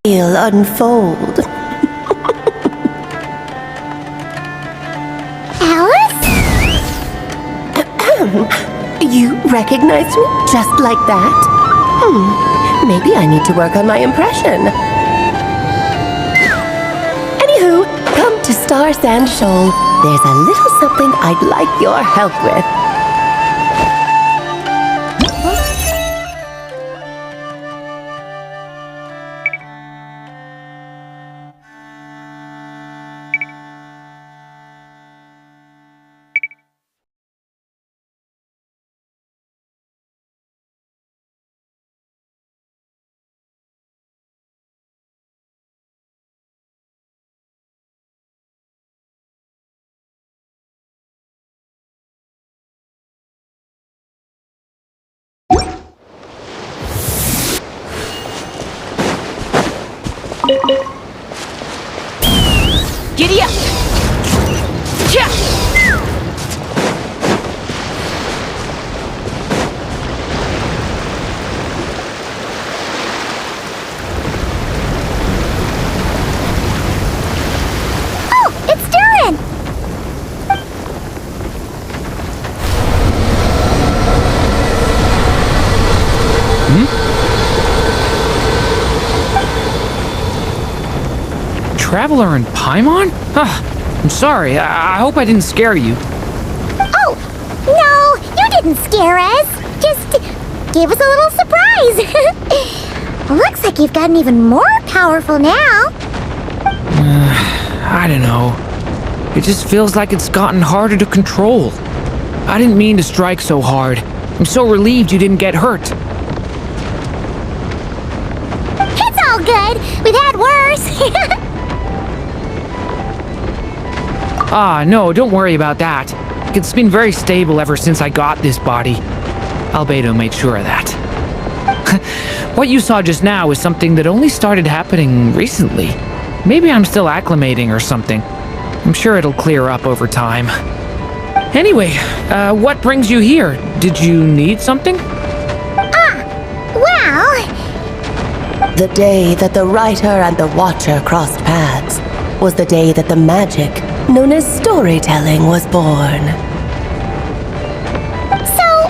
Will unfold. Alice? You recognized me just like that? Maybe I need to work on my impression. Anywho, come to Star Sand Shoal. There's a little something I'd like your help with. Giddy up! Yeah! Oh, it's Darren! Traveler in Paimon? I'm sorry. I hope I didn't scare you. Oh, no, you didn't scare us. Just gave us a little surprise. Looks like you've gotten even more powerful now. I don't know. It just feels like it's gotten harder to control. I didn't mean to strike so hard. I'm so relieved you didn't get hurt. It's all good. We've had worse. No, don't worry about that. It's been very stable ever since I got this body. Rubedo made sure of that. What you saw just now is something that only started happening recently. Maybe I'm still acclimating or something. I'm sure it'll clear up over time. Anyway, what brings you here? Did you need something? Well... The day that the writer and the watcher crossed paths was the day that the magic known as storytelling was born. So,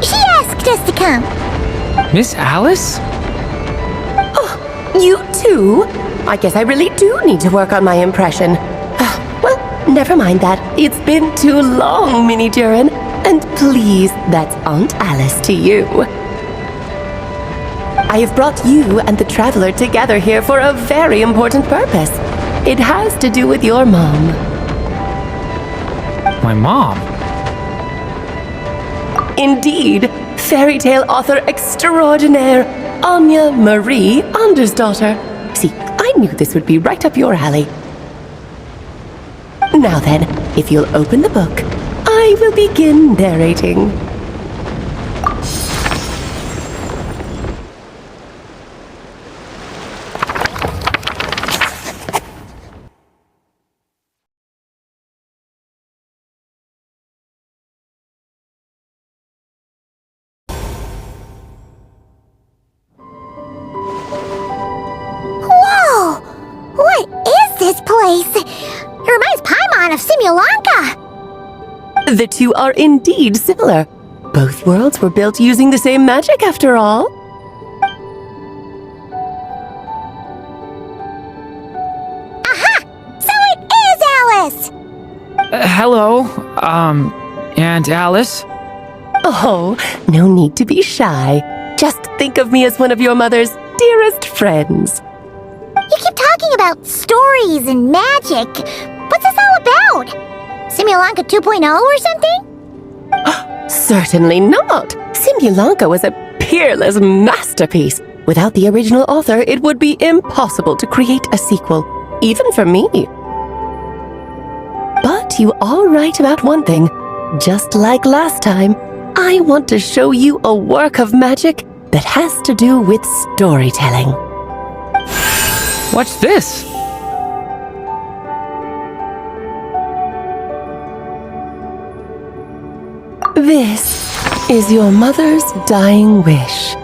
she asked us to come. Miss Alice? Oh, you too? I guess I really do need to work on my impression. Well, never mind that. It's been too long, Mini Durin. And please, that's Aunt Alice to you. I have brought you and the Traveler together here for a very important purpose. It has to do with your mom. My mom? Indeed, fairy tale author extraordinaire, Anya Marie Andersdottir. See, I knew this would be right up your alley. Now then, if you'll open the book, I will begin narrating. Whoa! What is this place? It reminds Paimon of Simulanka. The two are indeed similar. Both worlds were built using the same magic after all. Aha! So it is Alice! Hello, Aunt Alice? Oh, no need to be shy. Just think of me as one of your mother's dearest friends. You keep talking about stories and magic. What's this all about? Simulanka 2.0 or something? Certainly not. Simulanka was a peerless masterpiece. Without the original author, it would be impossible to create a sequel, even for me. But you are right about one thing. Just like last time, I want to show you a work of magic that has to do with storytelling. What's this? This is your mother's dying wish.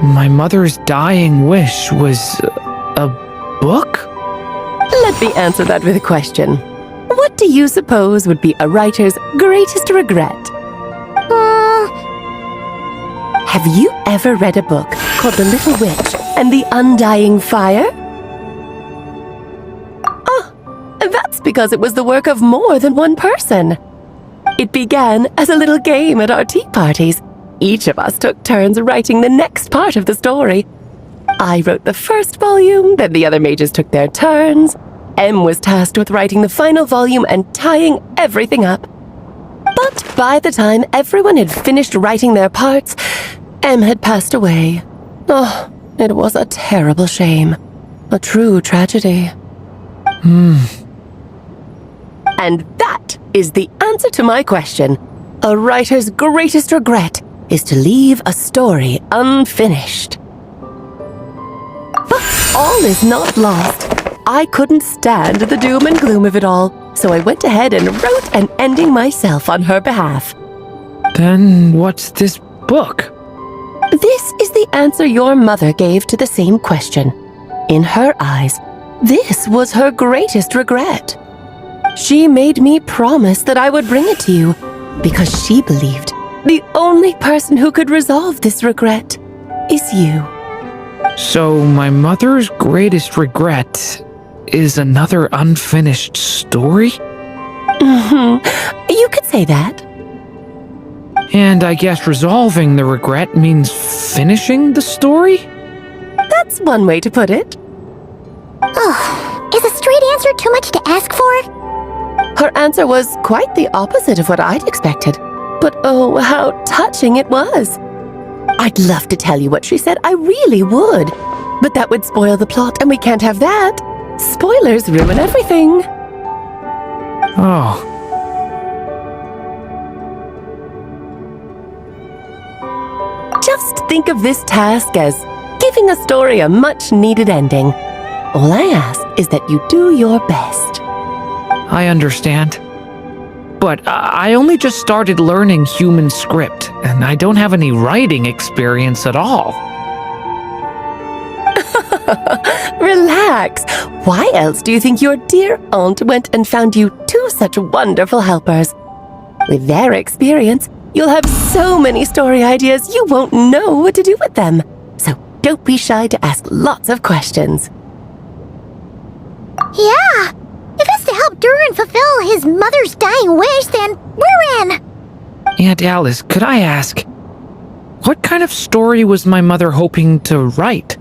My mother's dying wish was a book? Let me answer that with a question. What do you suppose would be a writer's greatest regret? Have you ever read a book called The Little Witch and the Undying Fire? Oh, that's because it was the work of more than one person. It began as a little game at our tea parties. Each of us took turns writing the next part of the story. I wrote the first volume, then the other mages took their turns. Em was tasked with writing the final volume and tying everything up. But by the time everyone had finished writing their parts, Em had passed away. Oh, it was a terrible shame. A true tragedy. And that is the answer to my question. A writer's greatest regret is to leave a story unfinished. But all is not lost. I couldn't stand the doom and gloom of it all, so I went ahead and wrote an ending myself on her behalf. Then what's this book? This is the answer your mother gave to the same question. In her eyes, this was her greatest regret. She made me promise that I would bring it to you because she believed the only person who could resolve this regret is you. So my mother's greatest regret is another unfinished story? You could say that. And I guess resolving the regret means finishing the story? That's one way to put it. Oh, is a straight answer too much to ask for? Her answer was quite the opposite of what I'd expected. But oh, how touching it was. I'd love to tell you what she said, I really would. But that would spoil the plot, and we can't have that. Spoilers ruin everything. Oh. Just think of this task as giving a story a much-needed ending. All I ask is that you do your best. I understand. But I only just started learning human script, and I don't have any writing experience at all. Relax. Why else do you think your dear aunt went and found you two such wonderful helpers? With their experience, you'll have so many story ideas you won't know what to do with them. So don't be shy to ask lots of questions. Yeah! If it's to help Durin fulfill his mother's dying wish, then we're in! Aunt Alice, could I ask, what kind of story was my mother hoping to write?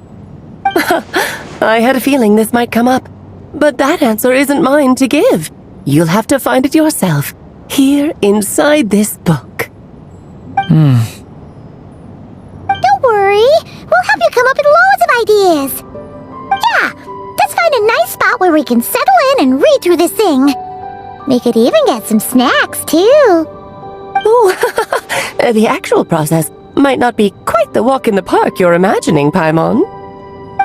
I had a feeling this might come up, but that answer isn't mine to give. You'll have to find it yourself, here inside this book. Don't worry, we'll help you come up with loads of ideas. Yeah, let's find a nice spot where we can settle in and read through this thing. We could even get some snacks, too. Ooh, the actual process might not be quite the walk in the park you're imagining, Paimon.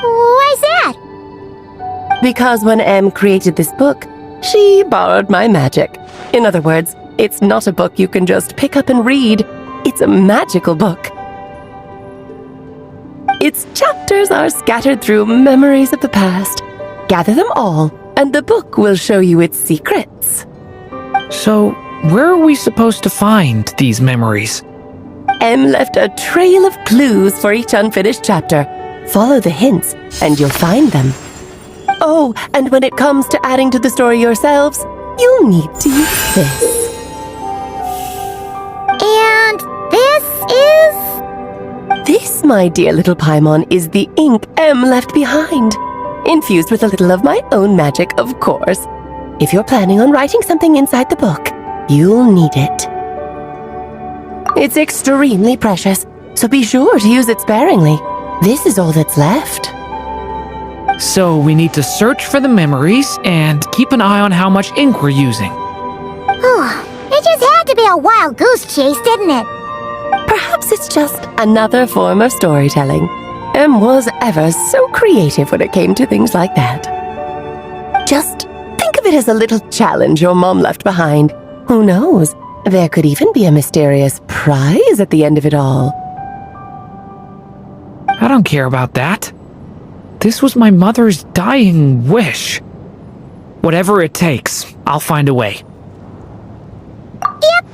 Why's that? Because when Em created this book, she borrowed my magic. In other words, it's not a book you can just pick up and read. It's a magical book. Its chapters are scattered through memories of the past. Gather them all, and the book will show you its secrets. So, where are we supposed to find these memories? Em left a trail of clues for each unfinished chapter. Follow the hints, and you'll find them. Oh, and when it comes to adding to the story yourselves, you'll need to use this. And this is... This, my dear little Paimon, is the ink Em left behind. Infused with a little of my own magic, of course. If you're planning on writing something inside the book, you'll need it. It's extremely precious, so be sure to use it sparingly. This is all that's left. So we need to search for the memories and keep an eye on how much ink we're using. It just had to be a wild goose chase, didn't it? Perhaps it's just another form of storytelling. Em was ever so creative when it came to things like that. Just think of it as a little challenge your mom left behind. Who knows? There could even be a mysterious prize at the end of it all. I don't care about that. This was my mother's dying wish. Whatever it takes, I'll find a way. Yep.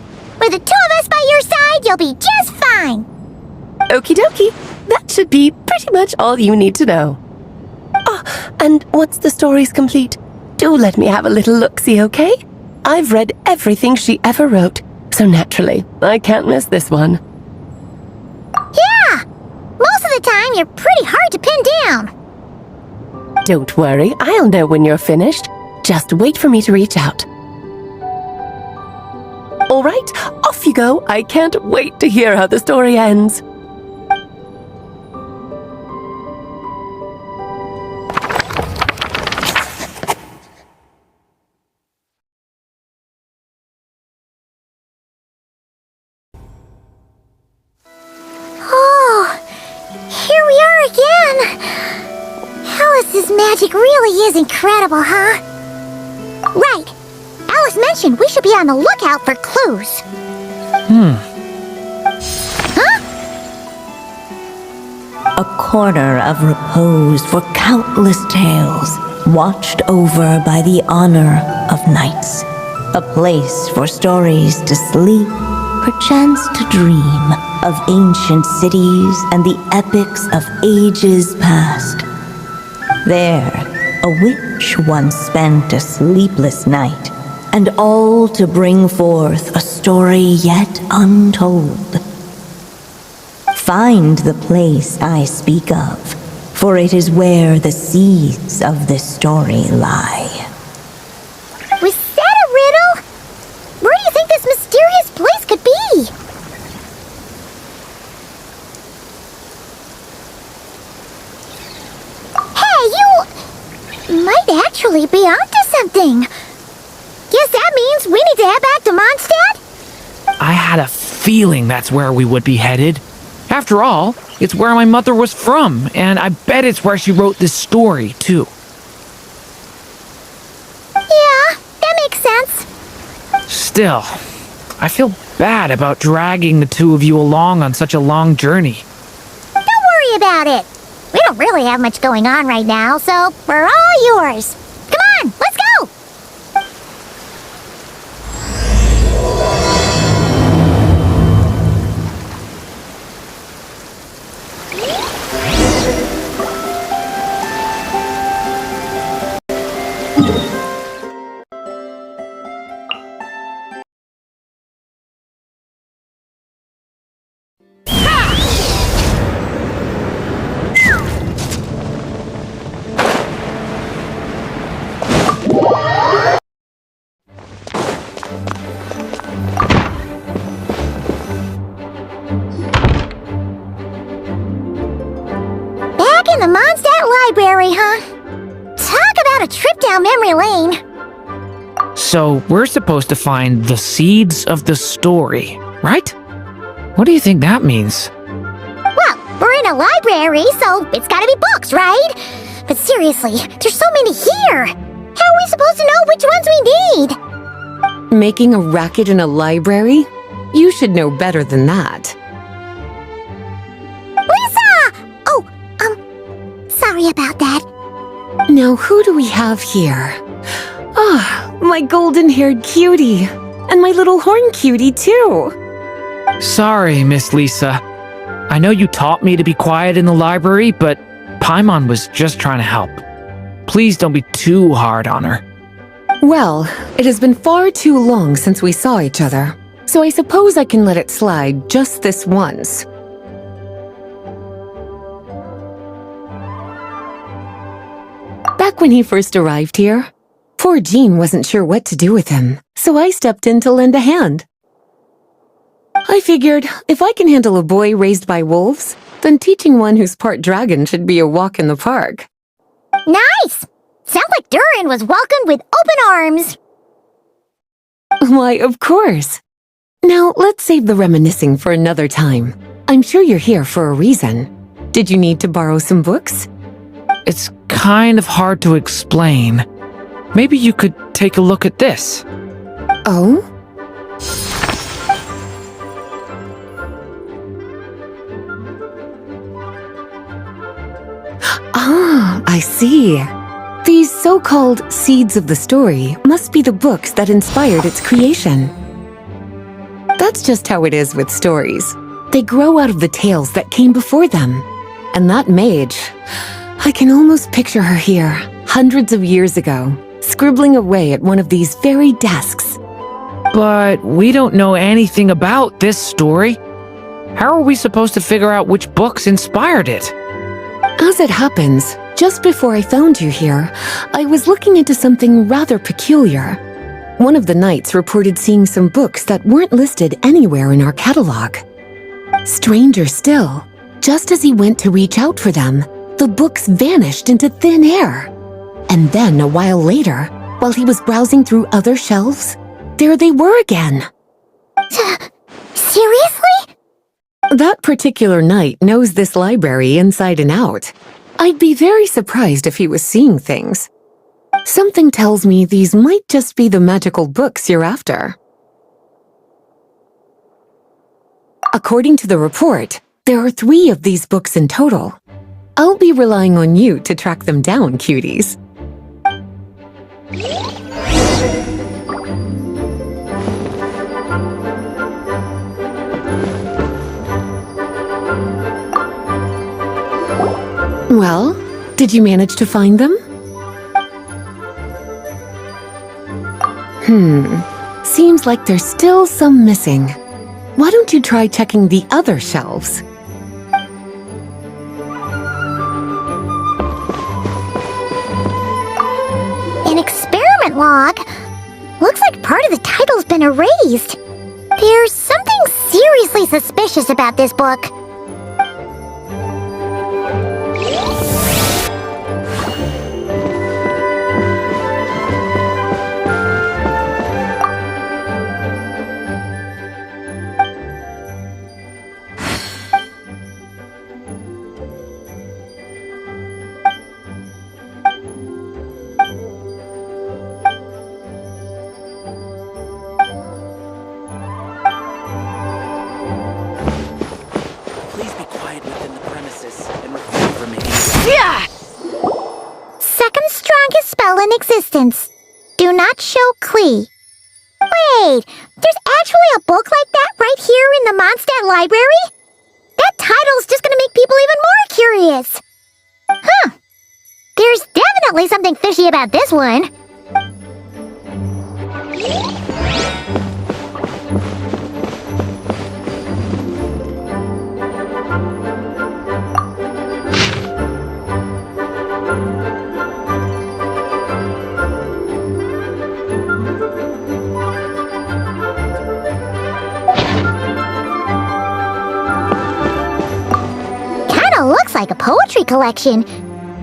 With the two of us by your side, you'll be just fine. Okie dokie. That should be pretty much all you need to know. Ah, and once the story's complete, do let me have a little look-see, okay? I've read everything she ever wrote, so naturally, I can't miss this one. Yeah! Most of the time, you're pretty hard to pin down. Don't worry, I'll know when you're finished. Just wait for me to reach out. All right, off you go. I can't wait to hear how the story ends. Oh, here we are again. Alice's magic really is incredible, huh? Right. Alice mentioned we should be on the lookout for clues. Huh? A corner of repose for countless tales, watched over by the honor of knights. A place for stories to sleep, perchance to dream of ancient cities and the epics of ages past. There, a witch once spent a sleepless night, and all to bring forth a story yet untold. Find the place I speak of, for it is where the seeds of this story lie. Was that a riddle? Where do you think this mysterious place could be? Hey, you might actually be onto something. Guess that means we need to head back to Mondstadt? I had a feeling that's where we would be headed. After all, it's where my mother was from, and I bet it's where she wrote this story, too. Yeah, that makes sense. Still, I feel bad about dragging the two of you along on such a long journey. Don't worry about it. We don't really have much going on right now, so we're all yours. Come on, let's go! Back in the Mondstadt Library, huh? Talk about a trip down memory lane. So, we're supposed to find the seeds of the story, right? What do you think that means? Well, we're in a library, so it's gotta be books, right? But seriously, there's so many here. How are we supposed to know which ones we need? Making a racket in a library? You should know better than that. Lisa! Oh, sorry about that. Now, who do we have here? Ah, my golden-haired cutie. And my little horn cutie, too. Sorry, Miss Lisa. I know you taught me to be quiet in the library, but Paimon was just trying to help. Please don't be too hard on her. Well, it has been far too long since we saw each other, so I suppose I can let it slide just this once. Back when he first arrived here, poor Jean wasn't sure what to do with him, so I stepped in to lend a hand. I figured, if I can handle a boy raised by wolves, then teaching one who's part dragon should be a walk in the park. Nice! Sounds like Durin was welcomed with open arms. Why, of course. Now, let's save the reminiscing for another time. I'm sure you're here for a reason. Did you need to borrow some books? It's kind of hard to explain. Maybe you could take a look at this. Oh? Ah, I see. These so-called seeds of the story must be the books that inspired its creation. That's just how it is with stories. They grow out of the tales that came before them. And that mage, I can almost picture her here, hundreds of years ago, scribbling away at one of these very desks. But we don't know anything about this story. How are we supposed to figure out which books inspired it? As it happens, just before I found you here, I was looking into something rather peculiar. One of the knights reported seeing some books that weren't listed anywhere in our catalog. Stranger still, just as he went to reach out for them, the books vanished into thin air. And then a while later, while he was browsing through other shelves, there they were again. Seriously? That particular knight knows this library inside and out. I'd be very surprised if he was seeing things. Something tells me these might just be the magical books you're after. According to the report, there are 3 of these books in total. I'll be relying on you to track them down, cuties. Well, did you manage to find them? Seems like there's still some missing. Why don't you try checking the other shelves? An experiment log? Looks like part of the title's been erased. There's something seriously suspicious about this book. Second strongest spell in existence. Do not show Klee. Wait, there's actually a book like that right here in the Mondstadt library? That title's just gonna make people even more curious. Huh. There's definitely something fishy about this one. Looks like a poetry collection.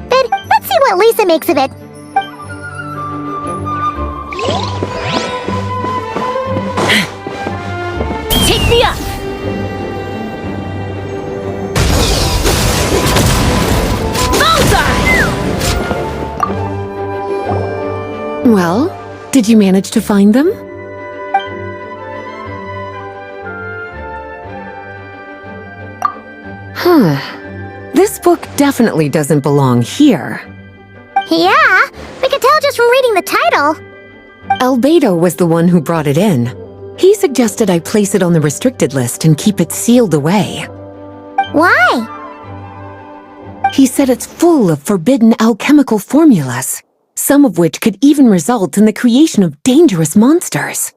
But let's see what Lisa makes of it. Take me up! Bullseye! Well, did you manage to find them? This book definitely doesn't belong here. Yeah, we can tell just from reading the title. Rubedo was the one who brought it in. He suggested I place it on the restricted list and keep it sealed away. Why? He said it's full of forbidden alchemical formulas, some of which could even result in the creation of dangerous monsters.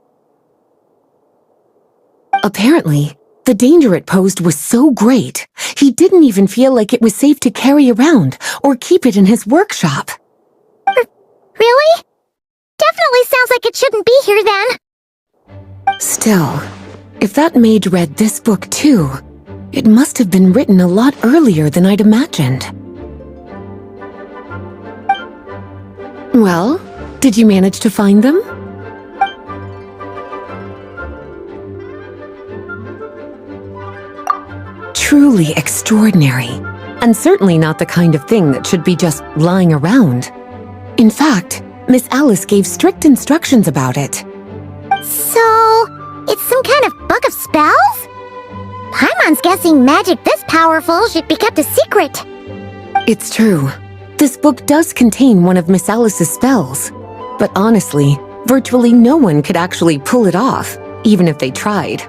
Apparently, the danger it posed was so great, he didn't even feel like it was safe to carry around or keep it in his workshop. Really? Definitely sounds like it shouldn't be here then. Still, if that mage read this book too, it must have been written a lot earlier than I'd imagined. Well, did you manage to find them? Truly extraordinary, and certainly not the kind of thing that should be just lying around. In fact, Miss Alice gave strict instructions about it. So, it's some kind of book of spells? Paimon's guessing magic this powerful should be kept a secret. It's true. This book does contain one of Miss Alice's spells. But honestly, virtually no one could actually pull it off, even if they tried.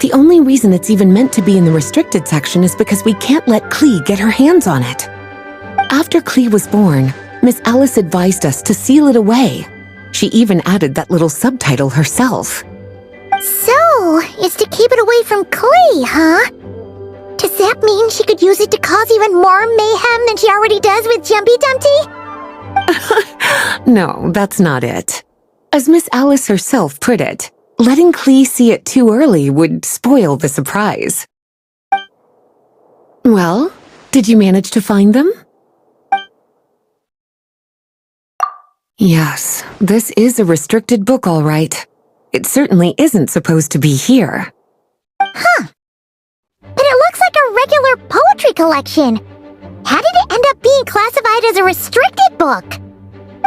The only reason it's even meant to be in the restricted section is because we can't let Klee get her hands on it. After Klee was born, Miss Alice advised us to seal it away. She even added that little subtitle herself. So, it's to keep it away from Klee, huh? Does that mean she could use it to cause even more mayhem than she already does with Jumpy Dumpty? No, that's not it. As Miss Alice herself put it, letting Klee see it too early would spoil the surprise. Well, did you manage to find them? Yes, this is a restricted book, all right. It certainly isn't supposed to be here. Huh. But it looks like a regular poetry collection. How did it end up being classified as a restricted book?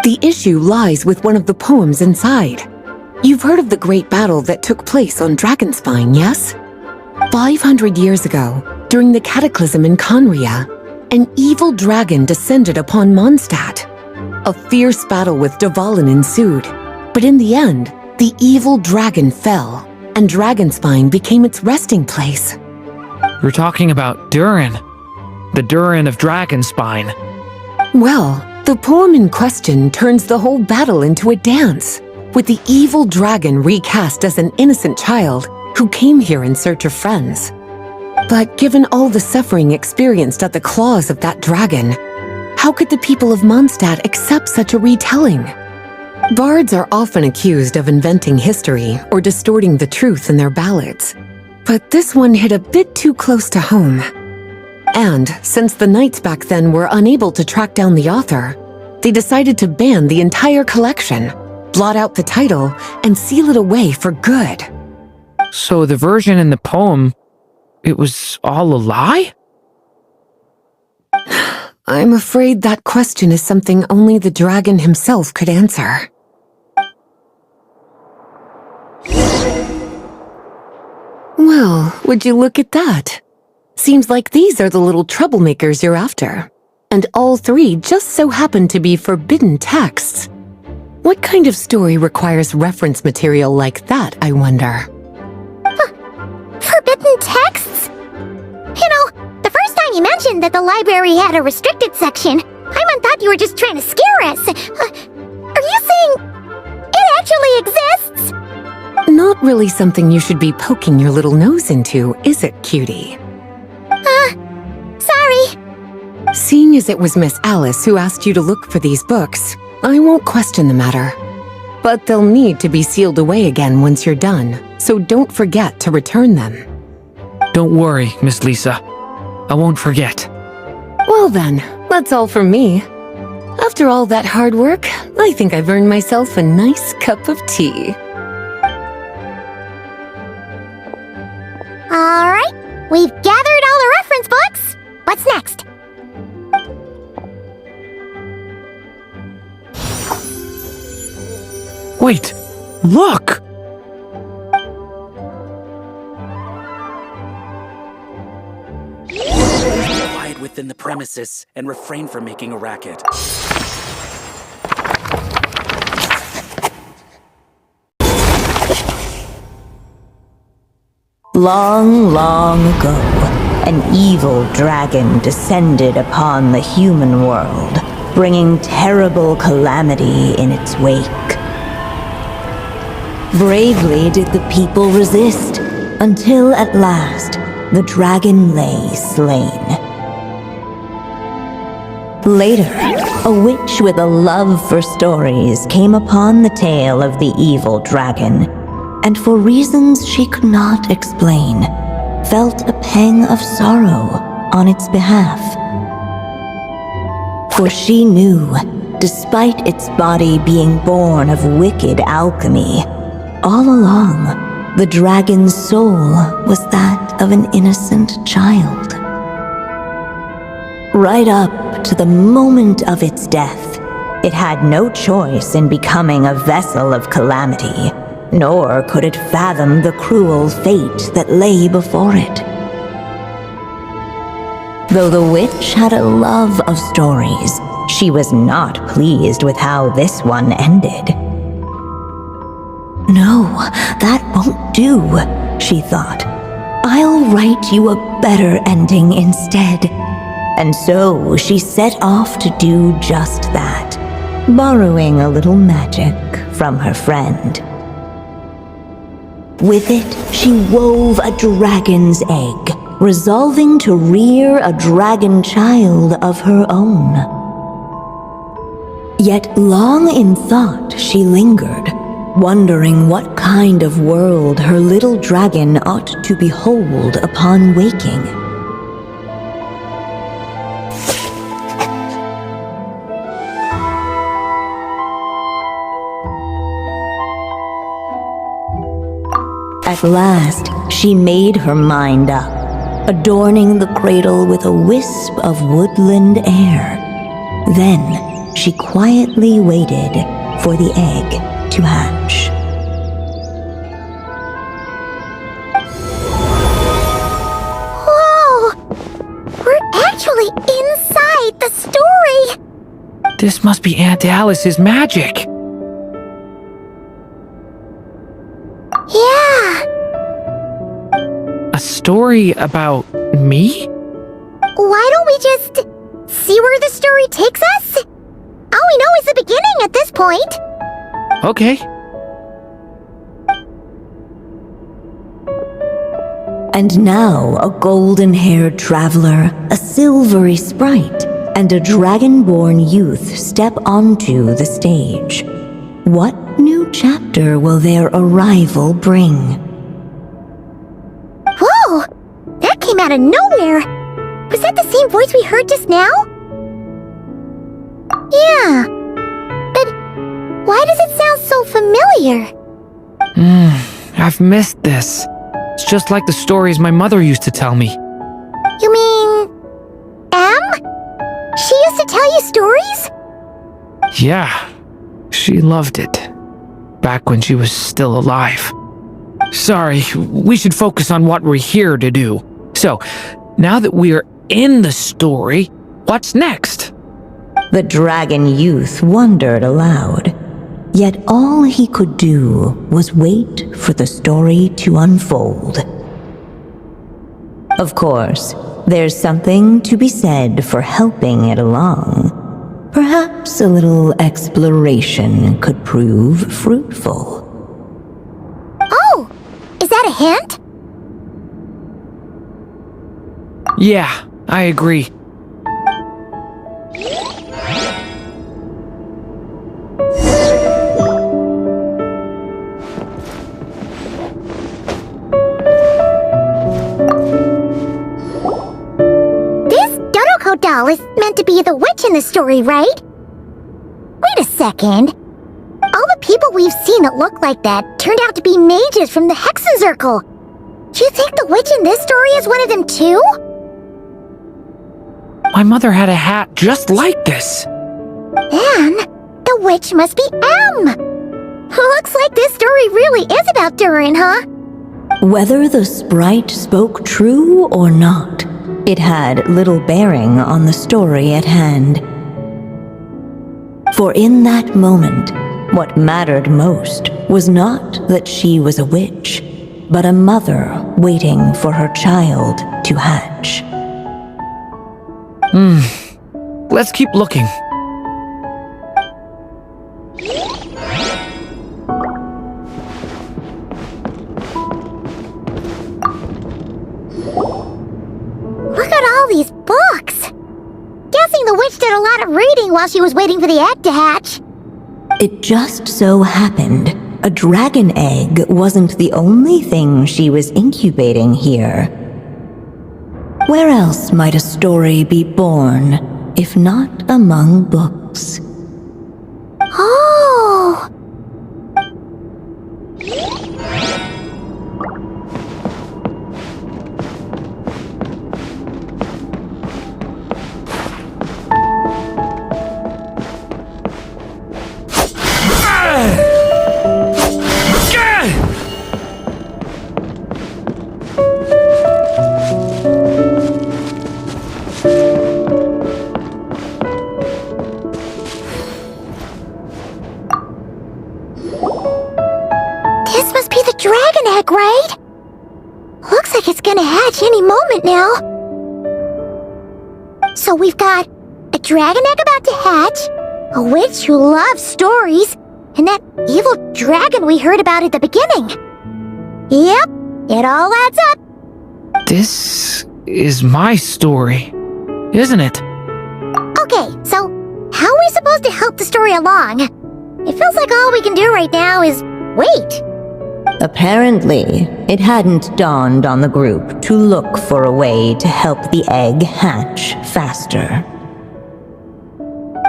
The issue lies with one of the poems inside. You've heard of the great battle that took place on Dragonspine, yes? 500 years ago, during the cataclysm in Conria, an evil dragon descended upon Mondstadt. A fierce battle with Dvalin ensued, but in the end, the evil dragon fell, and Dragonspine became its resting place. You're talking about Durin. The Durin of Dragonspine. Well, the poem in question turns the whole battle into a dance, with the evil dragon recast as an innocent child who came here in search of friends. But given all the suffering experienced at the claws of that dragon, how could the people of Mondstadt accept such a retelling? Bards are often accused of inventing history or distorting the truth in their ballads, but this one hit a bit too close to home. And since the knights back then were unable to track down the author, they decided to ban the entire collection, blot out the title, and seal it away for good. So the version in the poem, it was all a lie? I'm afraid that question is something only the dragon himself could answer. Well, would you look at that? Seems like these are the little troublemakers you're after. And all three just so happen to be forbidden texts. What kind of story requires reference material like that, I wonder? Forbidden texts? You know, the first time you mentioned that the library had a restricted section, I thought you were just trying to scare us. Are you saying it actually exists? Not really something you should be poking your little nose into, is it, cutie? Sorry. Seeing as it was Miss Alice who asked you to look for these books, I won't question the matter. But they'll need to be sealed away again once you're done, so don't forget to return them. Don't worry, Miss Lisa. I won't forget. Well then, that's all from me. After all that hard work, I think I've earned myself a nice cup of tea. Alright, we've gathered all the reference books. What's next? Wait! Look! Quiet within the premises and refrain from making a racket. Long, long ago, an evil dragon descended upon the human world, bringing terrible calamity in its wake. Bravely did the people resist, until at last, the dragon lay slain. Later, a witch with a love for stories came upon the tale of the evil dragon, and for reasons she could not explain, felt a pang of sorrow on its behalf. For she knew, despite its body being born of wicked alchemy, all along, the dragon's soul was that of an innocent child. Right up to the moment of its death, it had no choice in becoming a vessel of calamity, nor could it fathom the cruel fate that lay before it. Though the witch had a love of stories, she was not pleased with how this one ended. No, that won't do, she thought. I'll write you a better ending instead. And so she set off to do just that, borrowing a little magic from her friend. With it, she wove a dragon's egg, resolving to rear a dragon child of her own. Yet long in thought she lingered, wondering what kind of world her little dragon ought to behold upon waking. At last, she made her mind up, adorning the cradle with a wisp of woodland air. Then, she quietly waited for the egg to hatch. Whoa! We're actually inside the story! This must be Aunt Alice's magic. Yeah! A story about me? Why don't we just see where the story takes us? All we know is the beginning at this point. Okay. And now a golden-haired traveler, a silvery sprite, and a dragon-born youth step onto the stage. What new chapter will their arrival bring? Whoa! That came out of nowhere! Was that the same voice we heard just now? Yeah. But why does it sound so familiar? I've missed this. It's just like the stories my mother used to tell me. You mean... Em? She used to tell you stories? Yeah, she loved it. Back when she was still alive. Sorry, we should focus on what we're here to do. So, now that we're in the story, what's next? The dragon youth wondered aloud. Yet all he could do was wait for the story to unfold. Of course, there's something to be said for helping it along. Perhaps a little exploration could prove fruitful. Oh! Is that a hint? Yeah, I agree. Doll is meant to be the witch in the story, right? Wait a second. All the people we've seen that look like that turned out to be mages from the Hexen Circle. Do you think the witch in this story is one of them too? My mother had a hat just like this. Then, the witch must be Em. Looks like this story really is about Durin, huh? Whether the sprite spoke true or not, it had little bearing on the story at hand. For in that moment, what mattered most was not that she was a witch, but a mother waiting for her child to hatch. Let's keep looking. Look at all these books! Guessing the witch did a lot of reading while she was waiting for the egg to hatch. It just so happened a dragon egg wasn't the only thing she was incubating here. Where else might a story be born, if not among books? Oh! right? Looks like it's gonna hatch any moment now. So we've got a dragon egg about to hatch, a witch who loves stories, and that evil dragon we heard about at the beginning. Yep, it all adds up. This is my story, isn't it? Okay, so how are we supposed to help the story along? It feels like all we can do right now is wait. Apparently, it hadn't dawned on the group to look for a way to help the egg hatch faster.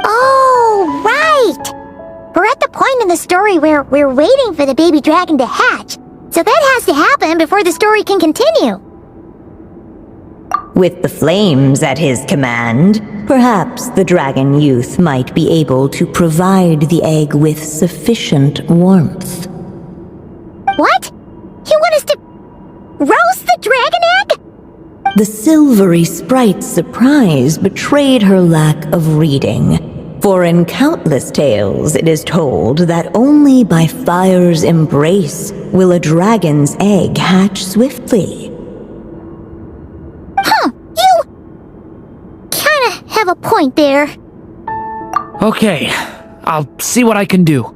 Oh, right! We're at the point in the story where we're waiting for the baby dragon to hatch, so that has to happen before the story can continue. With the flames at his command, perhaps the dragon youth might be able to provide the egg with sufficient warmth. What? You want us to roast the dragon egg? The silvery sprite's surprise betrayed her lack of reading, for in countless tales it is told that only by fire's embrace will a dragon's egg hatch swiftly. Huh, you kinda have a point there. Okay, I'll see what I can do.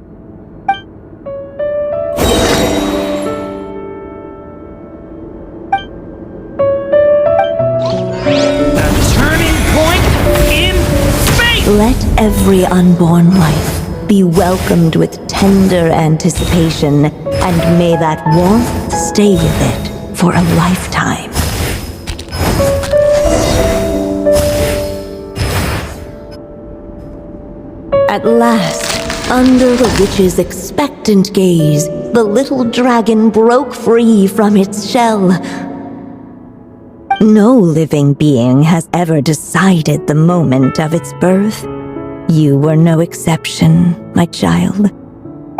Let every unborn life be welcomed with tender anticipation, and may that warmth stay with it for a lifetime. At last, under the witch's expectant gaze, the little dragon broke free from its shell. No living being has ever decided the moment of its birth. You were no exception, my child.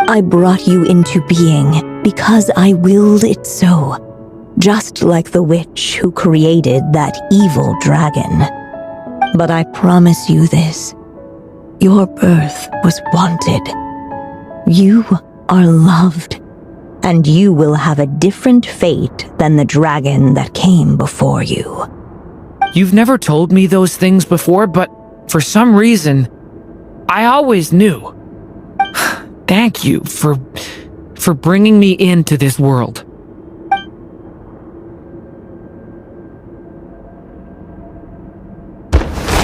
I brought you into being because I willed it so, just like the witch who created that evil dragon. But I promise you this, your birth was wanted. You are loved. And you will have a different fate than the dragon that came before you. You've never told me those things before, but for some reason, I always knew. Thank you for bringing me into this world.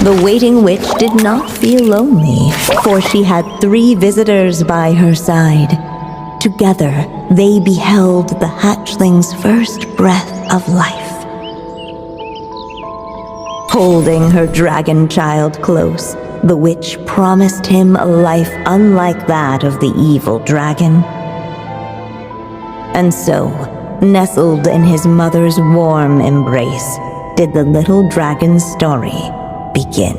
The waiting witch did not feel lonely, for she had 3 visitors by her side. Together, they beheld the hatchling's first breath of life. Holding her dragon child close, the witch promised him a life unlike that of the evil dragon. And so, nestled in his mother's warm embrace, did the little dragon's story begin.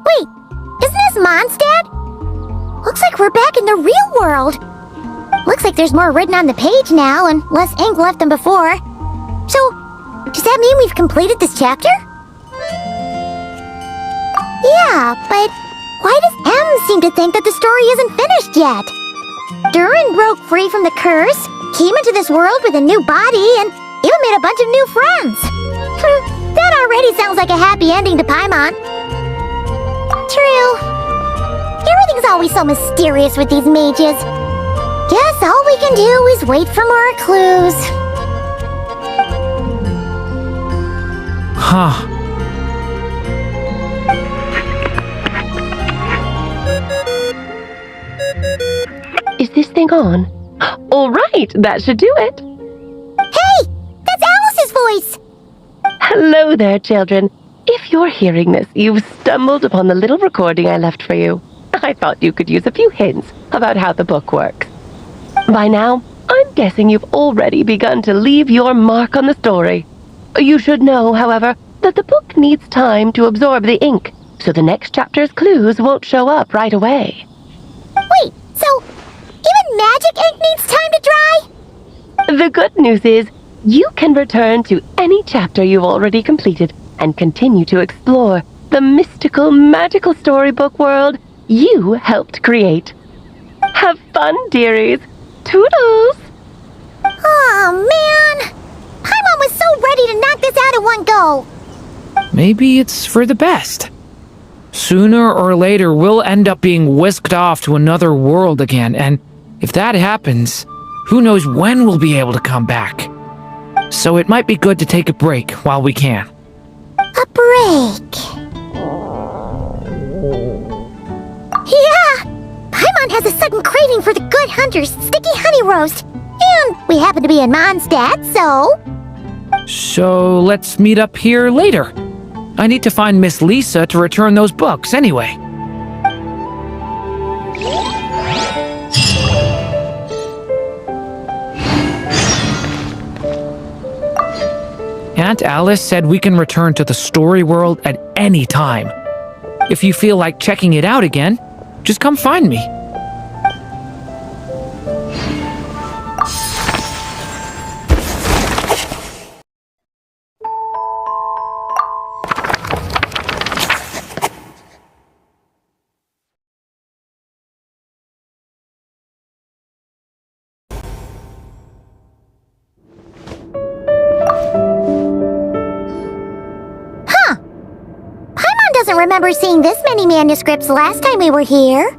Wait, isn't this Mondstadt? Looks like we're back in the real world. Looks like there's more written on the page now and less ink left than before. So, does that mean we've completed this chapter? Yeah, but why does M seem to think that the story isn't finished yet? Durin broke free from the curse, came into this world with a new body, and even made a bunch of new friends. That already sounds like a happy ending to Paimon. True. Everything's always so mysterious with these mages. Guess all we can do is wait for more clues. Huh. Is this thing on? All right, that should do it. Hey! That's Alice's voice! Hello there, children. If you're hearing this, you've stumbled upon the little recording I left for you. I thought you could use a few hints about how the book works. By now, I'm guessing you've already begun to leave your mark on the story. You should know, however, that the book needs time to absorb the ink, so the next chapter's clues won't show up right away. Wait, so even magic ink needs time to dry? The good news is, you can return to any chapter you've already completed and continue to explore the mystical, magical storybook world you helped create. Have fun, dearies. Toodles! Oh, man! Paimon was so ready to knock this out in one go! Maybe it's for the best. Sooner or later, we'll end up being whisked off to another world again, and if that happens, who knows when we'll be able to come back. So it might be good to take a break while we can. A break. Yeah! Paimon has a sudden craving for the Good Hunter's sticky honey roast. And we happen to be in Mondstadt, so... So let's meet up here later. I need to find Miss Lisa to return those books anyway. Aunt Alice said we can return to the story world at any time. If you feel like checking it out again, just come find me. Doesn't remember seeing this many manuscripts last time we were here.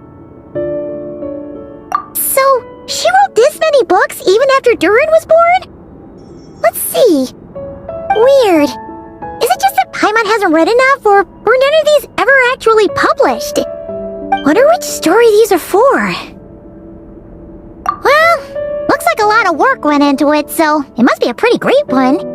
So, she wrote this many books even after Durin was born? Let's see. Weird. Is it just that Paimon hasn't read enough, or were none of these ever actually published? Wonder which story these are for. Well, looks like a lot of work went into it, so it must be a pretty great one.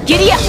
Giddy up!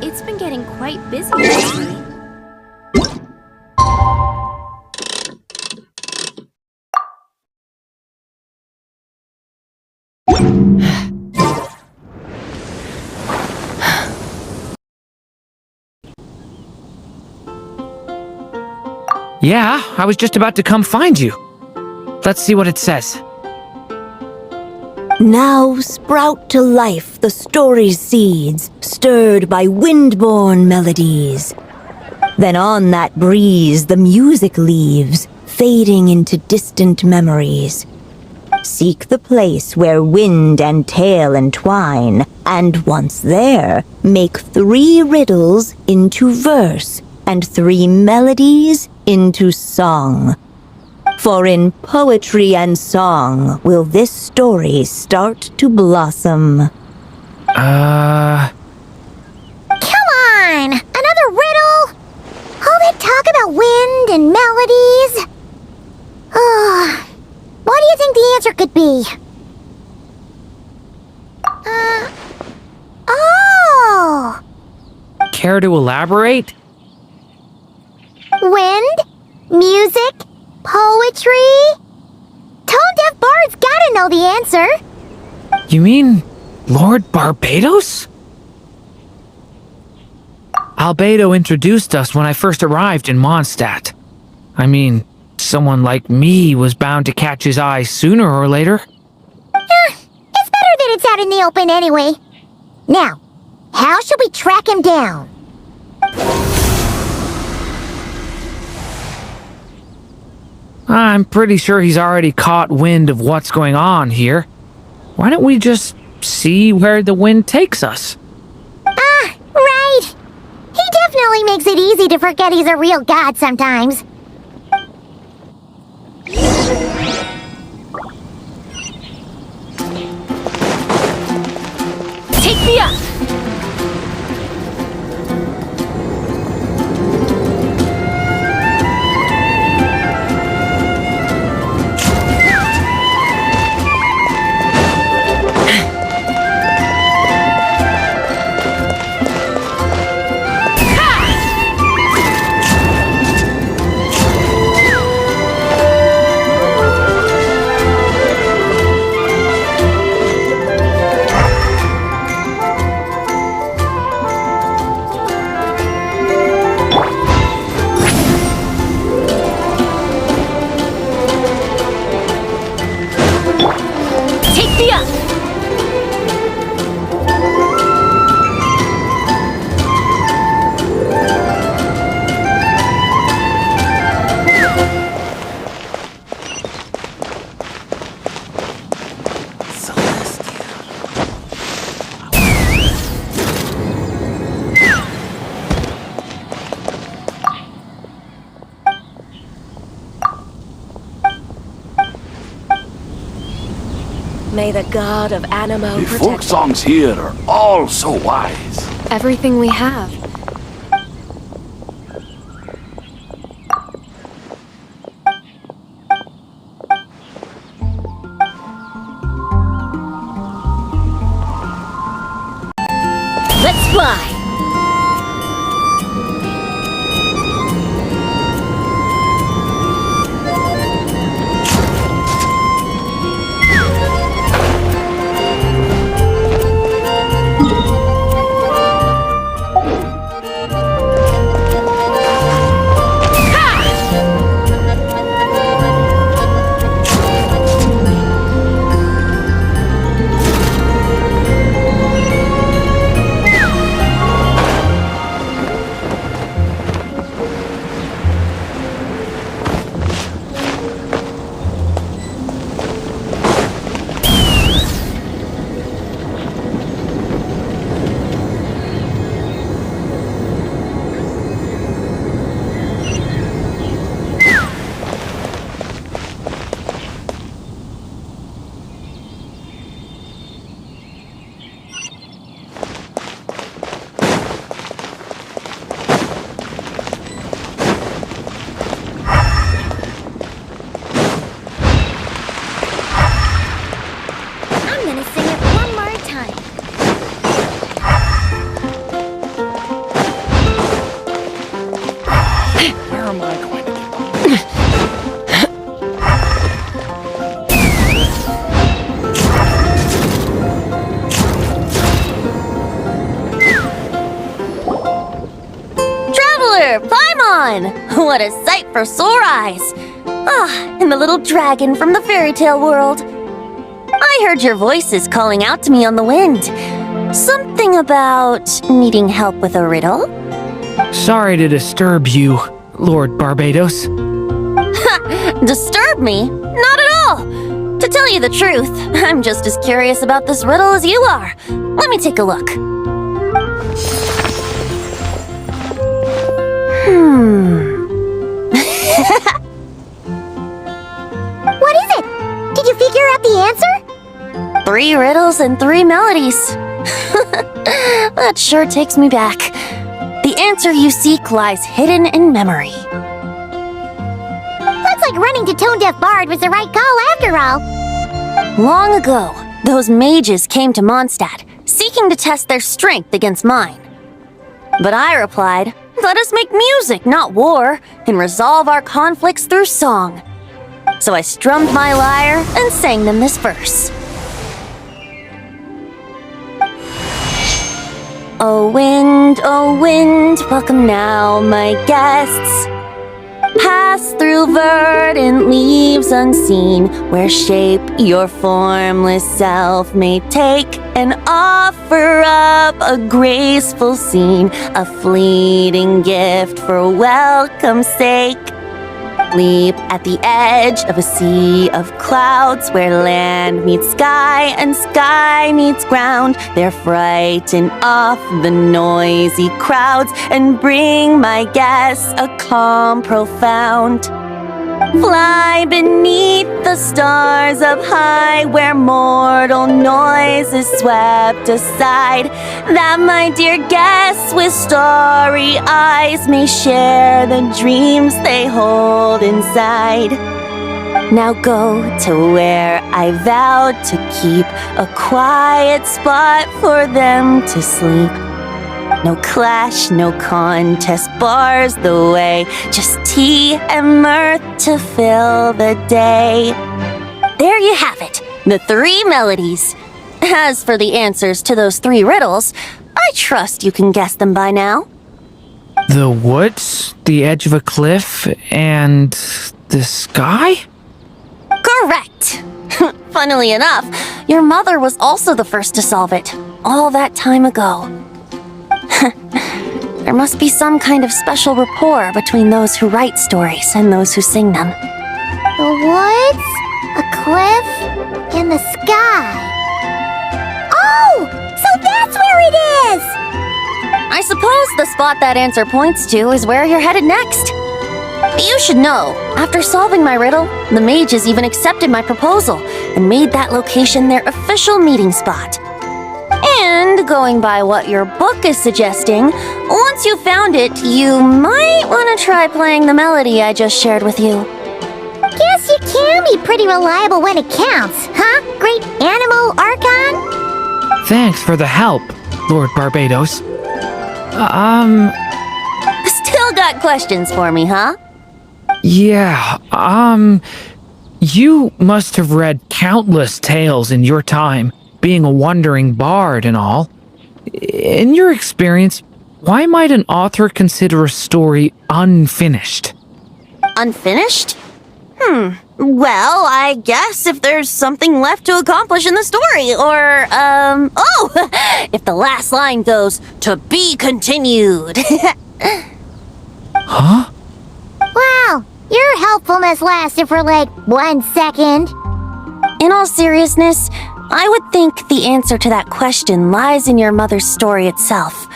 It's been getting quite busy lately. Yeah, I was just about to come find you. Let's see what it says. Now sprout to life the story's seeds, stirred by wind-borne melodies. Then on that breeze the music leaves, fading into distant memories. Seek the place where wind and tale entwine, and once there, make 3 riddles into verse, and 3 melodies into song. For in poetry and song will this story start to blossom. Come on! Another riddle? All that talk about wind and melodies? What do you think the answer could be? Oh! Care to elaborate? Wind? Music? Poetry? Tone-deaf bards gotta know the answer. You mean Lord Barbados? Albedo introduced us when I first arrived in Mondstadt. I mean, someone like me was bound to catch his eye sooner or later. It's better that it's out in the open anyway. Now, how should we track him down? I'm pretty sure he's already caught wind of what's going on here. Why don't we just see where the wind takes us? Ah, right. He definitely makes it easy to forget he's a real god sometimes. Take me up! May the god of Animo The protect folk songs here are all so wise. Everything we have. Let's fly! What a sight for sore eyes! Ah, and the little dragon from the fairy tale world. I heard your voices calling out to me on the wind. Something about needing help with a riddle? Sorry to disturb you, Lord Barbados. Disturb me? Not at all! To tell you the truth, I'm just as curious about this riddle as you are. Let me take a look. What is it? Did you figure out the answer? 3 riddles and 3 melodies. That sure takes me back. The answer you seek lies hidden in memory. Looks like running to Tone Deaf Bard was the right call after all. Long ago, those mages came to Mondstadt, seeking to test their strength against mine. But I replied, let us make music, not war, and resolve our conflicts through song. So I strummed my lyre and sang them this verse. Oh wind, welcome now, my guests. Pass through verdant leaves unseen, where shape your formless self may take, and offer up a graceful scene, a fleeting gift for welcome's sake. Leap at the edge of a sea of clouds, where land meets sky and sky meets ground. There frighten off the noisy crowds and bring my guests a calm profound. Fly beneath the stars up high, where mortal noise is swept aside, that my dear guests with starry eyes may share the dreams they hold inside. Now go to where I vowed to keep a quiet spot for them to sleep. No clash, no contest bars the way, just tea and mirth to fill the day. There you have it, the 3 melodies. As for the answers to those 3 riddles, I trust you can guess them by now. The woods, the edge of a cliff, and the sky? Correct! Funnily enough, your mother was also the first to solve it, all that time ago. There must be some kind of special rapport between those who write stories and those who sing them. The woods, a cliff, and the sky. Oh! So that's where it is! I suppose the spot that answer points to is where you're headed next. You should know, after solving my riddle, the mages even accepted my proposal and made that location their official meeting spot. And going by what your book is suggesting, once you found it, you might want to try playing the melody I just shared with you. Guess you can be pretty reliable when it counts, huh, Great Animal Archon? Thanks for the help, Lord Barbados. Still got questions for me, huh? Yeah, you must have read countless tales in your time, being a wandering bard and all. In your experience, why might an author consider a story unfinished? Unfinished? Well, I guess if there's something left to accomplish in the story, or, if the last line goes, "To be continued." Huh? Wow, your helpfulness lasted for like 1 second. In all seriousness, I would think the answer to that question lies in your mother's story itself.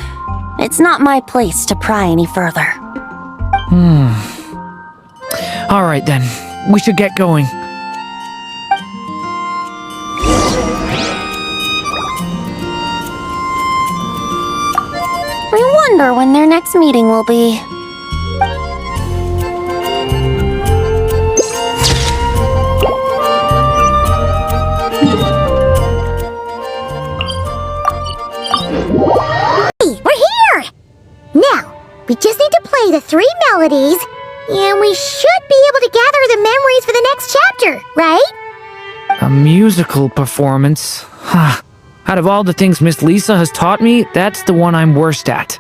It's not my place to pry any further. All right then, we should get going. I wonder when their next meeting will be. We're here! Now, we just need to play the 3 melodies, and we should be able to gather the memories for the next chapter, right? A musical performance? Huh. Out of all the things Miss Lisa has taught me, that's the one I'm worst at.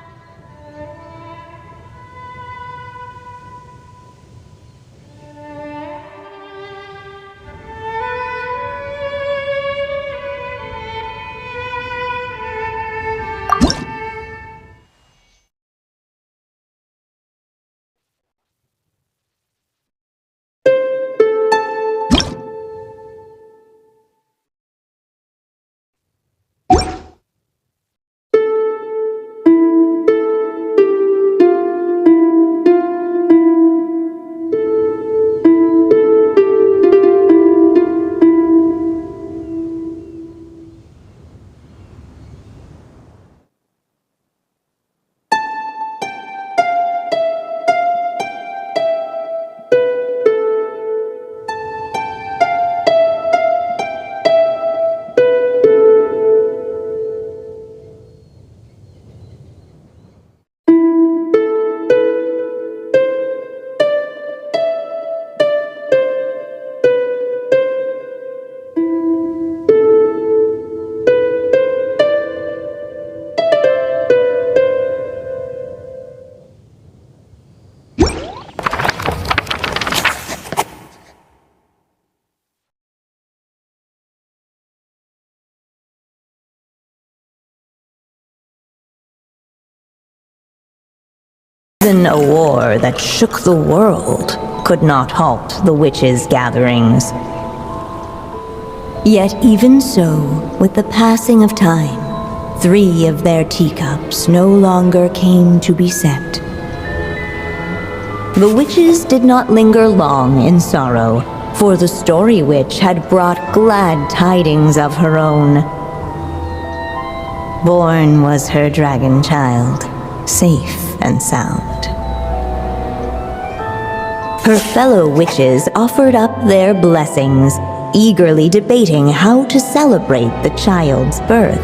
Even a war that shook the world could not halt the witches' gatherings. Yet even so, with the passing of time, 3 of their teacups no longer came to be set. The witches did not linger long in sorrow, for the Story Witch had brought glad tidings of her own. Born was her dragon child, safe and sound. Her fellow witches offered up their blessings, eagerly debating how to celebrate the child's birth.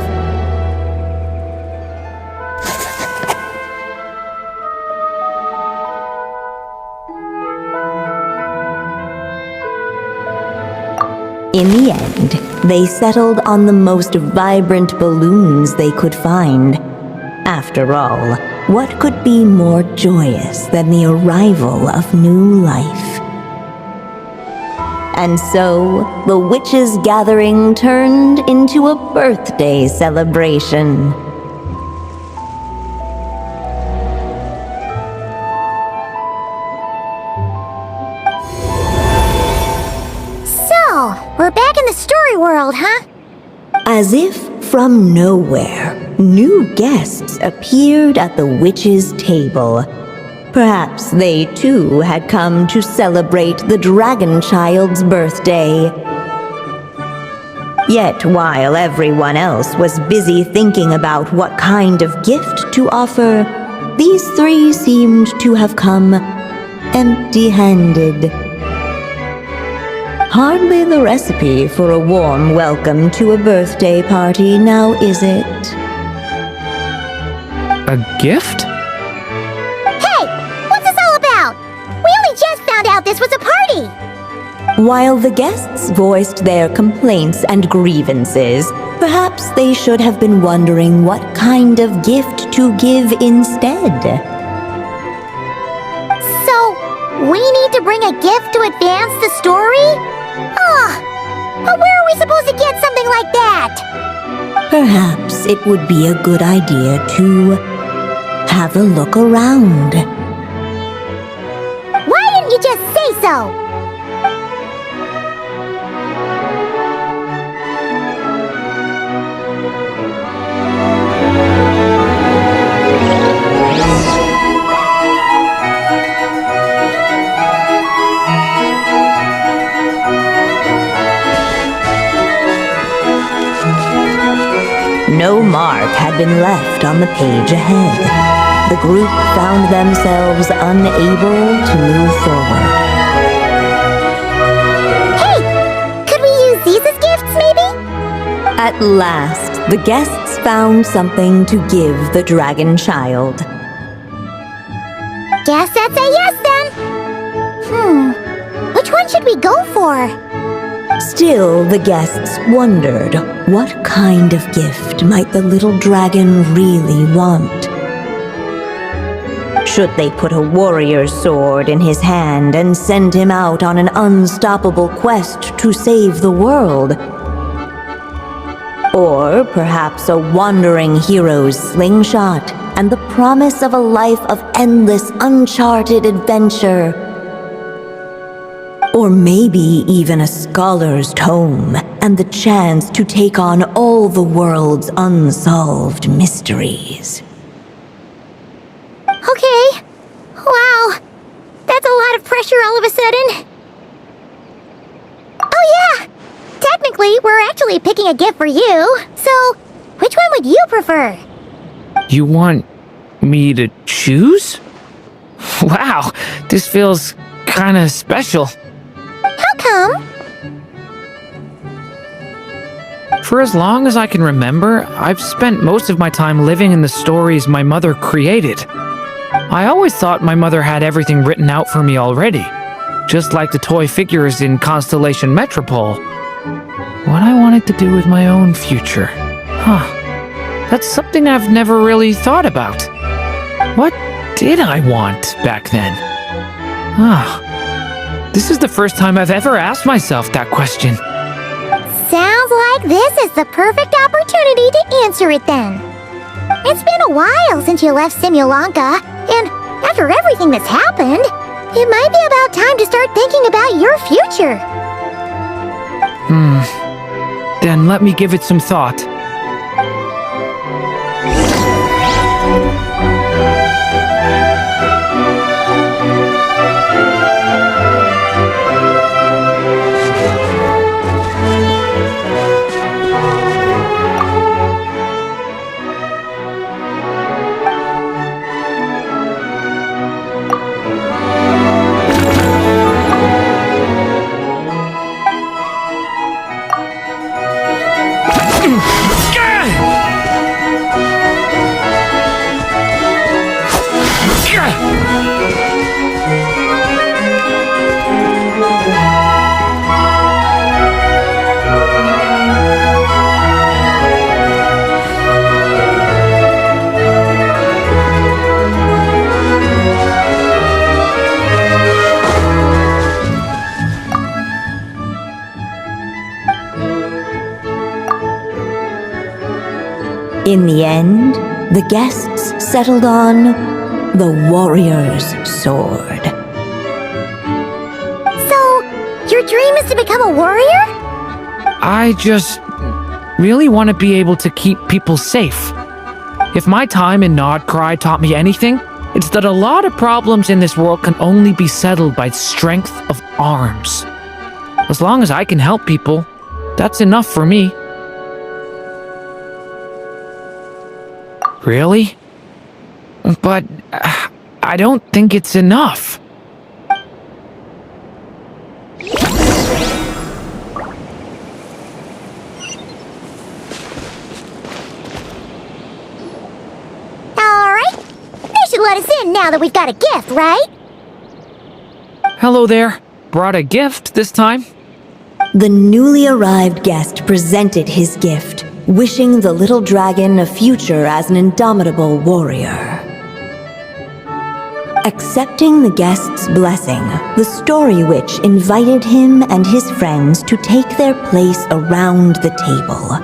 In the end, they settled on the most vibrant balloons they could find. After all, what could be more joyous than the arrival of new life? And so, the witches' gathering turned into a birthday celebration. So, we're back in the story world, huh? As if from nowhere, new guests appeared at the witches' table. Perhaps they too had come to celebrate the dragon child's birthday. Yet while everyone else was busy thinking about what kind of gift to offer, these 3 seemed to have come empty-handed. Hardly the recipe for a warm welcome to a birthday party, now is it? A gift? Hey! What's this all about? We only just found out this was a party! While the guests voiced their complaints and grievances, perhaps they should have been wondering what kind of gift to give instead. So, we need to bring a gift to advance the story? But where are we supposed to get something like that? Perhaps it would be a good idea to have a look around. Why didn't you just say so? No mark had been left on the page ahead. The group found themselves unable to move forward. Hey! Could we use these as gifts, maybe? At last, the guests found something to give the dragon child. Guess that's a yes then. Which one should we go for? Still, the guests wondered, what kind of gift might the little dragon really want? Should they put a warrior's sword in his hand and send him out on an unstoppable quest to save the world? Or perhaps a wandering hero's slingshot and the promise of a life of endless, uncharted adventure? Or maybe even a scholar's tome and the chance to take on all the world's unsolved mysteries. Okay. Wow. That's a lot of pressure all of a sudden. Oh yeah! Technically, we're actually picking a gift for you. So, which one would you prefer? You want me to choose? Wow, this feels kinda special. How come? For as long as I can remember, I've spent most of my time living in the stories my mother created. I always thought my mother had everything written out for me already, just like the toy figures in Constellation Metropole. What I wanted to do with my own future. That's something I've never really thought about. What did I want back then? This is the first time I've ever asked myself that question. Sounds like this is the perfect opportunity to answer it then. It's been a while since you left Simulanka, and After everything that's happened, it might be about time to start thinking about your future. Then let me give it some thought. In the end, the guests settled on the warrior's sword. So, your dream is to become a warrior? I just really want to be able to keep people safe. If my time in Nodcry taught me anything, it's that a lot of problems in this world can only be settled by strength of arms. As long as I can help people, that's enough for me. Really? But I don't think it's enough. Alright. They should let us in now that we've got a gift, right? Hello there. Brought a gift this time? The newly arrived guest presented his gift, wishing the little dragon a future as an indomitable warrior. Accepting the guest's blessing, the Story Witch invited him and his friends to take their place around the table.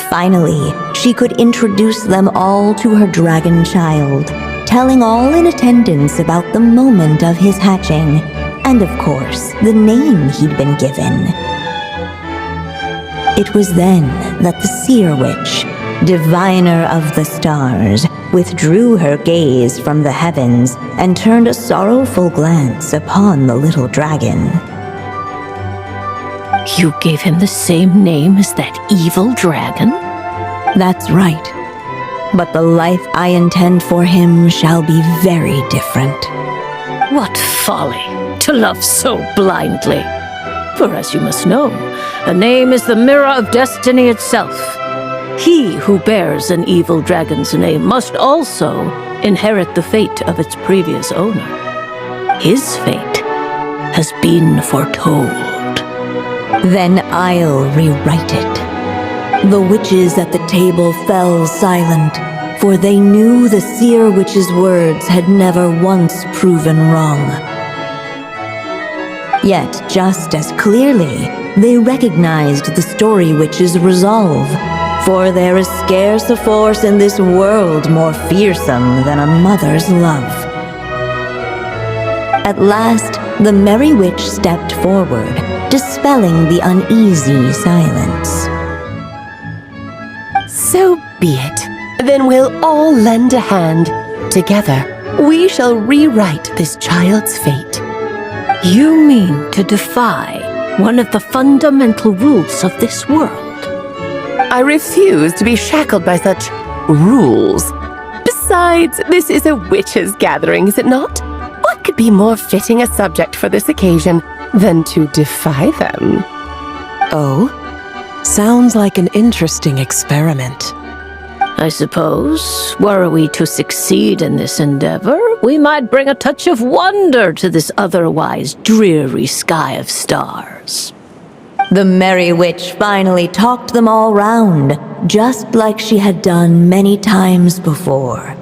Finally, she could introduce them all to her dragon child, telling all in attendance about the moment of his hatching, and of course, the name he'd been given. It was then that the Seer Witch, diviner of the stars, withdrew her gaze from the heavens and turned a sorrowful glance upon the little dragon. You gave him the same name as that evil dragon? That's right. But the life I intend for him shall be very different. What folly to love so blindly. For as you must know, a name is the mirror of destiny itself. He who bears an evil dragon's name must also inherit the fate of its previous owner. His fate has been foretold. Then I'll rewrite it. The witches at the table fell silent, for they knew the Seer Witch's words had never once proven wrong. Yet, just as clearly, they recognized the Story Witch's resolve, for there is scarce a force in this world more fearsome than a mother's love. At last, the Merry Witch stepped forward, dispelling the uneasy silence. So be it. Then we'll all lend a hand. Together, we shall rewrite this child's fate. You mean to defy one of the fundamental rules of this world? I refuse to be shackled by such rules. Besides, this is a witches' gathering, is it not? What could be more fitting a subject for this occasion than to defy them? Oh? Sounds like an interesting experiment. I suppose, were we to succeed in this endeavor, we might bring a touch of wonder to this otherwise dreary sky of stars. The Merry Witch finally talked them all round, just like she had done many times before.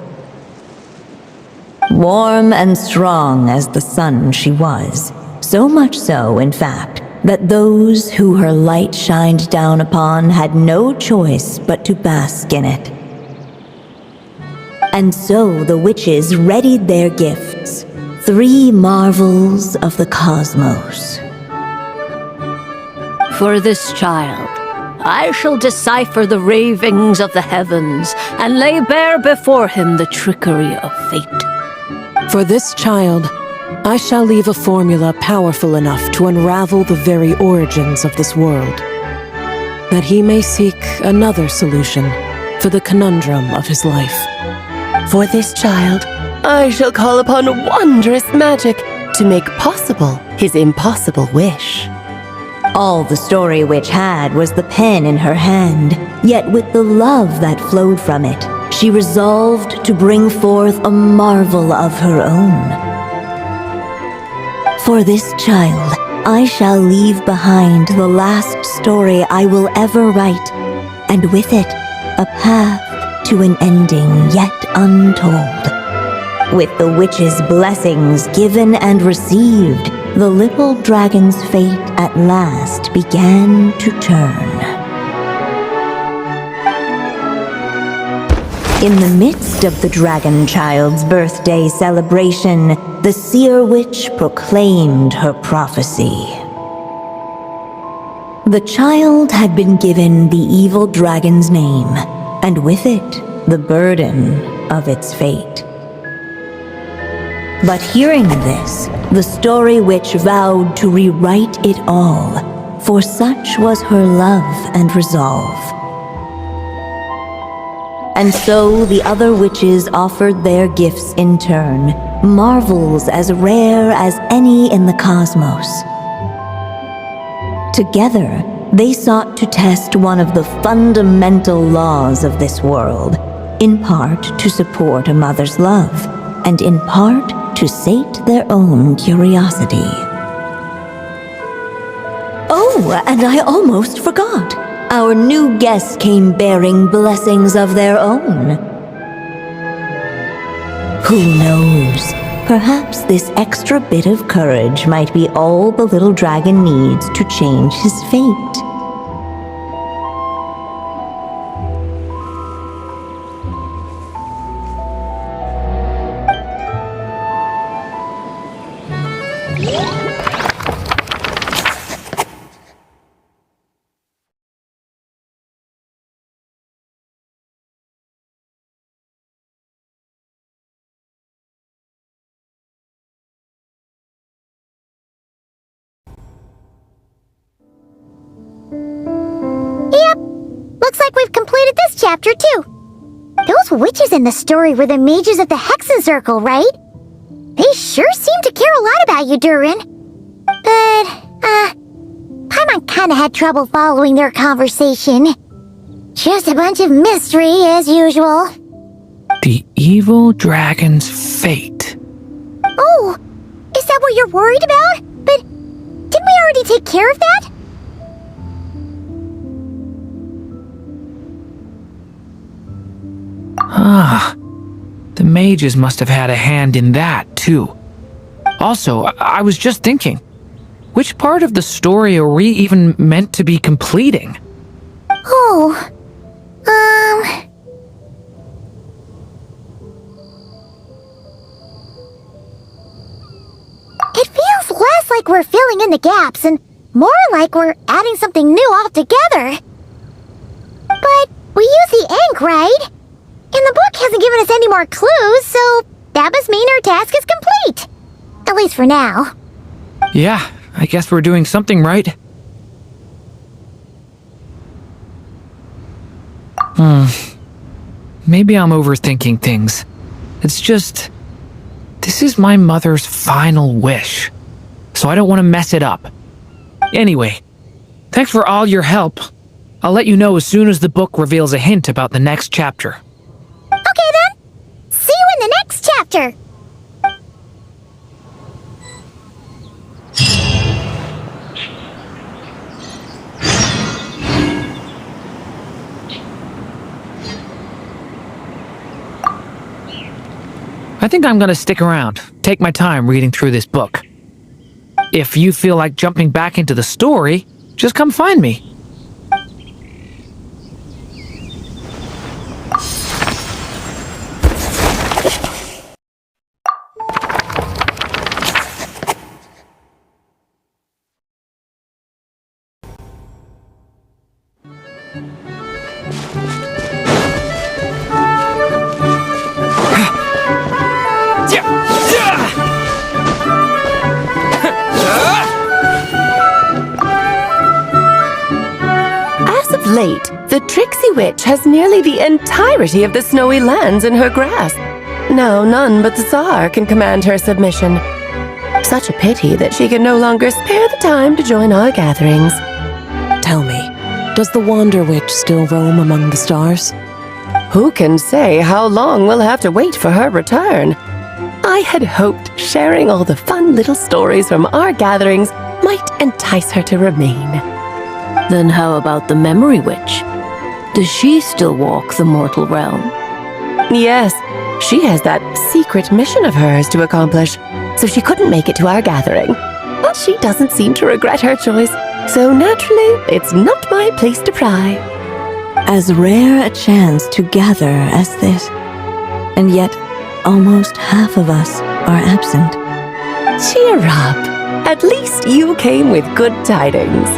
Warm and strong as the sun she was, so much so, in fact, that those who her light shined down upon had no choice but to bask in it. And so the witches readied their gifts, 3 marvels of the cosmos. For this child, I shall decipher the ravings of the heavens and lay bare before him the trickery of fate. For this child, I shall leave a formula powerful enough to unravel the very origins of this world, that he may seek another solution for the conundrum of his life. For this child, I shall call upon wondrous magic to make possible his impossible wish. All the Story Witch had was the pen in her hand, yet with the love that flowed from it, she resolved to bring forth a marvel of her own. For this child, I shall leave behind the last story I will ever write, and with it, a path to an ending yet untold. With the witch's blessings given and received, the little dragon's fate at last began to turn. In the midst of the dragon child's birthday celebration, the seer witch proclaimed her prophecy. The child had been given the evil dragon's name, and with it, the burden of its fate. But hearing this, the Story Witch vowed to rewrite it all, for such was her love and resolve. And so the other witches offered their gifts in turn, marvels as rare as any in the cosmos. Together, they sought to test one of the fundamental laws of this world, in part to support a mother's love, and in part to sate their own curiosity. Oh, and I almost forgot. Our new guests came bearing blessings of their own. Who knows? Perhaps this extra bit of courage might be all the little dragon needs to change his fate. Looks like we've completed this chapter, too. Those witches in the story were the mages of the Hexen Circle, right? They sure seem to care a lot about you, Durin. But, Paimon kinda had trouble following their conversation. Just a bunch of mystery, as usual. The evil dragon's fate. Oh, is that what you're worried about? But didn't we already take care of that? Ah, the mages must have had a hand in that, too. Also, I was just thinking, which part of the story are we even meant to be completing? Oh, It feels less like we're filling in the gaps and more like we're adding something new altogether. But we use the ink, right? And the book hasn't given us any more clues, so that must mean our task is complete. At least for now. Yeah, I guess we're doing something right. Maybe I'm overthinking things. It's just, this is my mother's final wish, so I don't want to mess it up. Anyway, thanks for all your help. I'll let you know as soon as the book reveals a hint about the next chapter. Okay then. See you in the next chapter. I think I'm gonna stick around, take my time reading through this book. If you feel like jumping back into the story, just come find me. As of late, the Tricksy Witch has nearly the entirety of the snowy lands in her grasp. Now none but the Tsar can command her submission. Such a pity that she can no longer spare the time to join our gatherings. Tell me, does the Wander Witch still roam among the stars? Who can say how long we'll have to wait for her return? I had hoped sharing all the fun little stories from our gatherings might entice her to remain. Then how about the Memory Witch? Does she still walk the mortal realm? Yes, she has that secret mission of hers to accomplish, so she couldn't make it to our gathering. But she doesn't seem to regret her choice, so naturally, it's not my place to pry. As rare a chance to gather as this, and yet almost half of us are absent. Cheer up. At least you came with good tidings.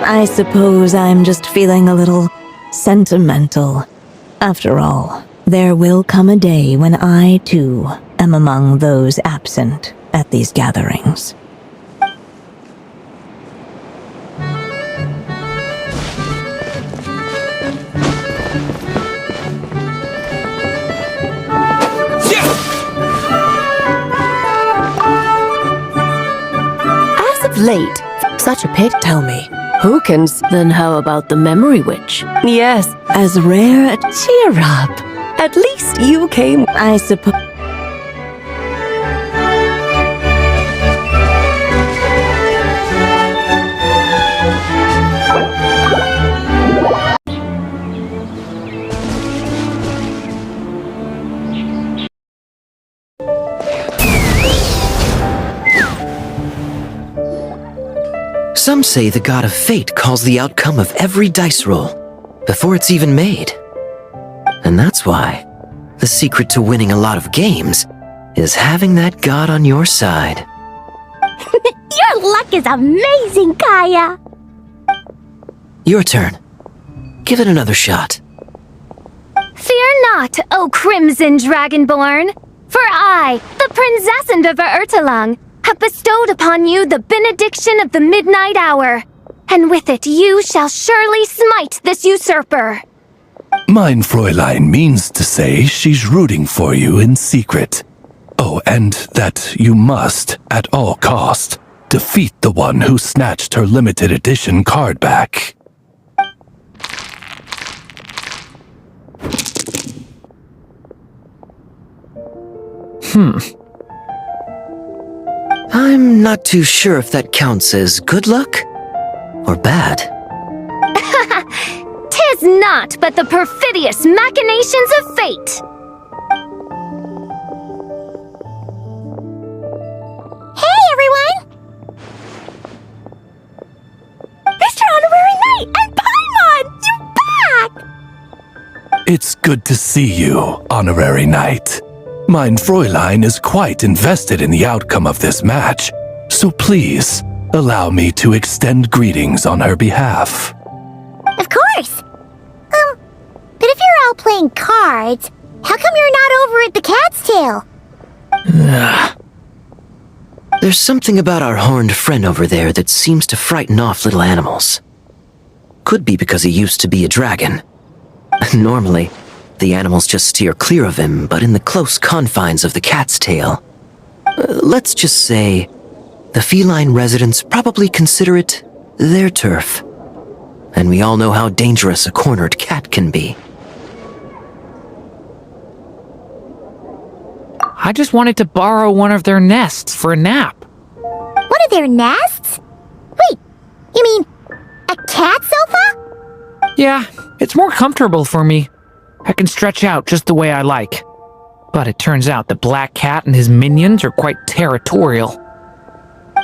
I suppose I'm just feeling a little sentimental. After all, there will come a day when I, too, am among those absent at these gatherings. As of late, such a pit. Tell me, Who can Then how about the Memory Witch? Yes, As rare a cheer up. At least you came. I suppose. Some say the god of fate calls the outcome of every dice roll before it's even made. And that's why the secret to winning a lot of games is having that god on your side. Your luck is amazing, Kaya. Your turn. Give it another shot. Fear not, O Crimson Dragonborn, for I, the Princess of Ertelung, have bestowed upon you the benediction of the midnight hour, and with it you shall surely smite this usurper. Mein Fräulein means to say she's rooting for you in secret. Oh, and that you must, at all cost, defeat the one who snatched her limited edition card back. I'm not too sure if that counts as good luck or bad. Tis not but the perfidious machinations of fate. Hey, everyone! Mr. Honorary Knight and Paimon! You're back! It's good to see you, Honorary Knight. Mein Fräulein is quite invested in the outcome of this match, so please, allow me to extend greetings on her behalf. Of course! But if you're all playing cards, how come you're not over at the Cat's Tail? There's something about our horned friend over there that seems to frighten off little animals. Could be because he used to be a dragon. Normally, the animals just steer clear of him, but in the close confines of the Cat's Tail, let's just say, the feline residents probably consider it their turf. And we all know how dangerous a cornered cat can be. I just wanted to borrow one of their nests for a nap. One of their nests? Wait, you mean a cat sofa? Yeah, it's more comfortable for me. I can stretch out just the way I like. But it turns out the Black Cat and his minions are quite territorial.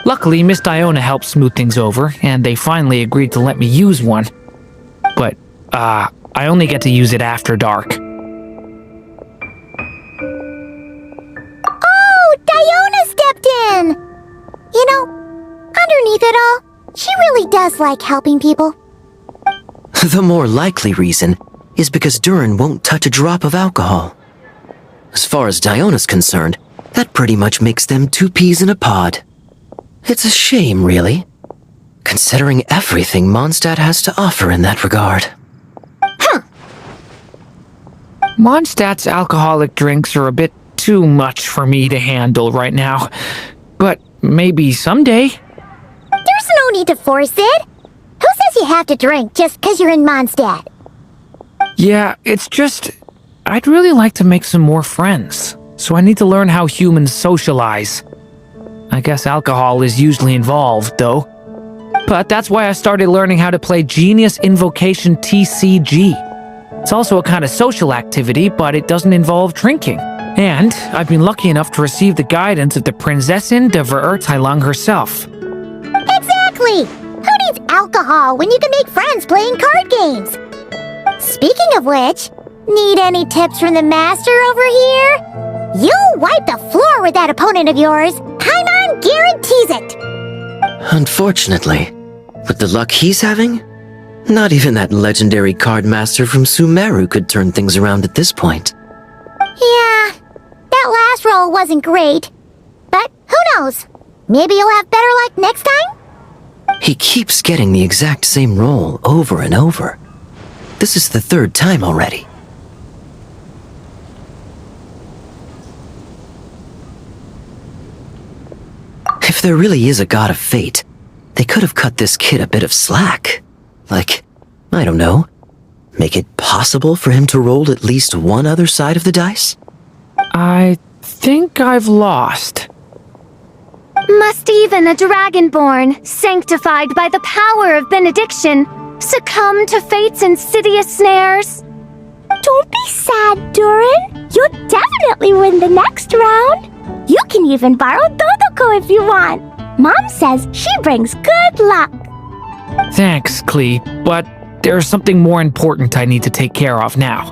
Luckily, Miss Diona helped smooth things over, and they finally agreed to let me use one. But, I only get to use it after dark. Oh, Diona stepped in! You know, underneath it all, she really does like helping people. The more likely reason is because Durin won't touch a drop of alcohol. As far as Diona's concerned, that pretty much makes them two peas in a pod. It's a shame, really, considering everything Mondstadt has to offer in that regard. Mondstadt's alcoholic drinks are a bit too much for me to handle right now. But maybe someday. There's no need to force it. Who says you have to drink just 'cause you're in Mondstadt? Yeah, it's just... I'd really like to make some more friends. So I need to learn how humans socialize. I guess alcohol is usually involved, though. But that's why I started learning how to play Genius Invocation TCG. It's also a kind of social activity, but it doesn't involve drinking. And I've been lucky enough to receive the guidance of the Prinzessin de Verurteilung herself. Exactly! Who needs alcohol when you can make friends playing card games? Speaking of which, need any tips from the master over here? You'll wipe the floor with that opponent of yours. Paimon guarantees it! Unfortunately, with the luck he's having, not even that legendary card master from Sumeru could turn things around at this point. Yeah, that last roll wasn't great. But who knows? Maybe you'll have better luck next time? He keeps getting the exact same roll over and over. This is the third time already. If there really is a god of fate, they could have cut this kid a bit of slack. Like, I don't know, make it possible for him to roll at least one other side of the dice? I think I've lost. Must even a dragonborn, sanctified by the power of benediction, succumb to fate's insidious snares? Don't be sad, Durin. You'll definitely win the next round. You can even borrow Todoko if you want. Mom says she brings good luck. Thanks, Klee, but there's something more important I need to take care of now.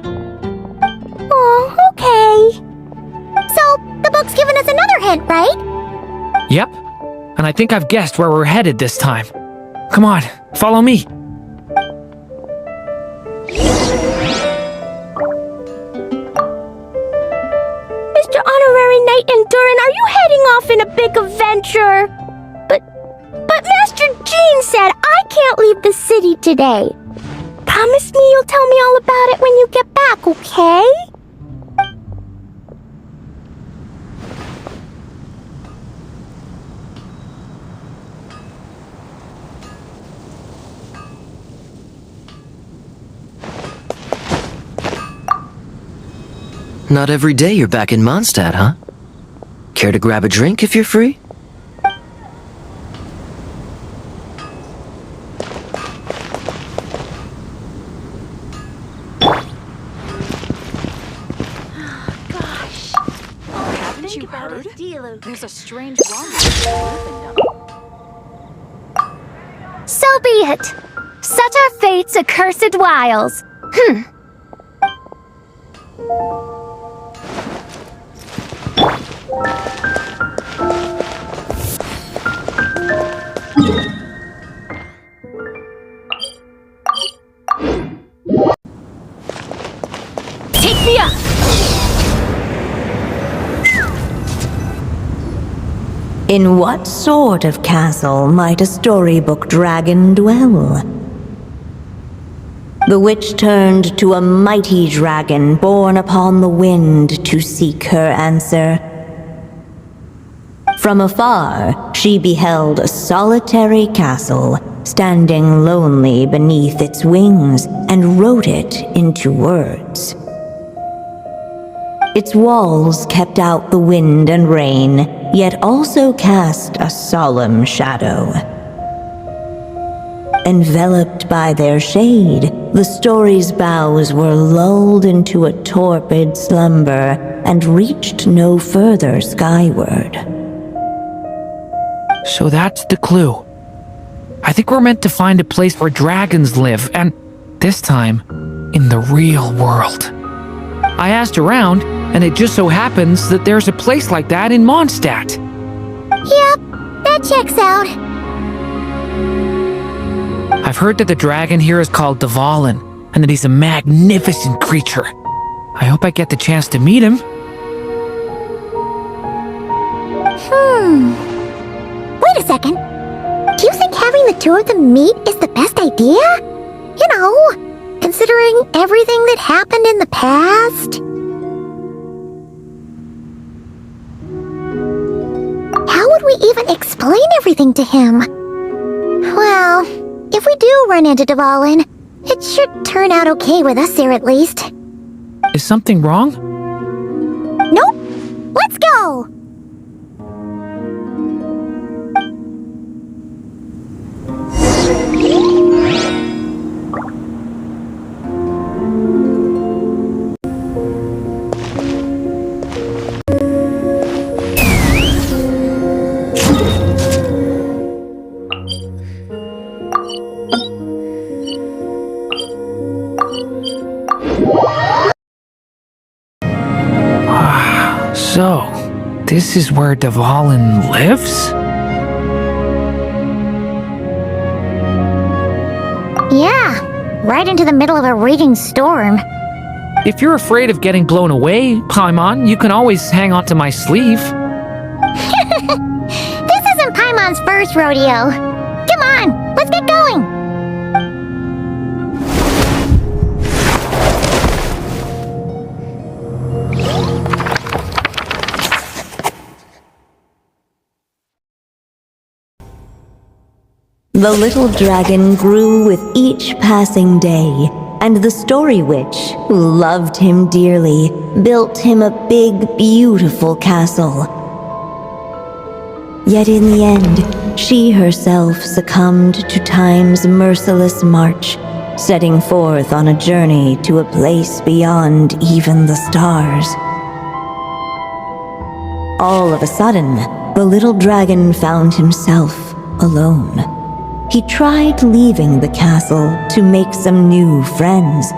Oh, okay. So, the book's given us another hint, right? Yep, and I think I've guessed where we're headed this time. Come on, follow me. Mr. Honorary Knight and Durin, are you heading off in a big adventure? But Master Jean said I can't leave the city today. Promise me you'll tell me all about it when you get back, okay? Not every day you're back in Mondstadt, huh? Care to grab a drink if you're free? There's a strange So be it. Such are fate's accursed wiles. Take me up! In what sort of castle might a storybook dragon dwell? The witch turned to a mighty dragon born upon the wind to seek her answer. From afar, she beheld a solitary castle, standing lonely beneath its wings, and wrote it into words. Its walls kept out the wind and rain, yet also cast a solemn shadow. Enveloped by their shade, the story's boughs were lulled into a torpid slumber and reached no further skyward. So that's the clue. I think we're meant to find a place where dragons live, and this time, in the real world. I asked around, and it just so happens that there's a place like that in Mondstadt. Yep, that checks out. I I've heard that the dragon here is called Dvalin, and that he's a magnificent creature. I hope I get the chance to meet him. Wait a second. Do you think having the two of them meet is the best idea? You know, considering everything that happened in the past? How would we even explain everything to him? Well, if we do run into Dvalin, it should turn out okay with us here at least. Is something wrong? Nope. Let's go! So, this is where Dvalin lives? Yeah, right into the middle of a raging storm. If you're afraid of getting blown away, Paimon, you can always hang onto my sleeve. This isn't Paimon's first rodeo. Come on, let's get going! The little dragon grew with each passing day, and the Story Witch, who loved him dearly, built him a big, beautiful castle. Yet in the end, she herself succumbed to time's merciless march, setting forth on a journey to a place beyond even the stars. All of a sudden, the little dragon found himself alone. He tried leaving the castle to make some new friends.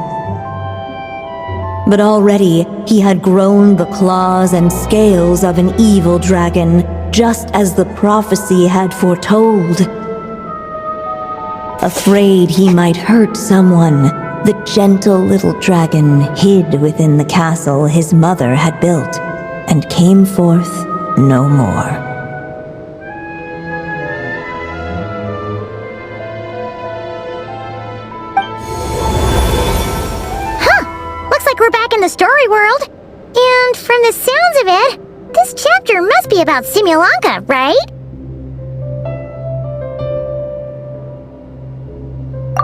But already he had grown the claws and scales of an evil dragon, just as the prophecy had foretold. Afraid he might hurt someone, the gentle little dragon hid within the castle his mother had built and came forth no more. We're back in the story world. And from the sounds of it, this chapter must be about Simulanka, right?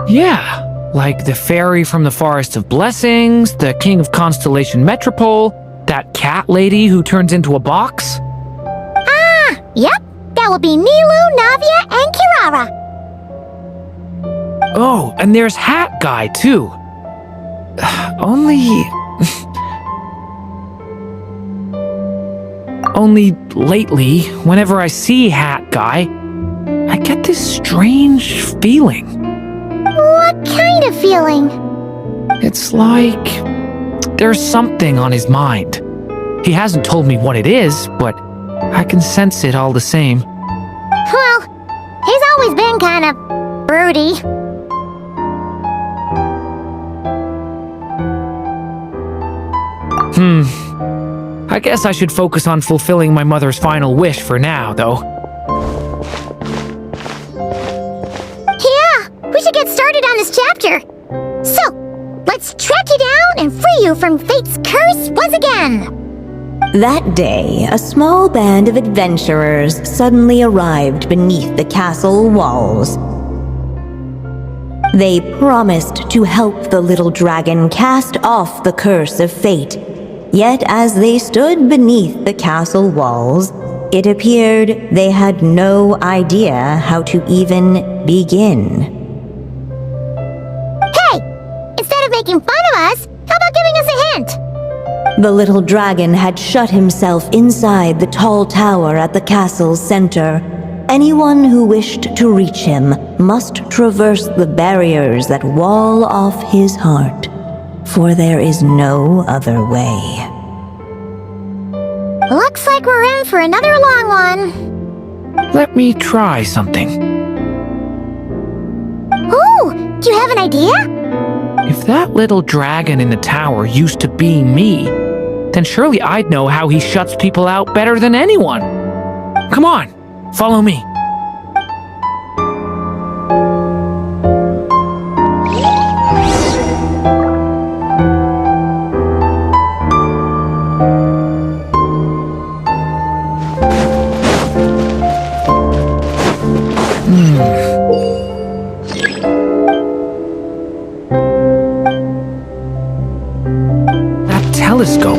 Yeah, like the fairy from the Forest of Blessings, the king of Constellation Metropole, that cat lady who turns into a box. Ah, yep. That will be Nilu, Navia, and Kirara. Oh, and there's Hat Guy, too. Only lately, whenever I see Hat Guy, I get this strange feeling. What kind of feeling? It's like there's something on his mind. He hasn't told me what it is, but I can sense it all the same. Well, he's always been kind of broody. I guess I should focus on fulfilling my mother's final wish for now, though. Yeah, we should get started on this chapter. So, let's track you down and free you from fate's curse once again. That day, a small band of adventurers suddenly arrived beneath the castle walls. They promised to help the little dragon cast off the curse of fate. Yet as they stood beneath the castle walls, it appeared they had no idea how to even begin. Hey! Instead of making fun of us, how about giving us a hint? The little dragon had shut himself inside the tall tower at the castle's center. Anyone who wished to reach him must traverse the barriers that wall off his heart, for there is no other way. Looks like we're in for another long one. Let me try something. Ooh, Do you have an idea? If that little dragon in the tower used to be me, then surely I'd know how he shuts people out better than anyone. Come on, follow me. Telescope.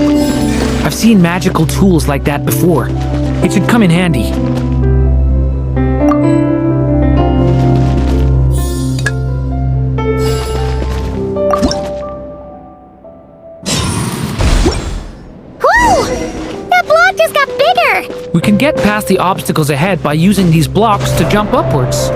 I've seen magical tools like that before. It should come in handy. Whoa! That block just got bigger! We can get past the obstacles ahead by using these blocks to jump upwards.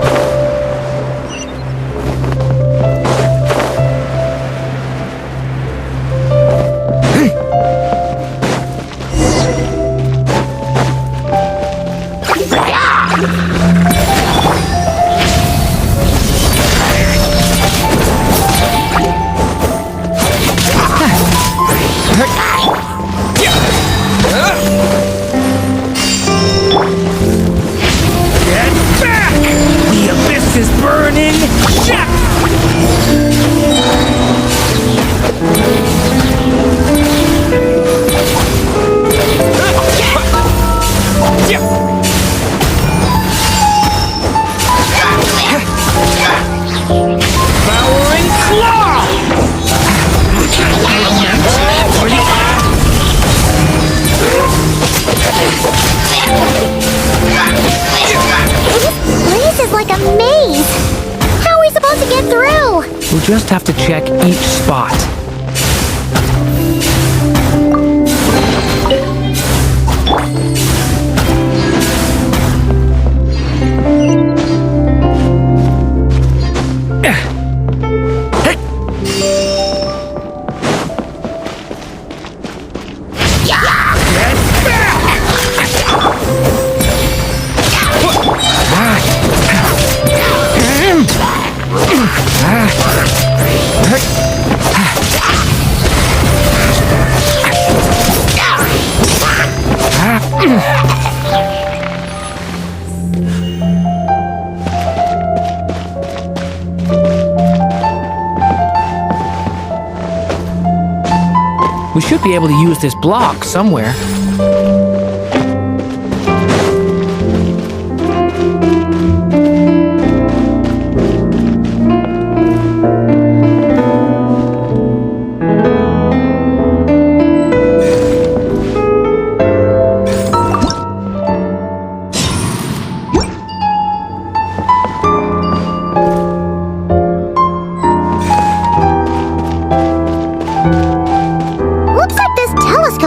We'll just have to check each spot. We should be able to use this block somewhere.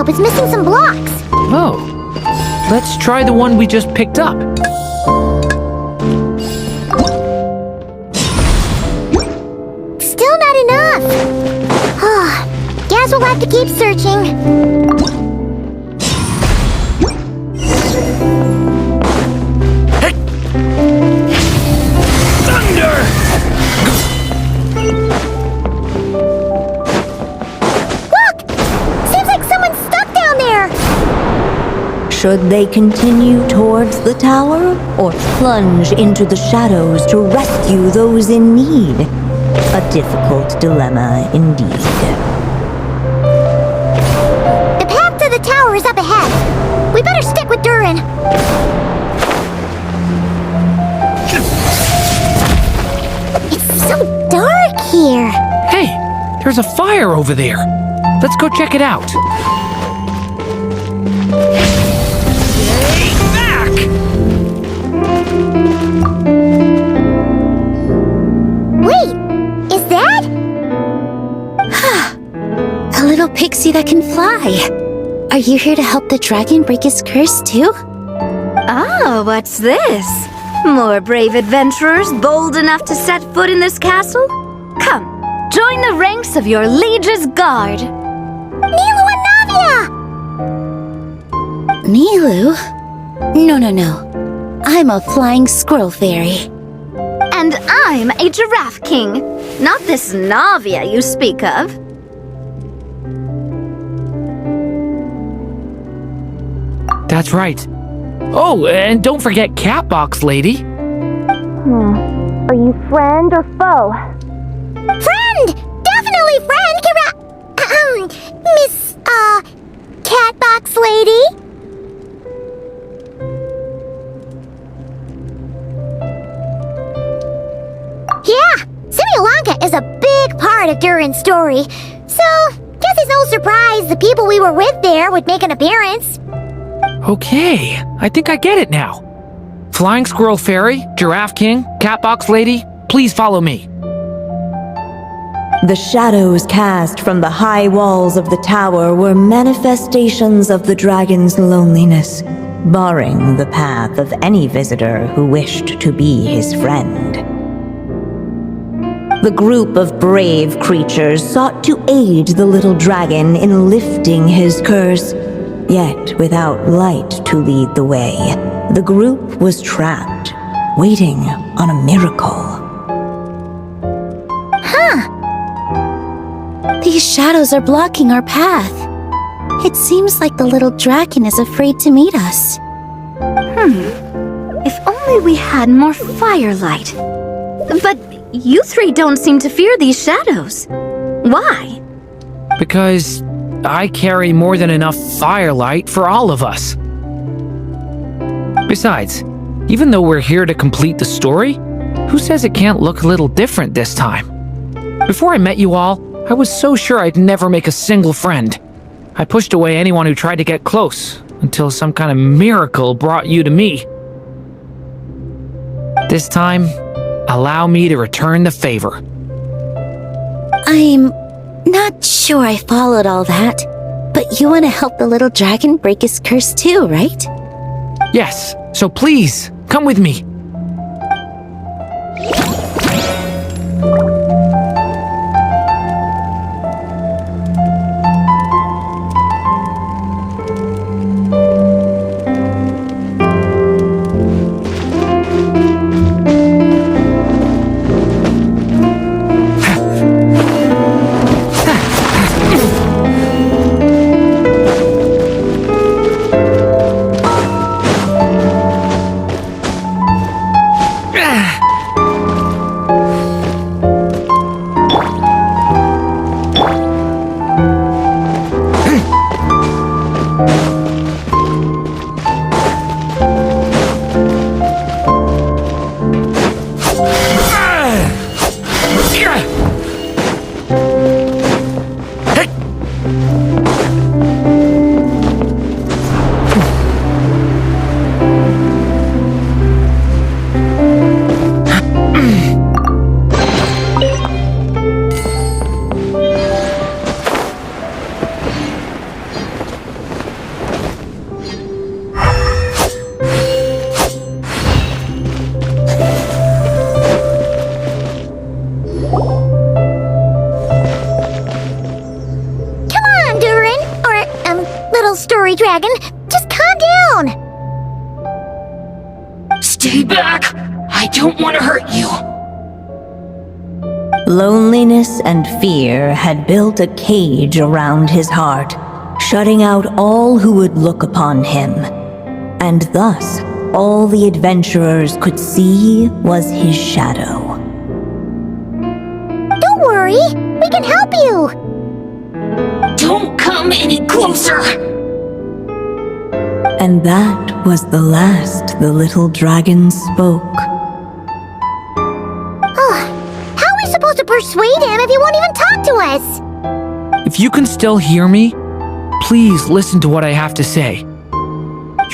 It's missing some blocks. Oh, let's try the one we just picked up. Still not enough. Guess we'll have to keep searching. Should they continue towards the tower, or plunge into the shadows to rescue those in need? A difficult dilemma indeed. The path to the tower is up ahead. We better stick with Durin. It's so dark here. Hey, there's a fire over there. Let's go check it out. Pixie that can fly. Are you here to help the dragon break his curse too? Oh, what's this? More brave adventurers bold enough to set foot in this castle? Come, join the ranks of your liege's guard. Nilu and Navia! Nilu? No. I'm a flying squirrel fairy. And I'm a giraffe king. not this Navia you speak of. That's right. Oh, and don't forget Catbox Lady. Are you friend or foe? Friend! Definitely friend! Miss, Catbox Lady? Yeah, Simulonga is a big part of Durin's story, so guess it's no surprise the people we were with there would make an appearance. Okay, I think I get it now. Flying Squirrel Fairy, Giraffe King, Catbox Lady, please follow me. The shadows cast from the high walls of the tower were manifestations of the dragon's loneliness, barring the path of any visitor who wished to be his friend. The group of brave creatures sought to aid the little dragon in lifting his curse, yet without light to lead the way, the group was trapped, waiting on a miracle. These shadows are blocking our path. It seems like the little dragon is afraid to meet us. If only we had more firelight. But you three don't seem to fear these shadows. Why? Because I carry more than enough firelight for all of us. Besides, even though we're here to complete the story, who says it can't look a little different this time? Before I met you all, I was so sure I'd never make a single friend. I pushed away anyone who tried to get close, until some kind of miracle brought you to me. This time, allow me to return the favor. I'm not sure I followed all that, but you want to help the little dragon break his curse too, right? Yes, so please, come with me. Dragon, just calm down! Stay back! I don't want to hurt you! Loneliness and fear had built a cage around his heart, shutting out all who would look upon him. And thus, all the adventurers could see was his shadow. Don't worry, we can help you! Don't come any closer! And that was the last the little dragon spoke. How are we supposed to persuade him if he won't even talk to us? If you can still hear me, please listen to what I have to say.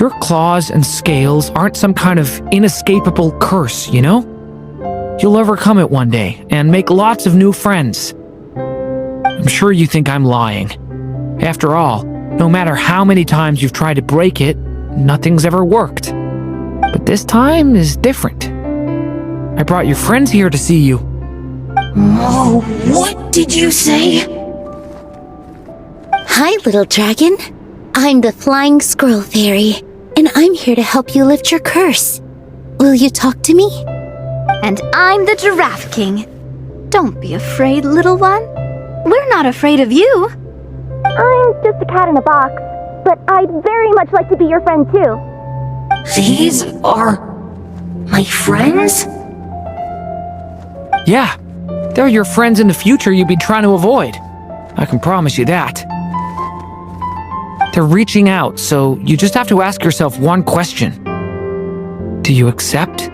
Your claws and scales aren't some kind of inescapable curse, you know? You'll overcome it one day and make lots of new friends. I'm sure you think I'm lying. After all, no matter how many times you've tried to break it, nothing's ever worked. But this time is different. I brought your friends here to see you. Oh, what did you say? Hi, little dragon. I'm the Flying Squirrel Fairy, and I'm here to help you lift your curse. Will you talk to me? And I'm the Giraffe King. Don't be afraid, little one. We're not afraid of you. I'm just a cat in a box, but I'd very much like to be your friend too. These are my friends? Yeah, they're your friends in the future you'd be trying to avoid. I can promise you that. They're reaching out, so you just have to ask yourself one question. Do you accept?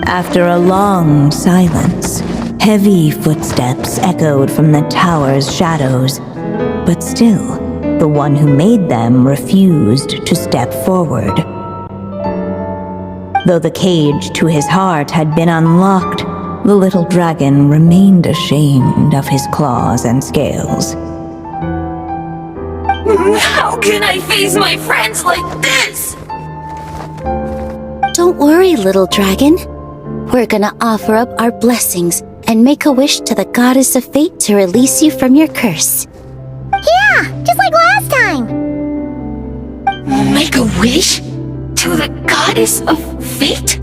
After a long silence, heavy footsteps echoed from the tower's shadows, but still, the one who made them refused to step forward. Though the cage to his heart had been unlocked, the little dragon remained ashamed of his claws and scales. How can I face my friends like this? Don't worry, little dragon. We're gonna offer up our blessings and make a wish to the goddess of fate to release you from your curse. Yeah, just like last time. Make a wish? To the goddess of fate?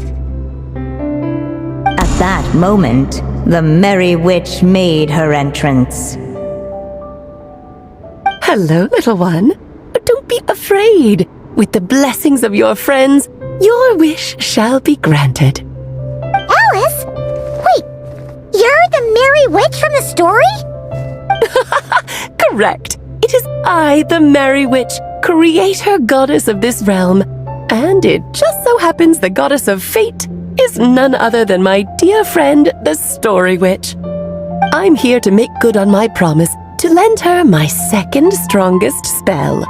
At that moment, the merry witch made her entrance. Hello, little one. Don't be afraid. With the blessings of your friends, your wish shall be granted. Alice? Wait, you're the Merry Witch from the story? Correct. It is I, the Merry Witch, creator goddess of this realm. And it just so happens the goddess of fate is none other than my dear friend, the Story Witch. I'm here to make good on my promise to lend her my second strongest spell.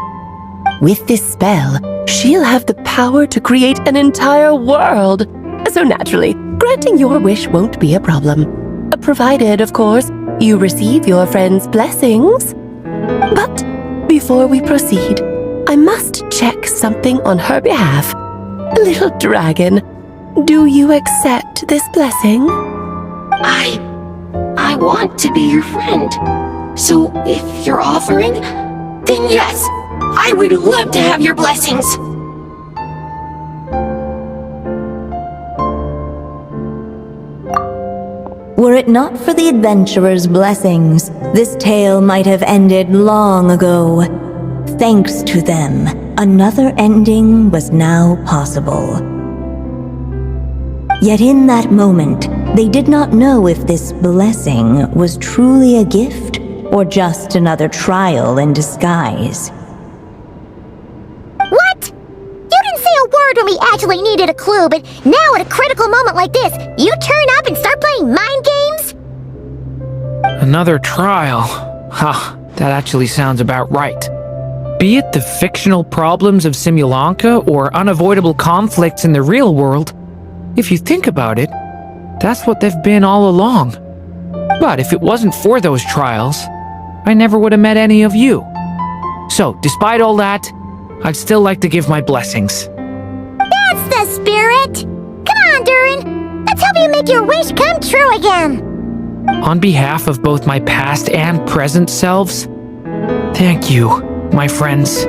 With this spell, she'll have the power to create an entire world. So naturally, granting your wish won't be a problem. Provided, of course, you receive your friend's blessings. But before we proceed, I must check something on her behalf. Little dragon, do you accept this blessing? I want to be your friend. So if you're offering, then yes, I would love to have your blessings. Were it not for the adventurer's blessings, this tale might have ended long ago. Thanks to them, another ending was now possible. Yet in that moment, they did not know if this blessing was truly a gift or just another trial in disguise. What? You didn't say a word when we actually needed a clue, but now at a critical moment like this, you turn up and start playing mind games? Another trial. Ha, that actually sounds about right. Be it the fictional problems of Simulanka or unavoidable conflicts in the real world, if you think about it, that's what they've been all along. But if it wasn't for those trials, I never would have met any of you. So, despite all that, I'd still like to give my blessings. That's the spirit! Come on, Durin! Let's help you make your wish come true again! On behalf of both my past and present selves, thank you, my friends.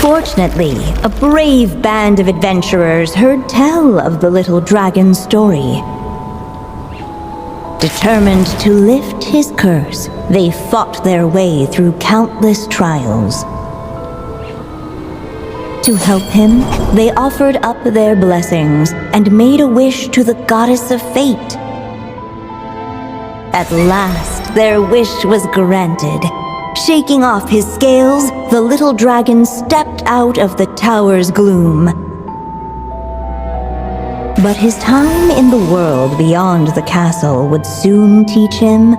Fortunately, a brave band of adventurers heard tell of the little dragon's story. Determined to lift his curse, they fought their way through countless trials. To help him, they offered up their blessings and made a wish to the goddess of fate. At last, their wish was granted. Shaking off his scales, the little dragon stepped out of the tower's gloom. But his time in the world beyond the castle would soon teach him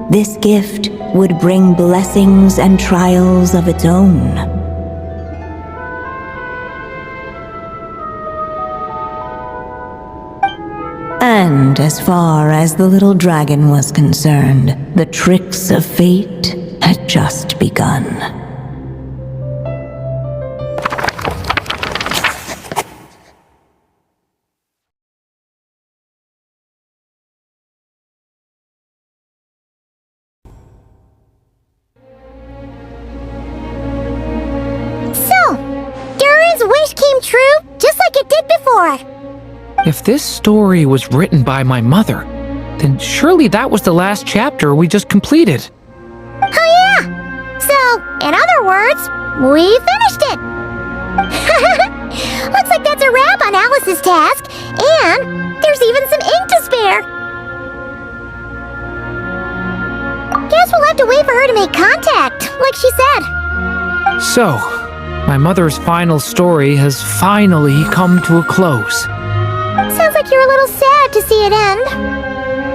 this gift would bring blessings and trials of its own. And as far as the little dragon was concerned, the tricks of fate had just begun. So, Durin's wish came true just like it did before. If this story was written by my mother, then surely that was the last chapter we just completed. Oh yeah! So, in other words, we finished it! Looks like that's a wrap on Alice's task, and there's even some ink to spare. Guess we'll have to wait for her to make contact, like she said. So, my mother's final story has finally come to a close. Sounds like you're a little sad to see it end.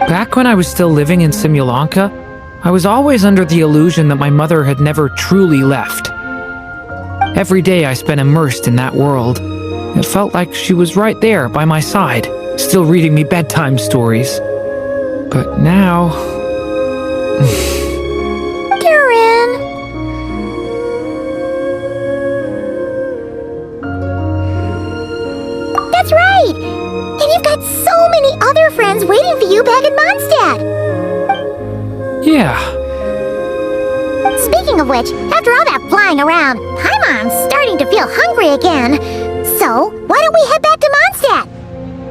Back when I was still living in Simulanka, I was always under the illusion that my mother had never truly left. Every day I spent immersed in that world. It felt like she was right there by my side, still reading me bedtime stories. But now... Durin! That's right! And you've got so many other friends waiting for you back in Mondstadt! Yeah. Speaking of which, after all that flying around, Paimon's starting to feel hungry again. So, why don't we head back to Mondstadt?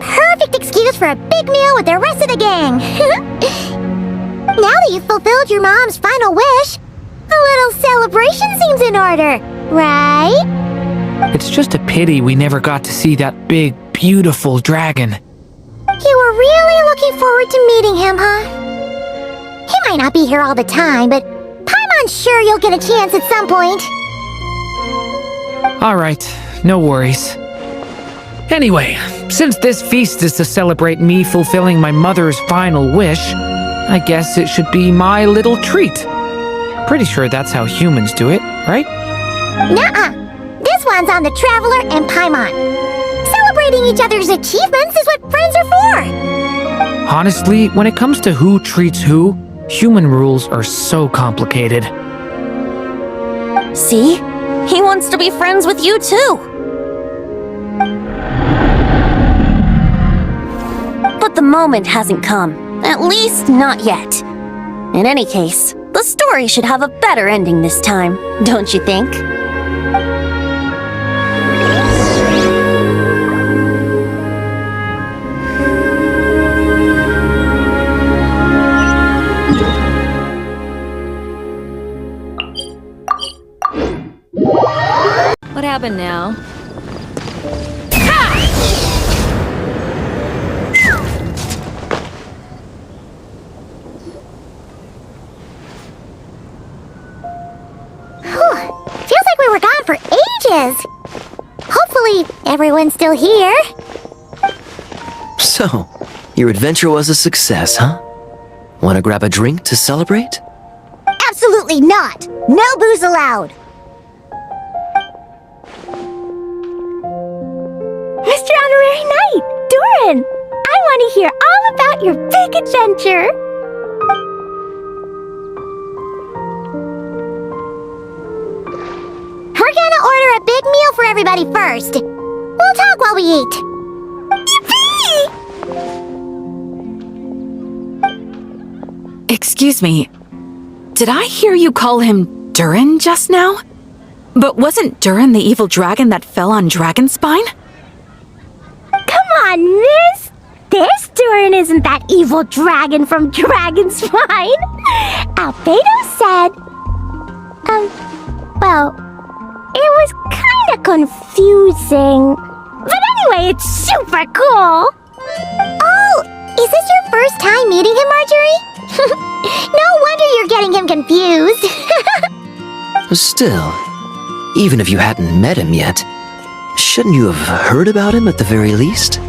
Perfect excuse for a big meal with the rest of the gang! Now that you've fulfilled your mom's final wish, a little celebration seems in order, right? It's just a pity we never got to see that big, beautiful dragon. You were really looking forward to meeting him, huh? He might not be here all the time, but Paimon's sure you'll get a chance at some point. Alright, no worries. Anyway, since this feast is to celebrate me fulfilling my mother's final wish, I guess it should be my little treat. Pretty sure that's how humans do it, right? Nuh-uh. This one's on the Traveler and Paimon. Celebrating each other's achievements is what friends are for. Honestly, when it comes to who treats who, human rules are so complicated. See? He wants to be friends with you too. But the moment hasn't come. At least, not yet. In any case, the story should have a better ending this time, don't you think? What happened now? Feels like we were gone for ages. Hopefully, everyone's still here. So, your adventure was a success, huh? Want to grab a drink to celebrate? Absolutely not. No booze allowed. Mr. Honorary Knight, Durin, I want to hear all about your big adventure. We're gonna order a big meal for everybody first. We'll talk while we eat. Yippee! Excuse me. Did I hear you call him Durin just now? But wasn't Durin the evil dragon that fell on Dragonspine? Come on, miss! This Durin isn't that evil dragon from Dragonspine! Albedo said... well... it was kinda confusing. But anyway, it's super cool! Oh, is this your first time meeting him, Marjorie? No wonder you're getting him confused. Still, even if you hadn't met him yet, shouldn't you have heard about him at the very least?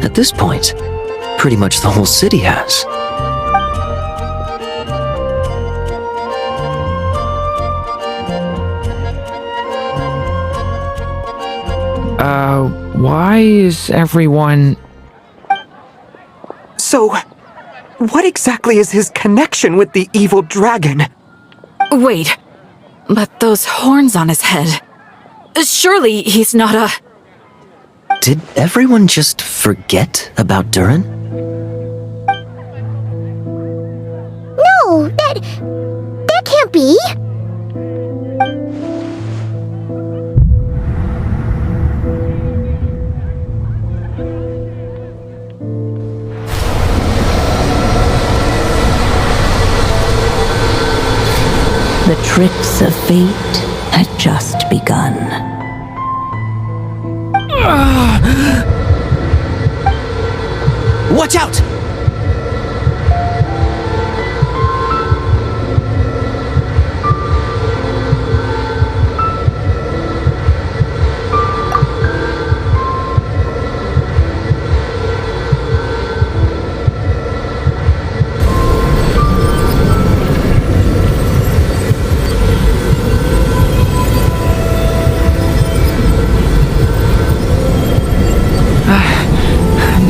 At this point, pretty much the whole city has. Why is everyone... So, what exactly is his connection with the evil dragon? Wait, but those horns on his head... Surely he's not a... Did everyone just forget about Durin? No, that can't be. The tricks of fate had just begun. Watch out!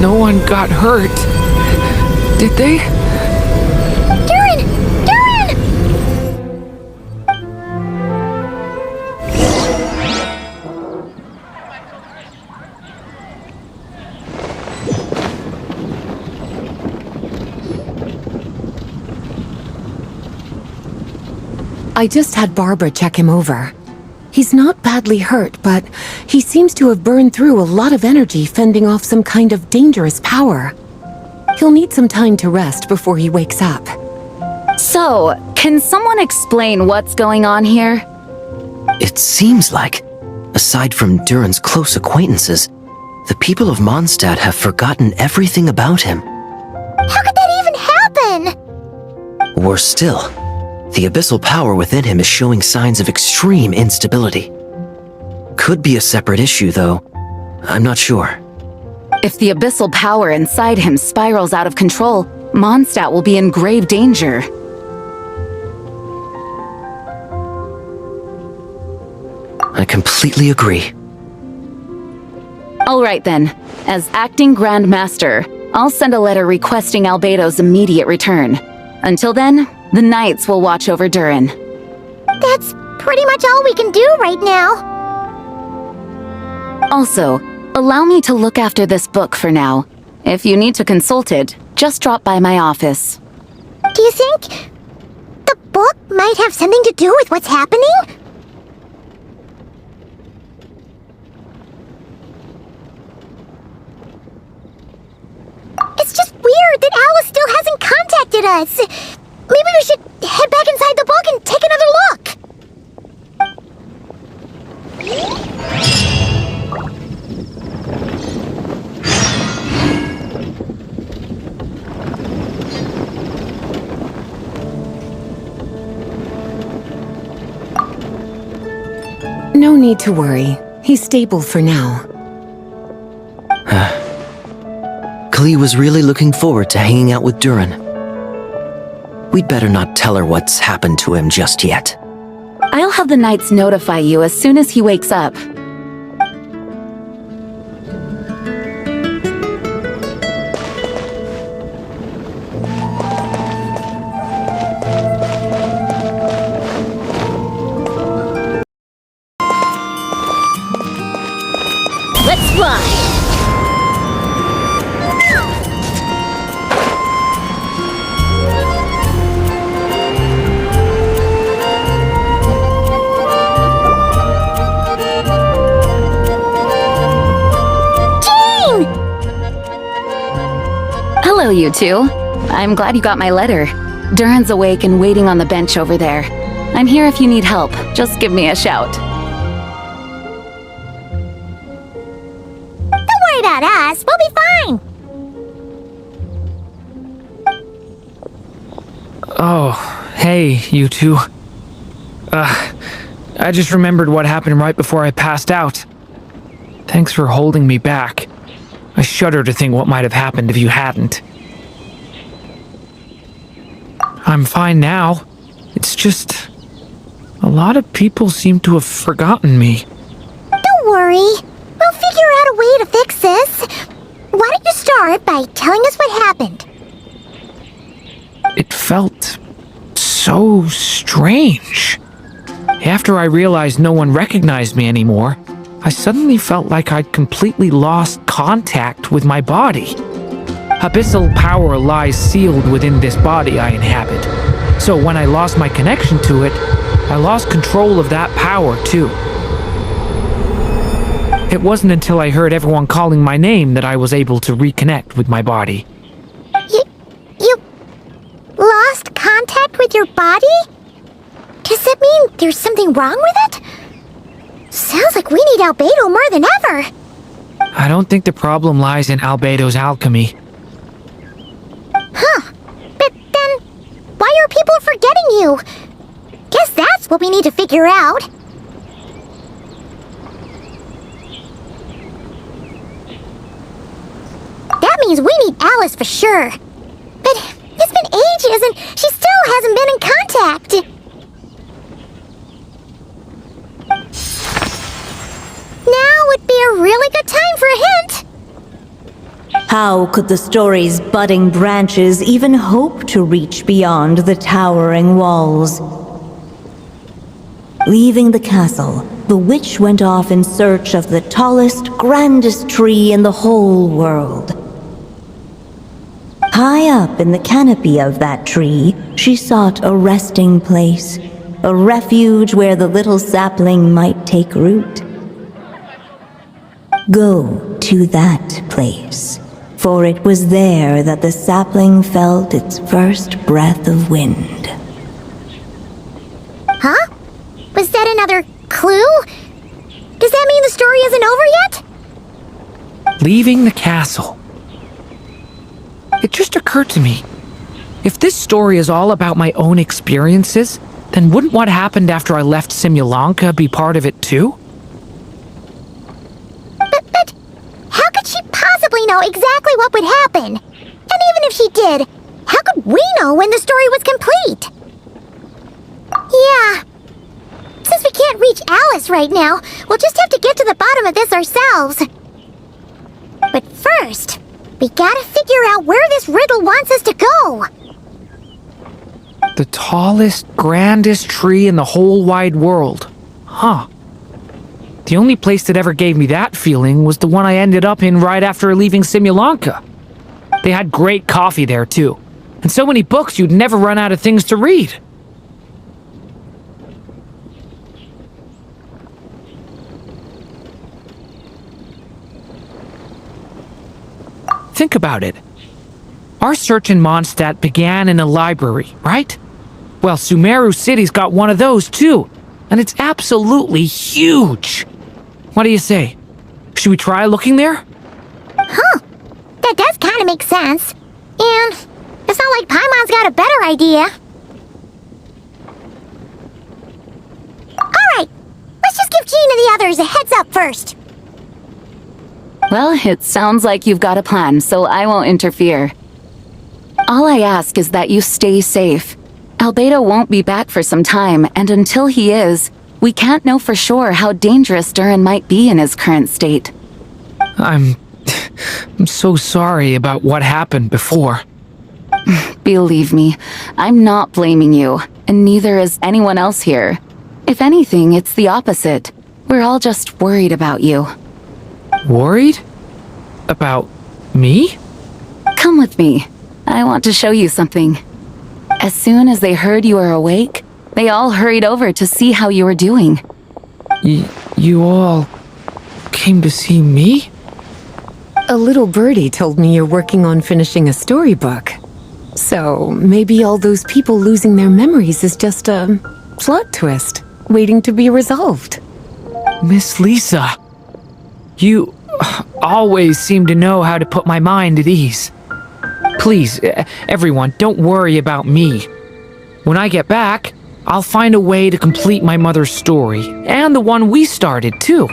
No one got hurt. Did they? Durin! Durin! I just had Barbara check him over. He's not badly hurt, but he seems to have burned through a lot of energy fending off some kind of dangerous power. He'll need some time to rest before he wakes up. So, can someone explain what's going on here? It seems like, aside from Durin's close acquaintances, the people of Mondstadt have forgotten everything about him. How could that even happen? Worse still, the abyssal power within him is showing signs of extreme instability. Could be a separate issue, though. I'm not sure. If the abyssal power inside him spirals out of control, Mondstadt will be in grave danger. I completely agree. All right then. As acting Grand Master, I'll send a letter requesting Albedo's immediate return. Until then, the Knights will watch over Durin. That's pretty much all we can do right now. Also, allow me to look after this book for now. If you need to consult it, just drop by my office. Do you think the book might have something to do with what's happening? It's just weird that Alice still hasn't contacted us. Maybe we should head back inside the book and take another look. No need to worry. He's stable for now. Klee was really looking forward to hanging out with Durin. We'd better not tell her what's happened to him just yet. I'll have the Knights notify you as soon as he wakes up. Let's fly! Hello, you two. I'm glad you got my letter. Durin's awake and waiting on the bench over there. I'm here if you need help. Just give me a shout. Don't worry about us. We'll be fine. Oh, hey, you two. I just remembered what happened right before I passed out. Thanks for holding me back. I shudder to think what might have happened if you hadn't. I'm fine now. It's just... a lot of people seem to have forgotten me. Don't worry. We'll figure out a way to fix this. Why don't you start by telling us what happened? It felt so strange. After I realized no one recognized me anymore, I suddenly felt like I'd completely lost contact with my body. Abyssal power lies sealed within this body I inhabit. So when I lost my connection to it, I lost control of that power too. It wasn't until I heard everyone calling my name that I was able to reconnect with my body. You lost contact with your body? Does that mean there's something wrong with it? Sounds like we need Albedo more than ever. I don't think the problem lies in Albedo's alchemy. Huh. But then, why are people forgetting you? Guess that's what we need to figure out. That means we need Alice for sure. But it's been ages and she still hasn't been in contact. Now would be a really good time for a hint. How could the story's budding branches even hope to reach beyond the towering walls? Leaving the castle, the witch went off in search of the tallest, grandest tree in the whole world. High up in the canopy of that tree, she sought a resting place, a refuge where the little sapling might take root. Go to that place, for it was there that the sapling felt its first breath of wind. Huh? Was that another clue? Does that mean the story isn't over yet? Leaving the castle. It just occurred to me. If this story is all about my own experiences, then wouldn't what happened after I left Simulanka be part of it too? But how could she possibly know exactly what would happen? And even if she did, how could we know when the story was complete? Yeah. Since we can't reach Alice right now, we'll just have to get to the bottom of this ourselves. But first, we gotta figure out where this riddle wants us to go. The tallest, grandest tree in the whole wide world. Huh. The only place that ever gave me that feeling was the one I ended up in right after leaving Simulanka. They had great coffee there too, and so many books you'd never run out of things to read. Think about it. Our search in Mondstadt began in a library, right? Well, Sumeru City's got one of those too, and it's absolutely huge. What do you say? Should we try looking there? Huh. That does kind of make sense. And it's not like Paimon's got a better idea. Alright, let's just give Jean and the others a heads up first. Well, it sounds like you've got a plan, so I won't interfere. All I ask is that you stay safe. Albedo won't be back for some time, and until he is, we can't know for sure how dangerous Durin might be in his current state. I'm so sorry about what happened before. Believe me, I'm not blaming you, and neither is anyone else here. If anything, it's the opposite. We're all just worried about you. Worried? About me? Come with me. I want to show you something. As soon as they heard you were awake, they all hurried over to see how you were doing. You all came to see me? A little birdie told me you're working on finishing a storybook. So maybe all those people losing their memories is just a plot twist, waiting to be resolved. Miss Lisa, you always seem to know how to put my mind at ease. Please, everyone, don't worry about me. When I get back, I'll find a way to complete my mother's story, and the one we started, too.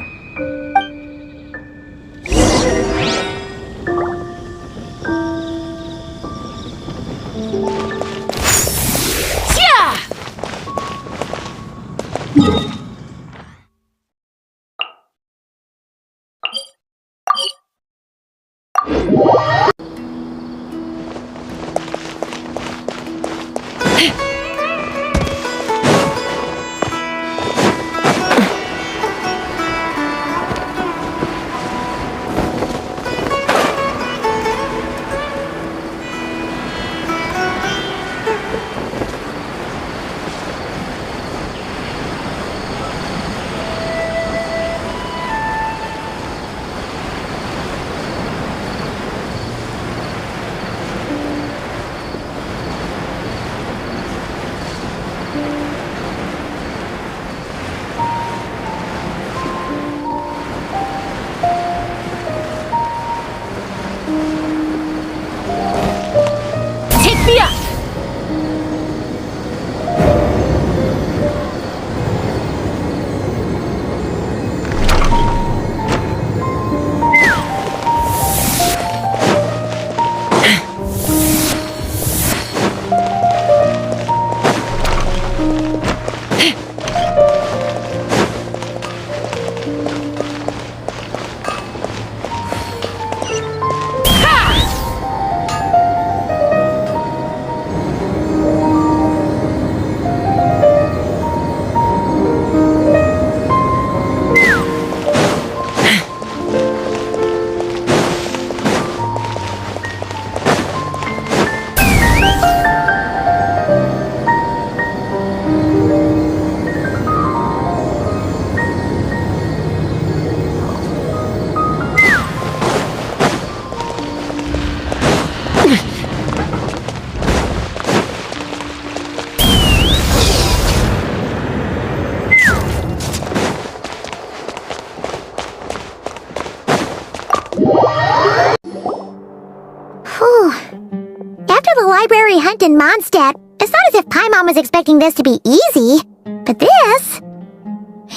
library hunt in Mondstadt, it's not as if Paimon was expecting this to be easy. But this...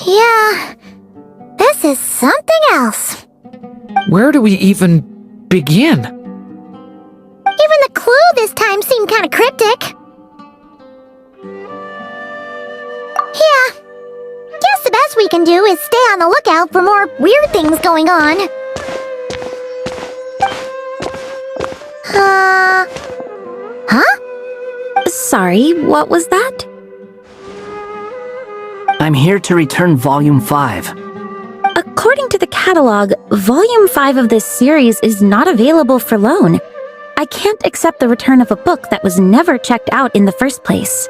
yeah... this is something else. Where do we even begin? Even the clue this time seemed kind of cryptic. Yeah. Guess the best we can do is stay on the lookout for more weird things going on. Huh? Sorry, what was that? I'm here to return Volume 5. According to the catalog, Volume 5 of this series is not available for loan. I can't accept the return of a book that was never checked out in the first place.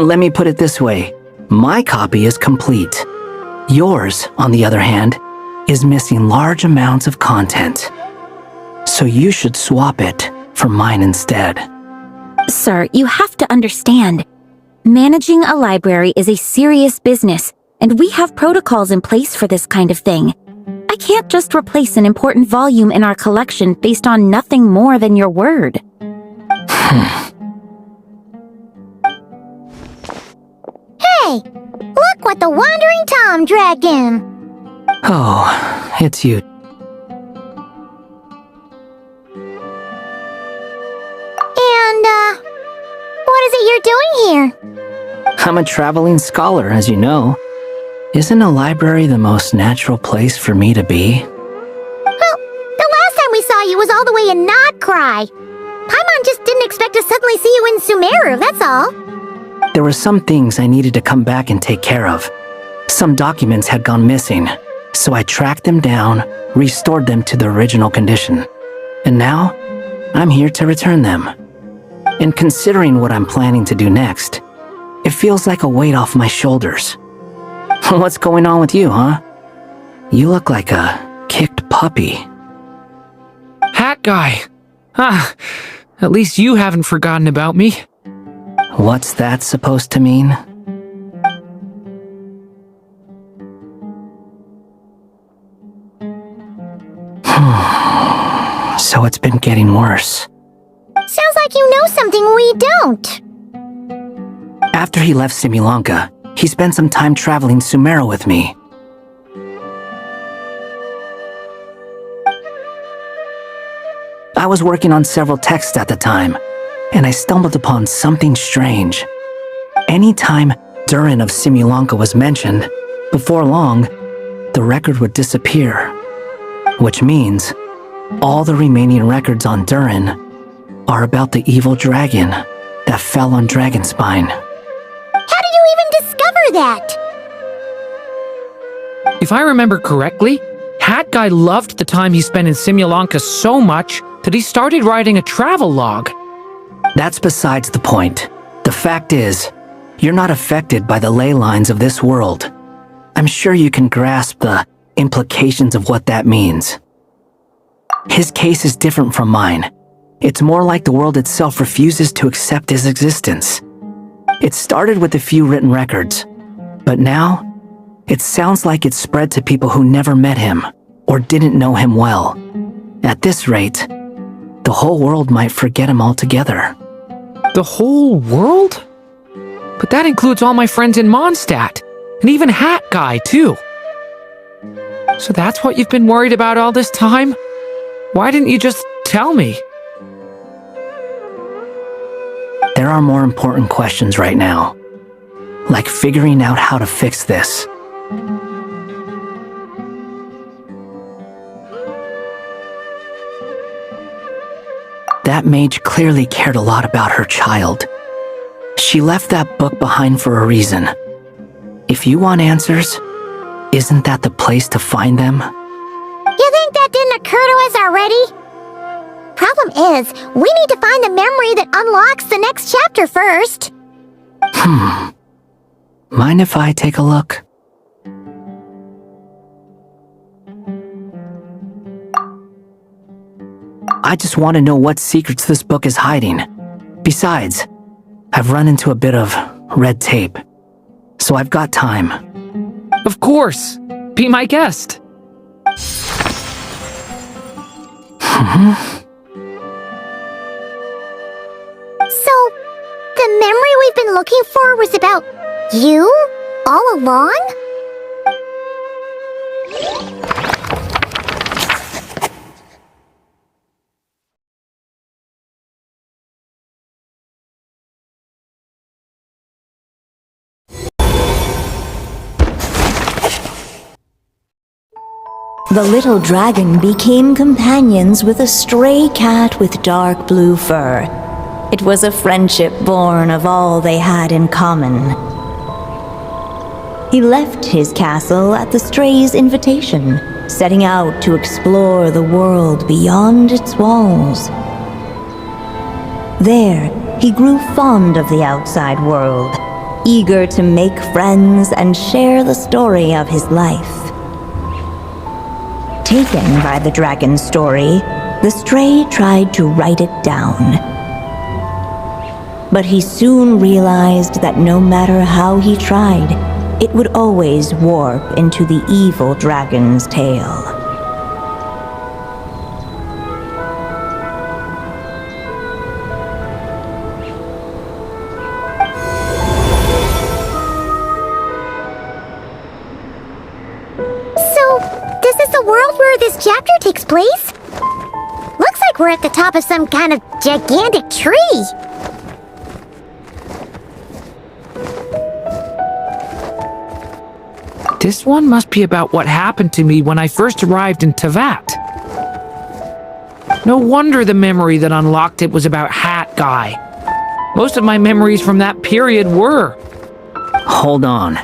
Let me put it this way. My copy is complete. Yours, on the other hand, is missing large amounts of content. So you should swap it for mine instead. Sir, you have to understand. Managing a library is a serious business, and we have protocols in place for this kind of thing. I can't just replace an important volume in our collection based on nothing more than your word. Hey! Look what the Wandering Tom dragged in! Oh, it's you. And, what is it you're doing here? I'm a traveling scholar, as you know. Isn't a library the most natural place for me to be? Well, the last time we saw you was all the way in Nodcry. Paimon just didn't expect to suddenly see you in Sumeru, that's all. There were some things I needed to come back and take care of. Some documents had gone missing, so I tracked them down, restored them to the original condition. And now, I'm here to return them. And considering what I'm planning to do next, it feels like a weight off my shoulders. What's going on with you, huh? You look like a kicked puppy. Hat guy! At least you haven't forgotten about me. What's that supposed to mean? So it's been getting worse. Sounds like you know something we don't. After he left Simulanka, he spent some time traveling Sumeru with me. I was working on several texts at the time, and I stumbled upon something strange. Anytime Durin of Simulanka was mentioned, before long, the record would disappear. Which means, all the remaining records on Durin are about the evil dragon that fell on Dragonspine. How did you even discover that? If I remember correctly, Hat Guy loved the time he spent in Simulanka so much that he started writing a travel log. That's besides the point. The fact is, you're not affected by the ley lines of this world. I'm sure you can grasp the implications of what that means. His case is different from mine. It's more like the world itself refuses to accept his existence. It started with a few written records, but now, it sounds like it's spread to people who never met him or didn't know him well. At this rate, the whole world might forget him altogether. The whole world? But that includes all my friends in Mondstadt, and even Hat Guy, too. So that's what you've been worried about all this time? Why didn't you just tell me? There are more important questions right now, like figuring out how to fix this. That mage clearly cared a lot about her child. She left that book behind for a reason. If you want answers, isn't that the place to find them? You think that didn't occur to us already? Problem is, we need to find the memory that unlocks the next chapter first. Mind if I take a look? I just want to know what secrets this book is hiding. Besides, I've run into a bit of red tape, so I've got time. Of course! Be my guest! the memory we've been looking for was about you all along? The little dragon became companions with a stray cat with dark blue fur. It was a friendship born of all they had in common. He left his castle at the stray's invitation, setting out to explore the world beyond its walls. There, he grew fond of the outside world, eager to make friends and share the story of his life. Taken by the dragon's story, the stray tried to write it down. But he soon realized that no matter how he tried, it would always warp into the evil dragon's tale. This is the world where this chapter takes place? Looks like we're at the top of some kind of gigantic tree. This one must be about what happened to me when I first arrived in Tevat. No wonder the memory that unlocked it was about Hat Guy. Most of my memories from that period were. Hold on.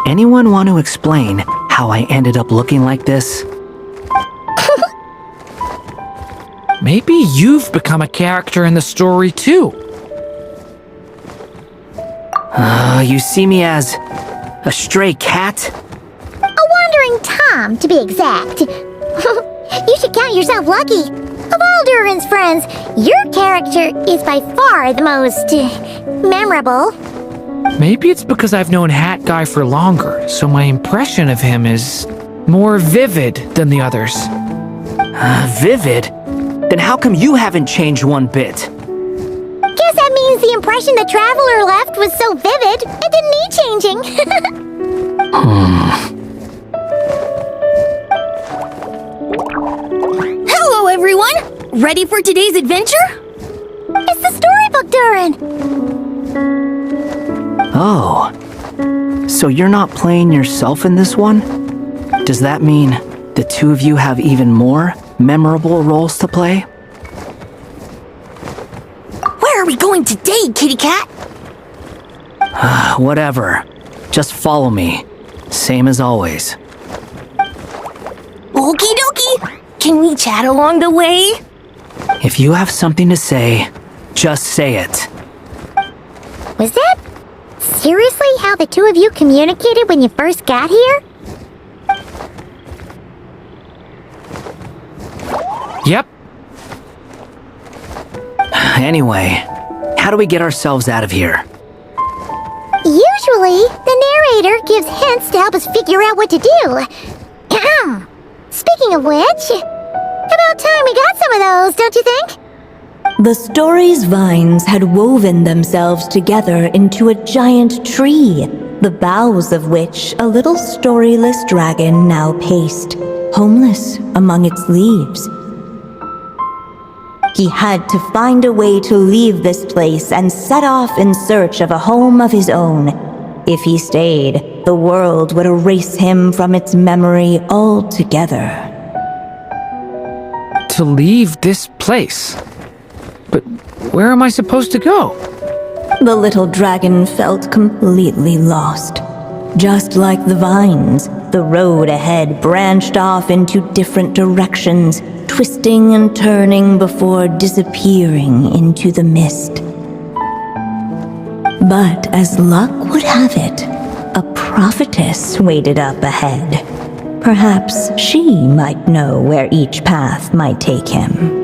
Anyone want to explain how I ended up looking like this? Maybe you've become a character in the story too. You see me as a stray cat? A wandering Tom, to be exact. You should count yourself lucky. Of all Durin's friends, your character is by far the most memorable. Maybe it's because I've known Hat Guy for longer, so my impression of him is more vivid than the others. Vivid? Then how come you haven't changed one bit? Guess that means the impression the traveler left was so vivid, it didn't need changing. Hello, everyone! Ready for today's adventure? It's the storybook, Durin! Oh. So you're not playing yourself in this one? Does that mean the two of you have even more memorable roles to play? Where are we going today, kitty cat? Whatever. Just follow me. Same as always. Okie dokie! Can we chat along the way? If you have something to say, just say it. Was that seriously how the two of you communicated when you first got here? Yep. Anyway, how do we get ourselves out of here? Usually, the narrator gives hints to help us figure out what to do. Speaking of which, about time we got some of those, don't you think? The story's vines had woven themselves together into a giant tree, the boughs of which a little storyless dragon now paced, homeless among its leaves. He had to find a way to leave this place and set off in search of a home of his own. If he stayed, the world would erase him from its memory altogether. To leave this place? But where am I supposed to go? The little dragon felt completely lost. Just like the vines, the road ahead branched off into different directions, twisting and turning before disappearing into the mist. But as luck would have it, a prophetess waited up ahead. Perhaps she might know where each path might take him.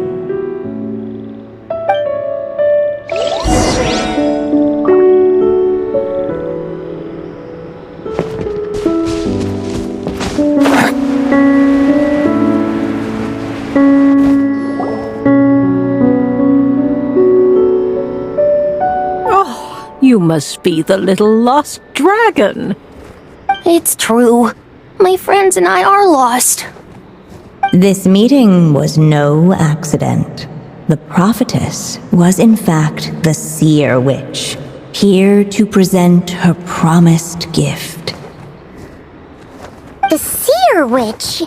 You must be the little lost dragon. It's true. My friends and I are lost. This meeting was no accident. The prophetess was in fact the seer witch, here to present her promised gift. The seer witch?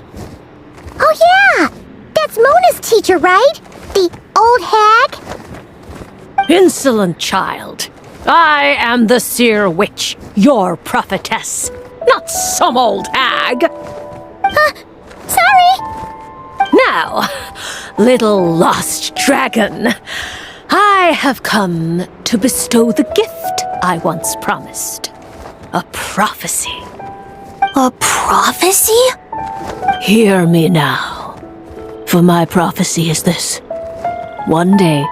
Oh yeah! That's Mona's teacher, right? The old hag? Insolent child. I am the seer witch, your prophetess, not some old hag. Sorry! Now, little lost dragon, I have come to bestow the gift I once promised. A prophecy. A prophecy? Hear me now, for my prophecy is this. One day,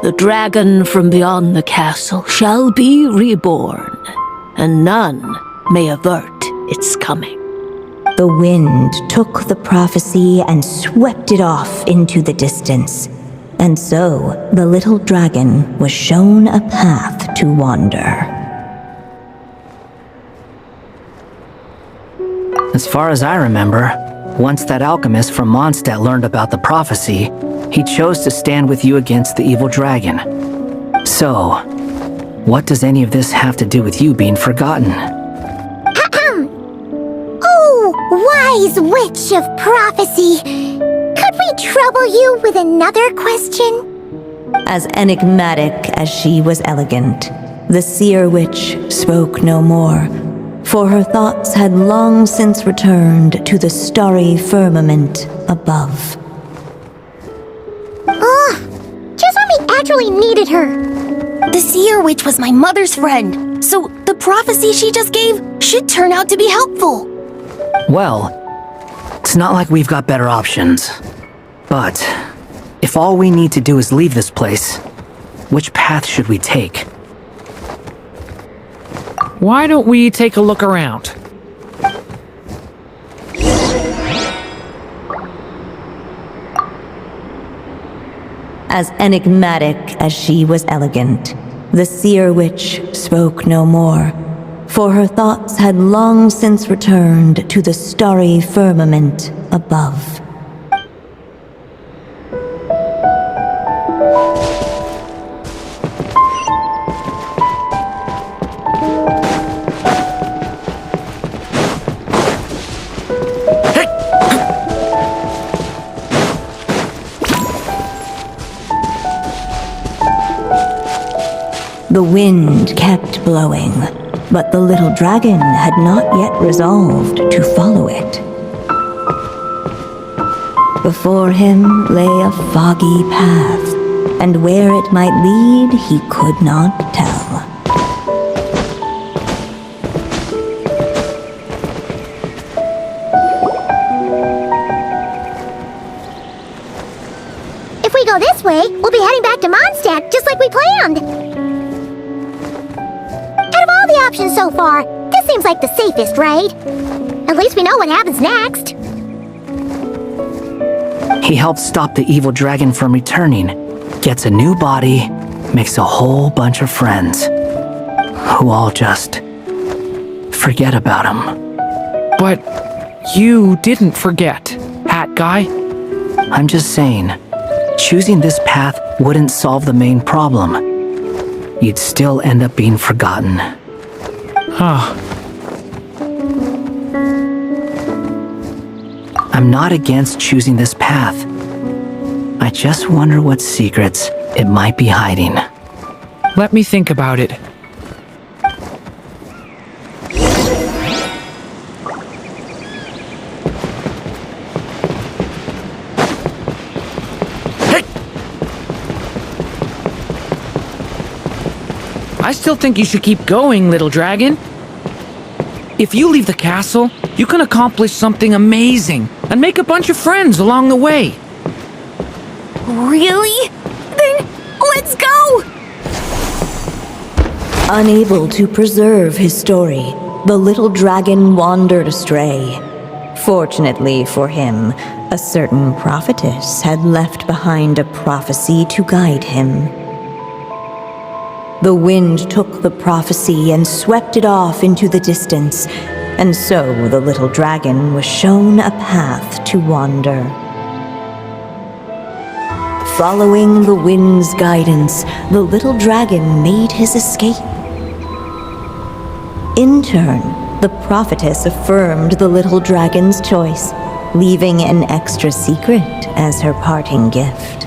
the dragon from beyond the castle shall be reborn, and none may avert its coming. The wind took the prophecy and swept it off into the distance, and so the little dragon was shown a path to wander. As far as I remember, once that alchemist from Mondstadt learned about the prophecy, he chose to stand with you against the evil dragon. So, what does any of this have to do with you being forgotten? Oh, wise witch of prophecy! Could we trouble you with another question? As enigmatic as she was elegant, the seer witch spoke no more, for her thoughts had long since returned to the starry firmament above. Just when we actually needed her. The seer witch was my mother's friend, so the prophecy she just gave should turn out to be helpful. Well, it's not like we've got better options. But, if all we need to do is leave this place, which path should we take? Why don't we take a look around? As enigmatic as she was elegant, the seer witch spoke no more, for her thoughts had long since returned to the starry firmament above. The wind kept blowing, but the little dragon had not yet resolved to follow it. Before him lay a foggy path, and where it might lead he could not tell. If we go this way, we'll be heading back to Mondstadt, just like we planned. Out of all the options so far, this seems like the safest, right? At least we know what happens next. He helps stop the evil dragon from returning, gets a new body, makes a whole bunch of friends, who all just forget about him. But you didn't forget, Hat Guy. I'm just saying, choosing this path wouldn't solve the main problem. You'd still end up being forgotten. Huh. I'm not against choosing this path. I just wonder what secrets it might be hiding. Let me think about it. I still think you should keep going, little dragon. If you leave the castle, you can accomplish something amazing and make a bunch of friends along the way. Really? Then let's go! Unable to preserve his story, the little dragon wandered astray. Fortunately for him, a certain prophetess had left behind a prophecy to guide him. The wind took the prophecy and swept it off into the distance, and so the little dragon was shown a path to wander. Following the wind's guidance, the little dragon made his escape. In turn, the prophetess affirmed the little dragon's choice, leaving an extra secret as her parting gift.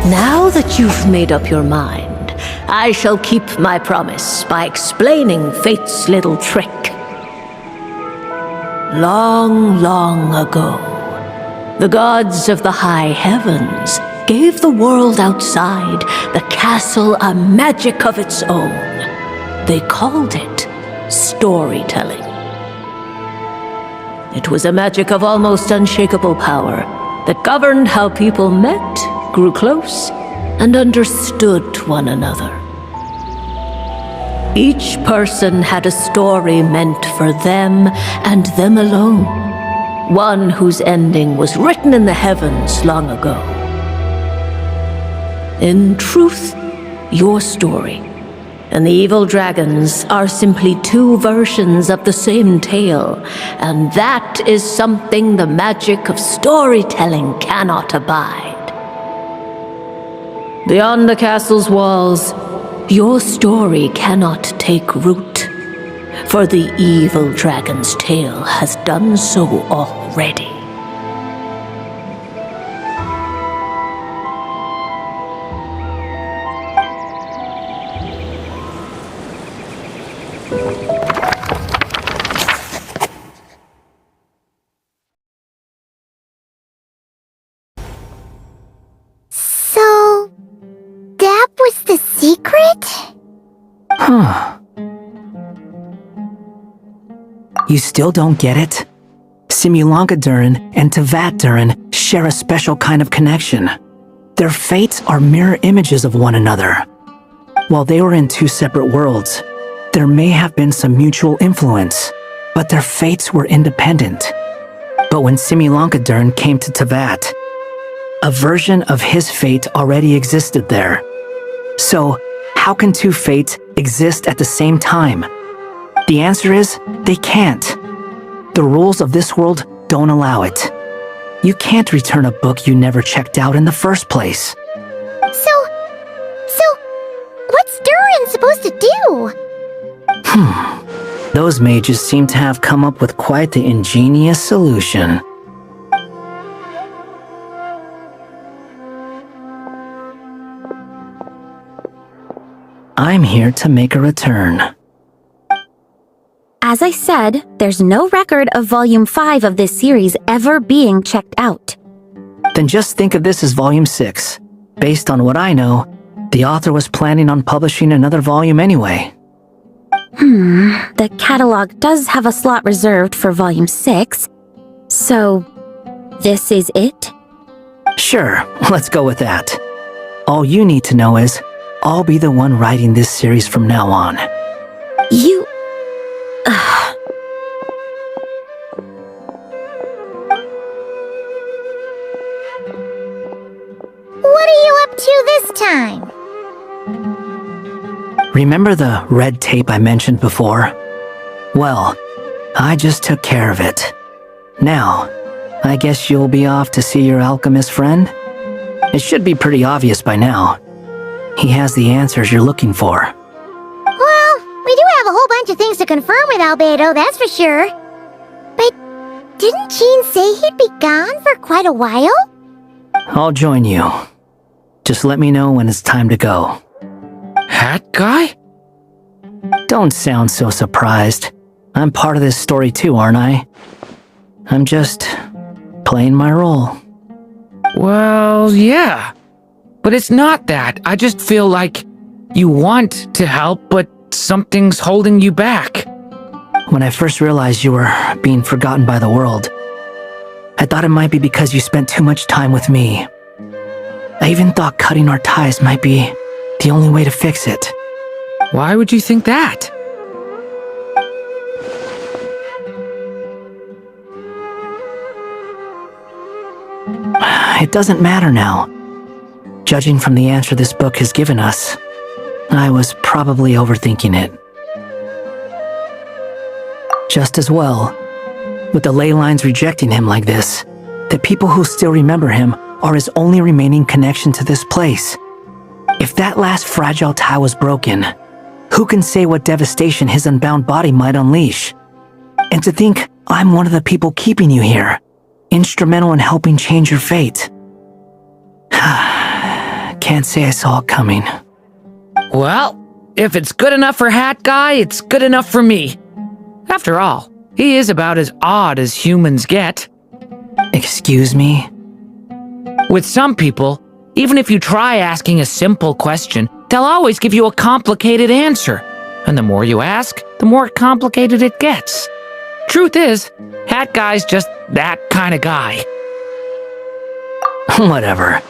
Now that you've made up your mind, I shall keep my promise by explaining fate's little trick. Long, long ago, the gods of the high heavens gave the world outside the castle a magic of its own. They called it storytelling. It was a magic of almost unshakable power that governed how people met, grew close, and understood one another. Each person had a story meant for them and them alone, one whose ending was written in the heavens long ago. In truth, your story and the evil dragons are simply two versions of the same tale, and that is something the magic of storytelling cannot abide. Beyond the castle's walls, your story cannot take root, for the evil dragon's tale has done so already. So, that was the secret? Huh. You still don't get it? Simulanka Durin and Tevat Durin share a special kind of connection. Their fates are mirror images of one another. While they were in two separate worlds, there may have been some mutual influence, but their fates were independent. But when Simulanka Durin came to Tevat, a version of his fate already existed there. So, how can two fates exist at the same time? The answer is, they can't. The rules of this world don't allow it. You can't return a book you never checked out in the first place. So, what's Durin supposed to do? Those mages seem to have come up with quite the ingenious solution. I'm here to make a return. As I said, there's no record of Volume 5 of this series ever being checked out. Then just think of this as Volume 6. Based on what I know, the author was planning on publishing another volume anyway. The catalog does have a slot reserved for Volume 6. So, this is it? Sure, let's go with that. All you need to know is, I'll be the one writing this series from now on. You... What are you up to this time? Remember the red tape I mentioned before? Well, I just took care of it. Now, I guess you'll be off to see your alchemist friend? It should be pretty obvious by now. He has the answers you're looking for. Well, we do have a whole bunch of things to confirm with Rubedo, that's for sure. But didn't Jean say he'd be gone for quite a while? I'll join you. Just let me know when it's time to go. Hat guy? Don't sound so surprised. I'm part of this story too, aren't I? I'm just playing my role. Well, yeah. But it's not that. I just feel like you want to help, but something's holding you back. When I first realized you were being forgotten by the world, I thought it might be because you spent too much time with me. I even thought cutting our ties might be the only way to fix it. Why would you think that? It doesn't matter now. Judging from the answer this book has given us, I was probably overthinking it. Just as well, with the ley lines rejecting him like this, the people who still remember him are his only remaining connection to this place. If that last fragile tie was broken, who can say what devastation his unbound body might unleash? And to think I'm one of the people keeping you here, instrumental in helping change your fate. Can't say I saw it coming. Well, if it's good enough for Hat Guy, it's good enough for me. After all, he is about as odd as humans get. Excuse me? With some people, even if you try asking a simple question, they'll always give you a complicated answer. And the more you ask, the more complicated it gets. Truth is, Hat Guy's just that kind of guy. Whatever.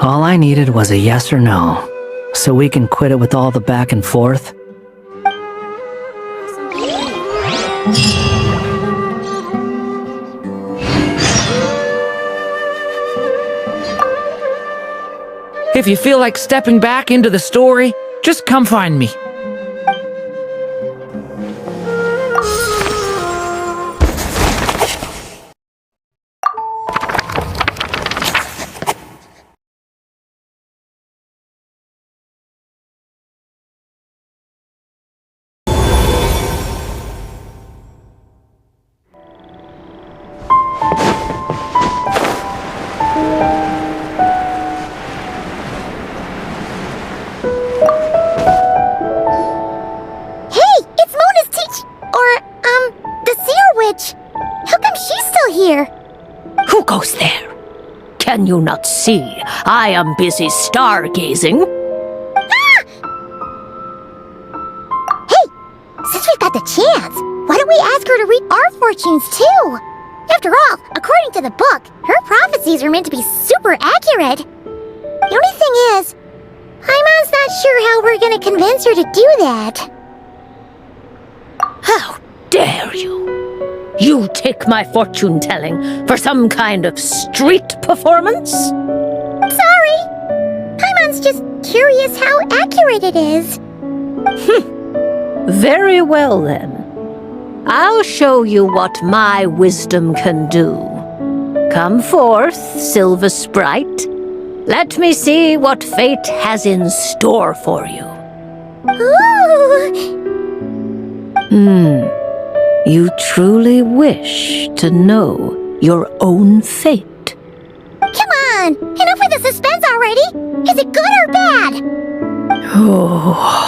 All I needed was a yes or no, so we can quit it with all the back and forth. If you feel like stepping back into the story, just come find me. Who goes there? Can you not see? I am busy stargazing. Ah! Hey, since we've got the chance, why don't we ask her to read our fortunes too? After all, according to the book, her prophecies are meant to be super accurate. The only thing is, Paimon's not sure how we're gonna convince her to do that. How dare you? You take my fortune-telling for some kind of street performance? Sorry. Paimon's just curious how accurate it is. Very well, then. I'll show you what my wisdom can do. Come forth, Silver Sprite. Let me see what fate has in store for you. Ooh. You truly wish to know your own fate. Come on! Enough with the suspense already! Is it good or bad? Oh.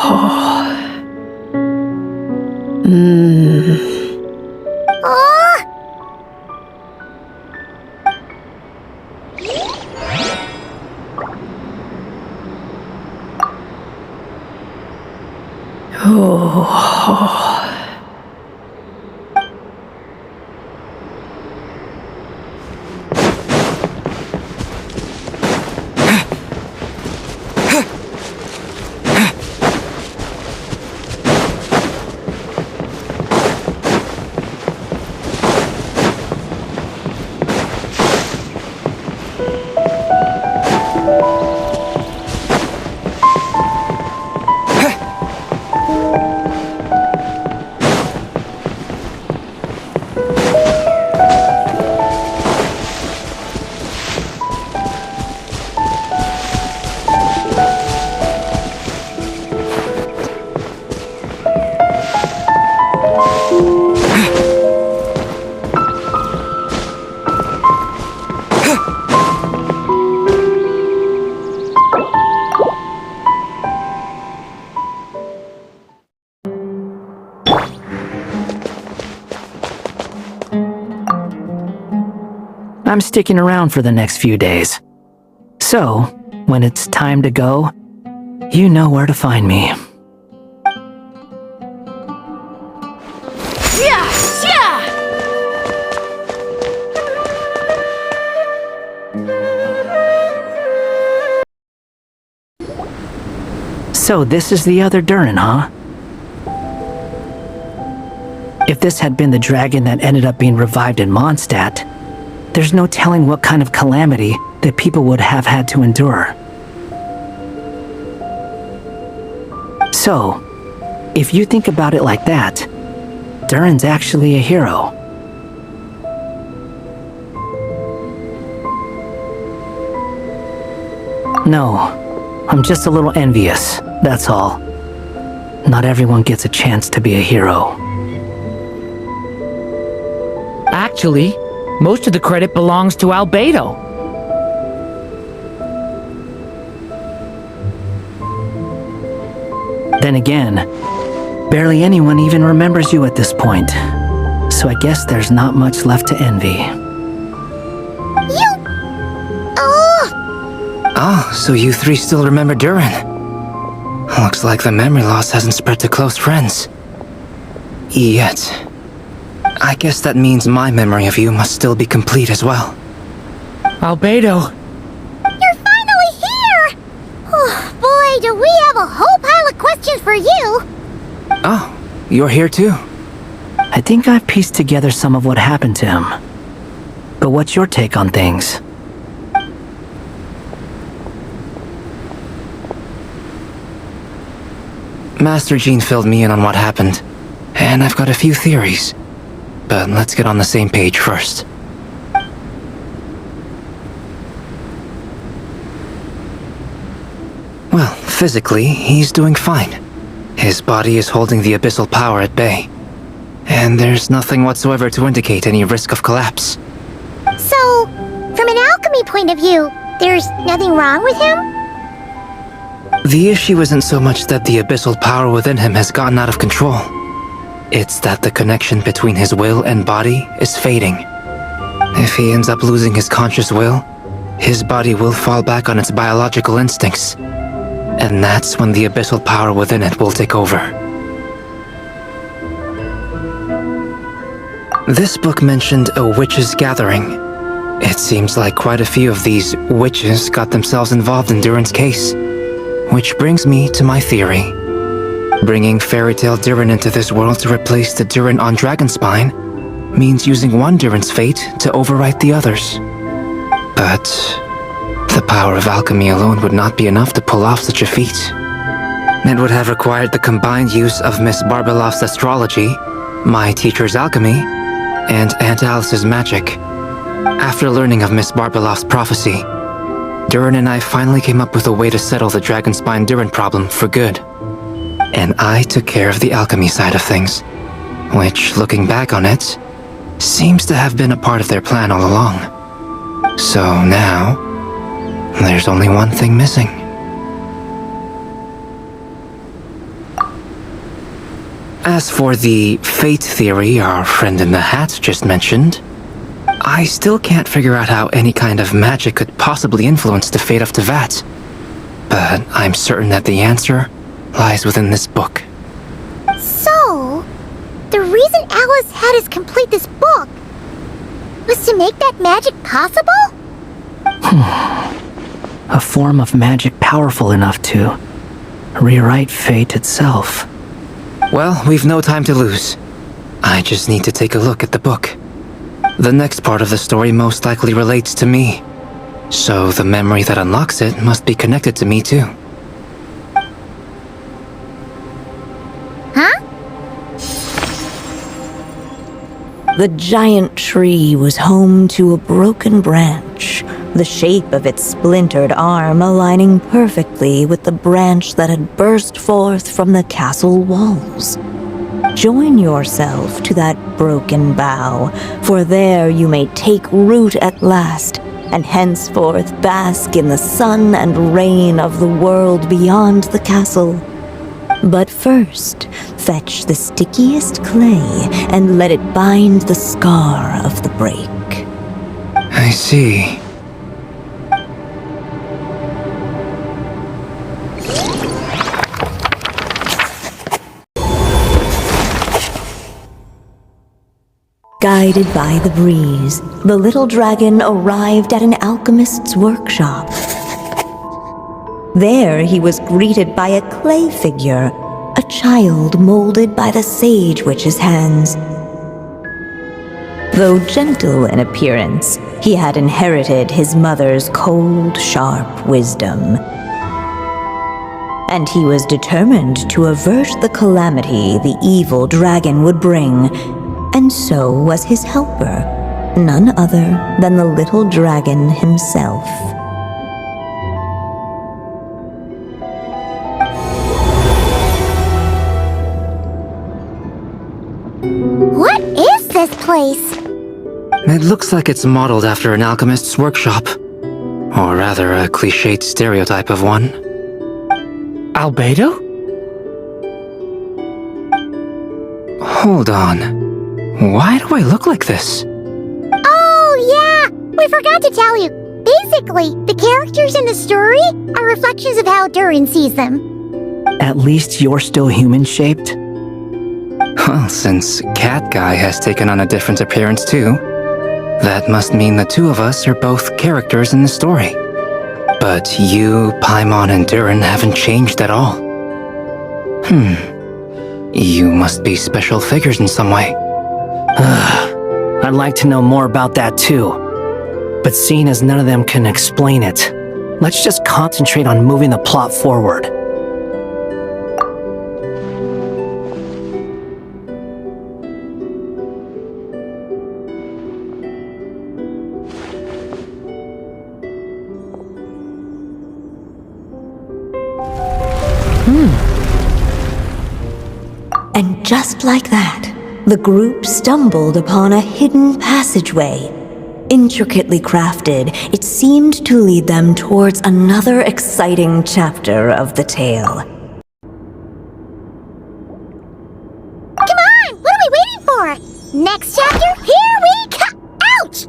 I'm sticking around for the next few days. So, when it's time to go, you know where to find me. So this is the other Durin, huh? If this had been the dragon that ended up being revived in Mondstadt, there's no telling what kind of calamity that people would have had to endure. So, if you think about it like that, Durin's actually a hero. No, I'm just a little envious, that's all. Not everyone gets a chance to be a hero. Actually, most of the credit belongs to Rubedo. Then again, barely anyone even remembers you at this point. So I guess there's not much left to envy. Oh, so you three still remember Durin? Looks like the memory loss hasn't spread to close friends. Yet. I guess that means my memory of you must still be complete as well. Rubedo! You're finally here! Oh, boy, do we have a whole pile of questions for you! Oh, you're here too? I think I've pieced together some of what happened to him. But what's your take on things? Master Jean filled me in on what happened, and I've got a few theories. But let's get on the same page first. Well, physically, he's doing fine. His body is holding the abyssal power at bay. And there's nothing whatsoever to indicate any risk of collapse. So, from an alchemy point of view, there's nothing wrong with him? The issue isn't so much that the abyssal power within him has gotten out of control. It's that the connection between his will and body is fading. If he ends up losing his conscious will, his body will fall back on its biological instincts. And that's when the abyssal power within it will take over. This book mentioned a witches' gathering. It seems like quite a few of these witches got themselves involved in Durin's case. Which brings me to my theory. Bringing Fairy Tale Durin into this world to replace the Durin on Dragonspine means using one Durin's fate to overwrite the others. But the power of alchemy alone would not be enough to pull off such a feat. It would have required the combined use of Miss Barbeloff's astrology, my teacher's alchemy, and Aunt Alice's magic. After learning of Miss Barbeloff's prophecy, Durin and I finally came up with a way to settle the Dragonspine Durin problem for good. And I took care of the alchemy side of things, which, looking back on it, seems to have been a part of their plan all along. So now, there's only one thing missing. As for the fate theory our friend in the hat just mentioned, I still can't figure out how any kind of magic could possibly influence the fate of Tevat. But I'm certain that the answer lies within this book. So, the reason Alice had us complete this book was to make that magic possible? A form of magic powerful enough to rewrite fate itself. Well, we've no time to lose. I just need to take a look at the book. The next part of the story most likely relates to me. So the memory that unlocks it must be connected to me too. Huh? The giant tree was home to a broken branch, the shape of its splintered arm aligning perfectly with the branch that had burst forth from the castle walls. Join yourself to that broken bough, for there you may take root at last, and henceforth bask in the sun and rain of the world beyond the castle. But first, fetch the stickiest clay and let it bind the scar of the break. I see. Guided by the breeze, the little dragon arrived at an alchemist's workshop. There he was greeted by a clay figure, a child molded by the sage witch's hands. Though gentle in appearance, he had inherited his mother's cold, sharp wisdom. and he was determined to avert the calamity the evil dragon would bring. And so was his helper, none other than the little dragon himself. What is this place? It looks like it's modeled after an alchemist's workshop. Or rather, a cliched stereotype of one. Albedo? Hold on. Why do I look like this? Oh, yeah! We forgot to tell you. Basically, the characters in the story are reflections of how Durin sees them. At least you're still human-shaped? Well, since Cat Guy has taken on a different appearance too, that must mean the two of us are both characters in the story. But you, Paimon, and Durin haven't changed at all. You must be special figures in some way. I'd like to know more about that too. But seeing as none of them can explain it, let's just concentrate on moving the plot forward. And just like that, the group stumbled upon a hidden passageway. Intricately crafted, it seemed to lead them towards another exciting chapter of the tale. Come on! What are we waiting for? Next chapter? Here we come! Ouch!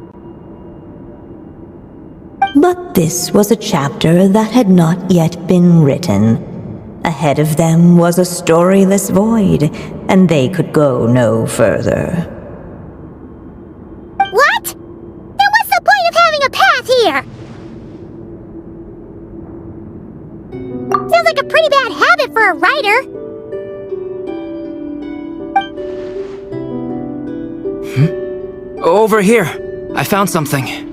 But this was a chapter that had not yet been written. Ahead of them was a storyless void, and they could go no further. What? Then what's the point of having a path here? Sounds like a pretty bad habit for a writer. Over here! I found something.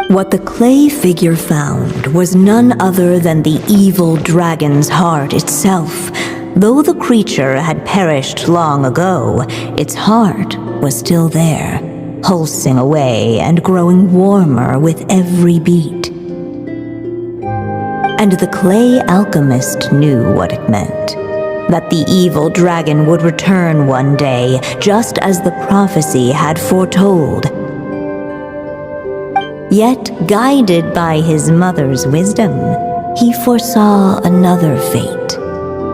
What the clay figure found was none other than the evil dragon's heart itself. Though the creature had perished long ago, its heart was still there, pulsing away and growing warmer with every beat. And the clay alchemist knew what it meant. That the evil dragon would return one day, just as the prophecy had foretold. Yet, guided by his mother's wisdom, he foresaw another fate.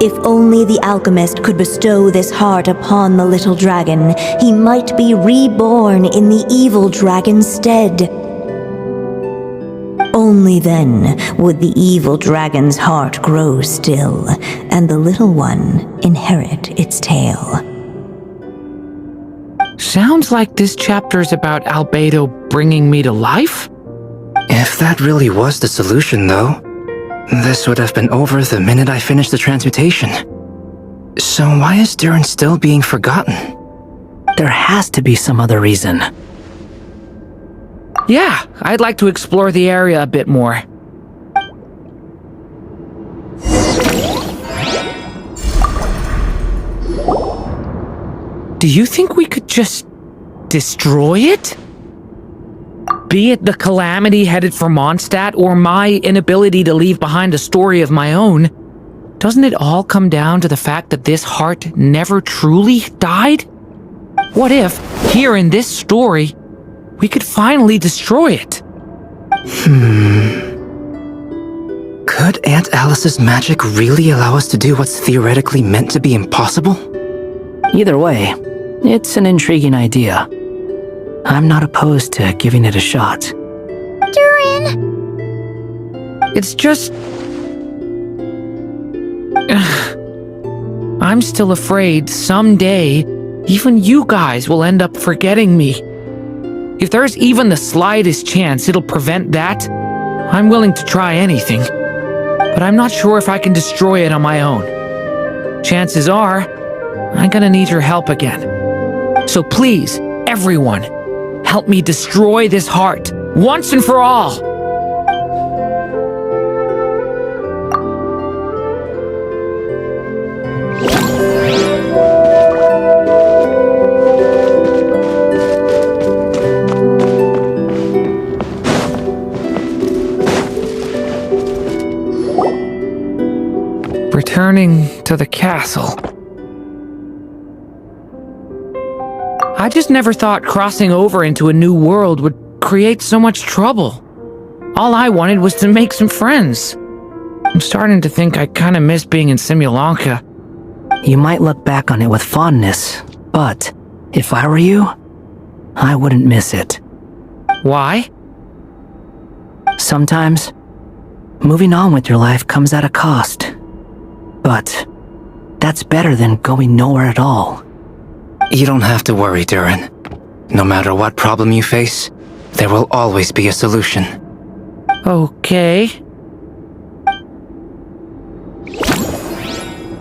If only the alchemist could bestow this heart upon the little dragon, he might be reborn in the evil dragon's stead. Only then would the evil dragon's heart grow still, and the little one inherit its tale. Sounds like this chapter's about Albedo bringing me to life? If that really was the solution, though, this would have been over the minute I finished the transmutation. So why is Durin still being forgotten? There has to be some other reason. Yeah, I'd like to explore the area a bit more. Do you think we could just destroy it? Be it the calamity headed for Mondstadt or my inability to leave behind a story of my own, doesn't it all come down to the fact that this heart never truly died? What if, here in this story, we could finally destroy it? Could Aunt Alice's magic really allow us to do what's theoretically meant to be impossible? Either way, it's an intriguing idea. I'm not opposed to giving it a shot. Durin! It's just... I'm still afraid someday, even you guys will end up forgetting me. If there's even the slightest chance it'll prevent that, I'm willing to try anything. But I'm not sure if I can destroy it on my own. Chances are, I'm gonna need your help again. So please, everyone, help me destroy this heart, once and for all! Returning to the castle. I just never thought crossing over into a new world would create so much trouble. All I wanted was to make some friends. I'm starting to think I kinda miss being in Simulanka. You might look back on it with fondness, but if I were you, I wouldn't miss it. Why? Sometimes, moving on with your life comes at a cost. But that's better than going nowhere at all. You don't have to worry, Durin. No matter what problem you face, there will always be a solution. Okay.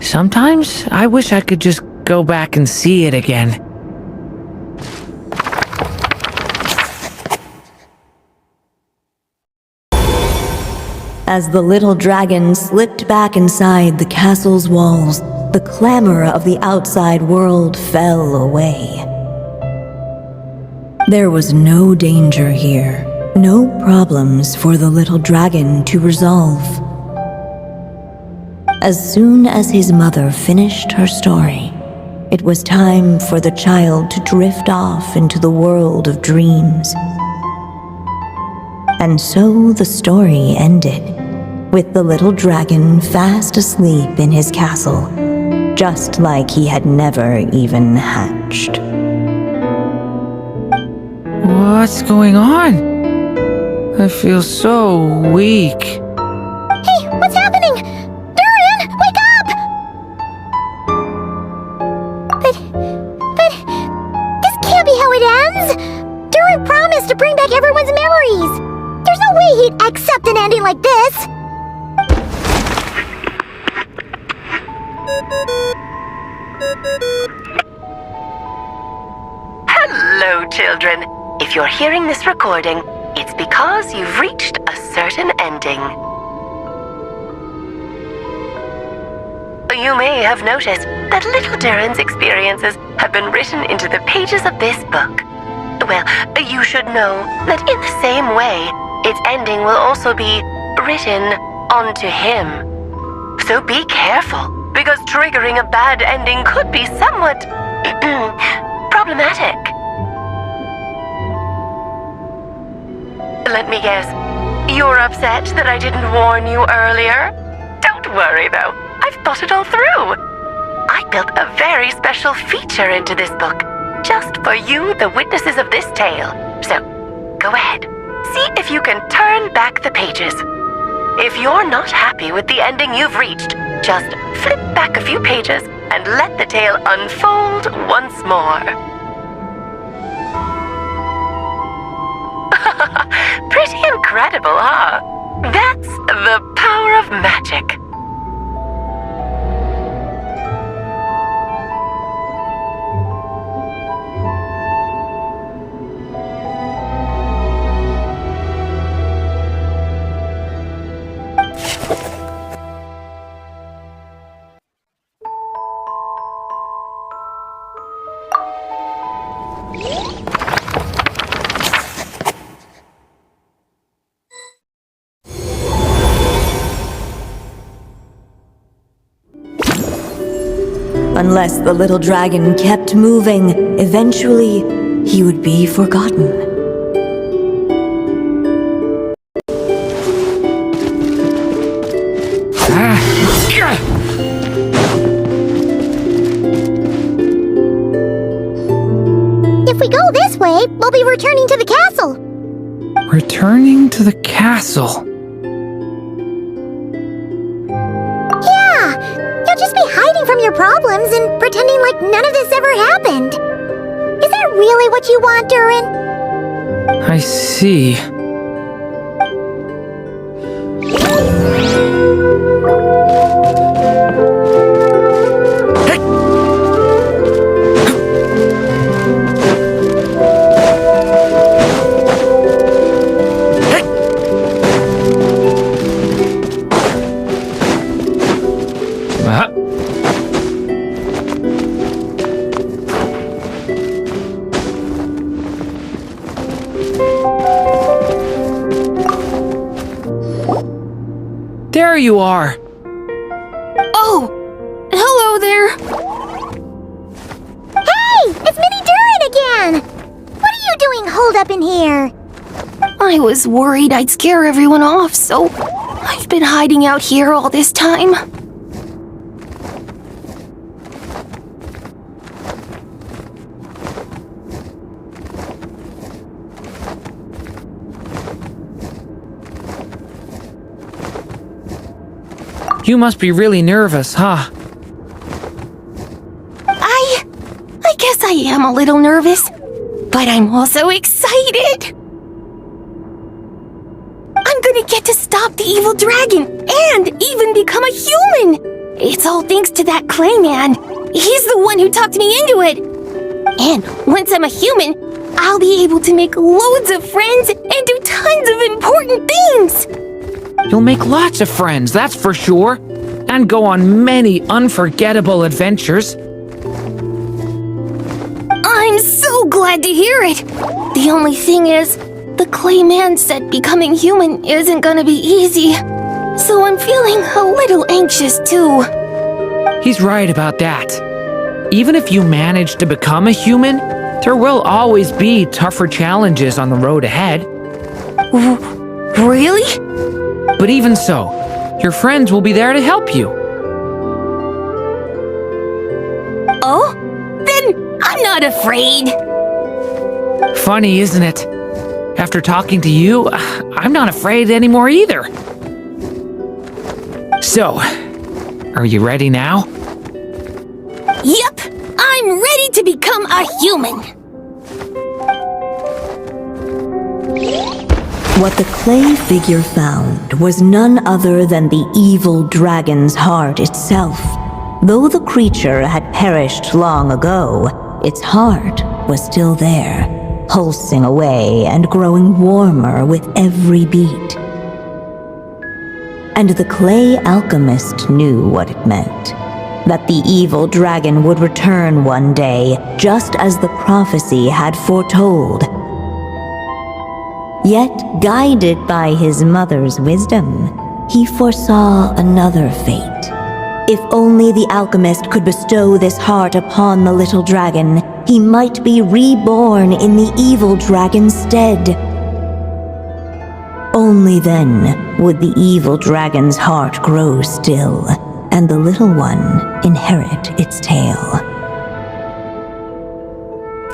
Sometimes I wish I could just go back and see it again. As the little dragon slipped back inside the castle's walls, the clamor of the outside world fell away. There was no danger here, no problems for the little dragon to resolve. As soon as his mother finished her story, it was time for the child to drift off into the world of dreams. And so the story ended, with the little dragon fast asleep in his castle, just like he had never even hatched. What's going on? I feel so weak. Hey, what's happening? Durin, wake up! But, this can't be how it ends! Durin promised to bring back everyone's memories! There's no way he'd accept an ending like this! Hello, children. If you're hearing this recording, it's because you've reached a certain ending. You may have noticed that little Durin's experiences have been written into the pages of this book. Well, you should know that in the same way, its ending will also be written onto him. So be careful, because triggering a bad ending could be somewhat problematic. Let me guess, you're upset that I didn't warn you earlier? Don't worry though, I've thought it all through. I built a very special feature into this book, just for you, the witnesses of this tale. So, go ahead, see if you can turn back the pages. If you're not happy with the ending you've reached, just flip back a few pages and let the tale unfold once more. Pretty incredible, huh? That's the power of magic. Unless the little dragon kept moving, eventually he would be forgotten. If we go this way, we'll be returning to the castle. Returning to the castle. Just be hiding from your problems and pretending like none of this ever happened. Is that really what you want, Durin? I see. There you are! Oh! cold up in here. I was worried I'd scare everyone off, so I've been hiding out here all this time. You must be really nervous, huh? I guess I am a little nervous, but I'm also excited. I'm gonna get to stop the evil dragon and even become a human. It's all thanks to that clay man. He's the one who talked me into it. And once I'm a human, I'll be able to make loads of friends and do tons of important things. You'll make lots of friends, that's for sure, and go on many unforgettable adventures. I'm so glad to hear it. The only thing is, the clay man said becoming human isn't gonna be easy. So I'm feeling a little anxious too. He's right about that. Even if you manage to become a human, there will always be tougher challenges on the road ahead. Really? But even so, your friends will be there to help you. Oh? Then I'm not afraid. Funny, isn't it? After talking to you, I'm not afraid anymore either. So, are you ready now? Yep, I'm ready to become a human. What the clay figure found was none other than the evil dragon's heart itself. Though the creature had perished long ago, its heart was still there, pulsing away and growing warmer with every beat. And the clay alchemist knew what it meant. That the evil dragon would return one day, just as the prophecy had foretold. Yet, guided by his mother's wisdom, he foresaw another fate. If only the alchemist could bestow this heart upon the little dragon, he might be reborn in the evil dragon's stead. Only then would the evil dragon's heart grow still, and the little one inherit its tale.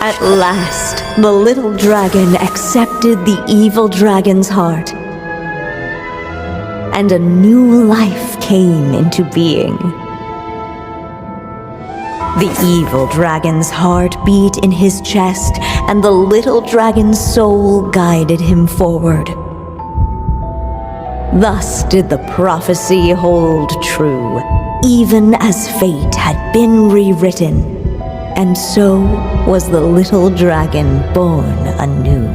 At last, the little dragon accepted the evil dragon's heart, and a new life came into being. The evil dragon's heart beat in his chest, and the little dragon's soul guided him forward. Thus did the prophecy hold true, even as fate had been rewritten. And so was the little dragon born anew.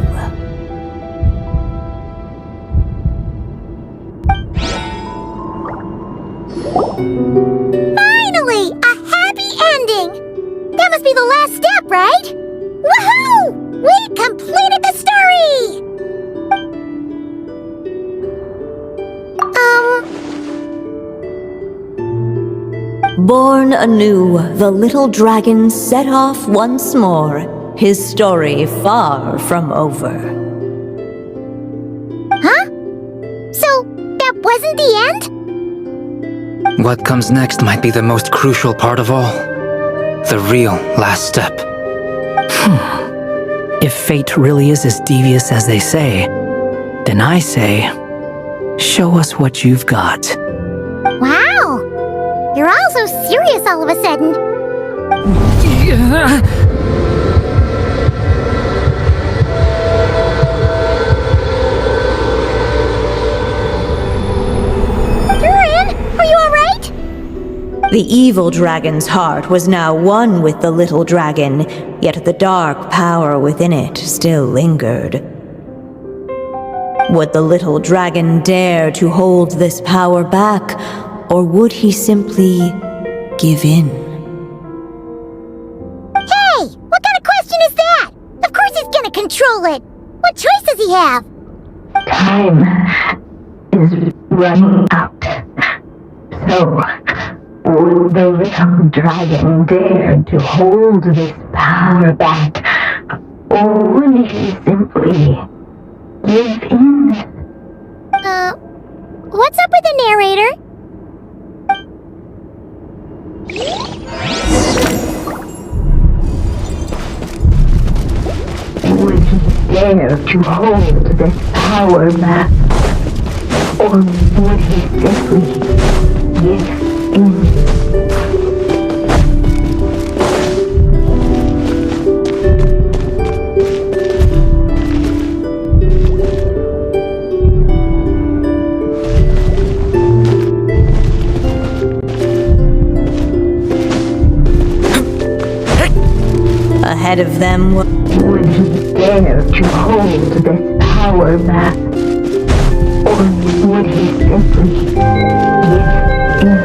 Finally! A happy ending! That must be the last step, right? Woohoo! We completed the story! Born anew, the little dragon set off once more, his story far from over. Huh? So, that wasn't the end? What comes next might be the most crucial part of all. The real last step. If fate really is as devious as they say, then I say, show us what you've got. Wow! You're all so serious all of a sudden. Durin, are you alright? The evil dragon's heart was now one with the little dragon, yet the dark power within it still lingered. Would the little dragon dare to hold this power back, or would he simply give in? Hey! What kind of question is that? Of course he's gonna control it! What choice does he have? Time is running out. So, would the little dragon dare to hold this power back? Only simply give in. What's up with the narrator? Would he dare to hold this power map? Or would he simply give in? Ahead of them would he dare to hold this power map? Or would he simply give in?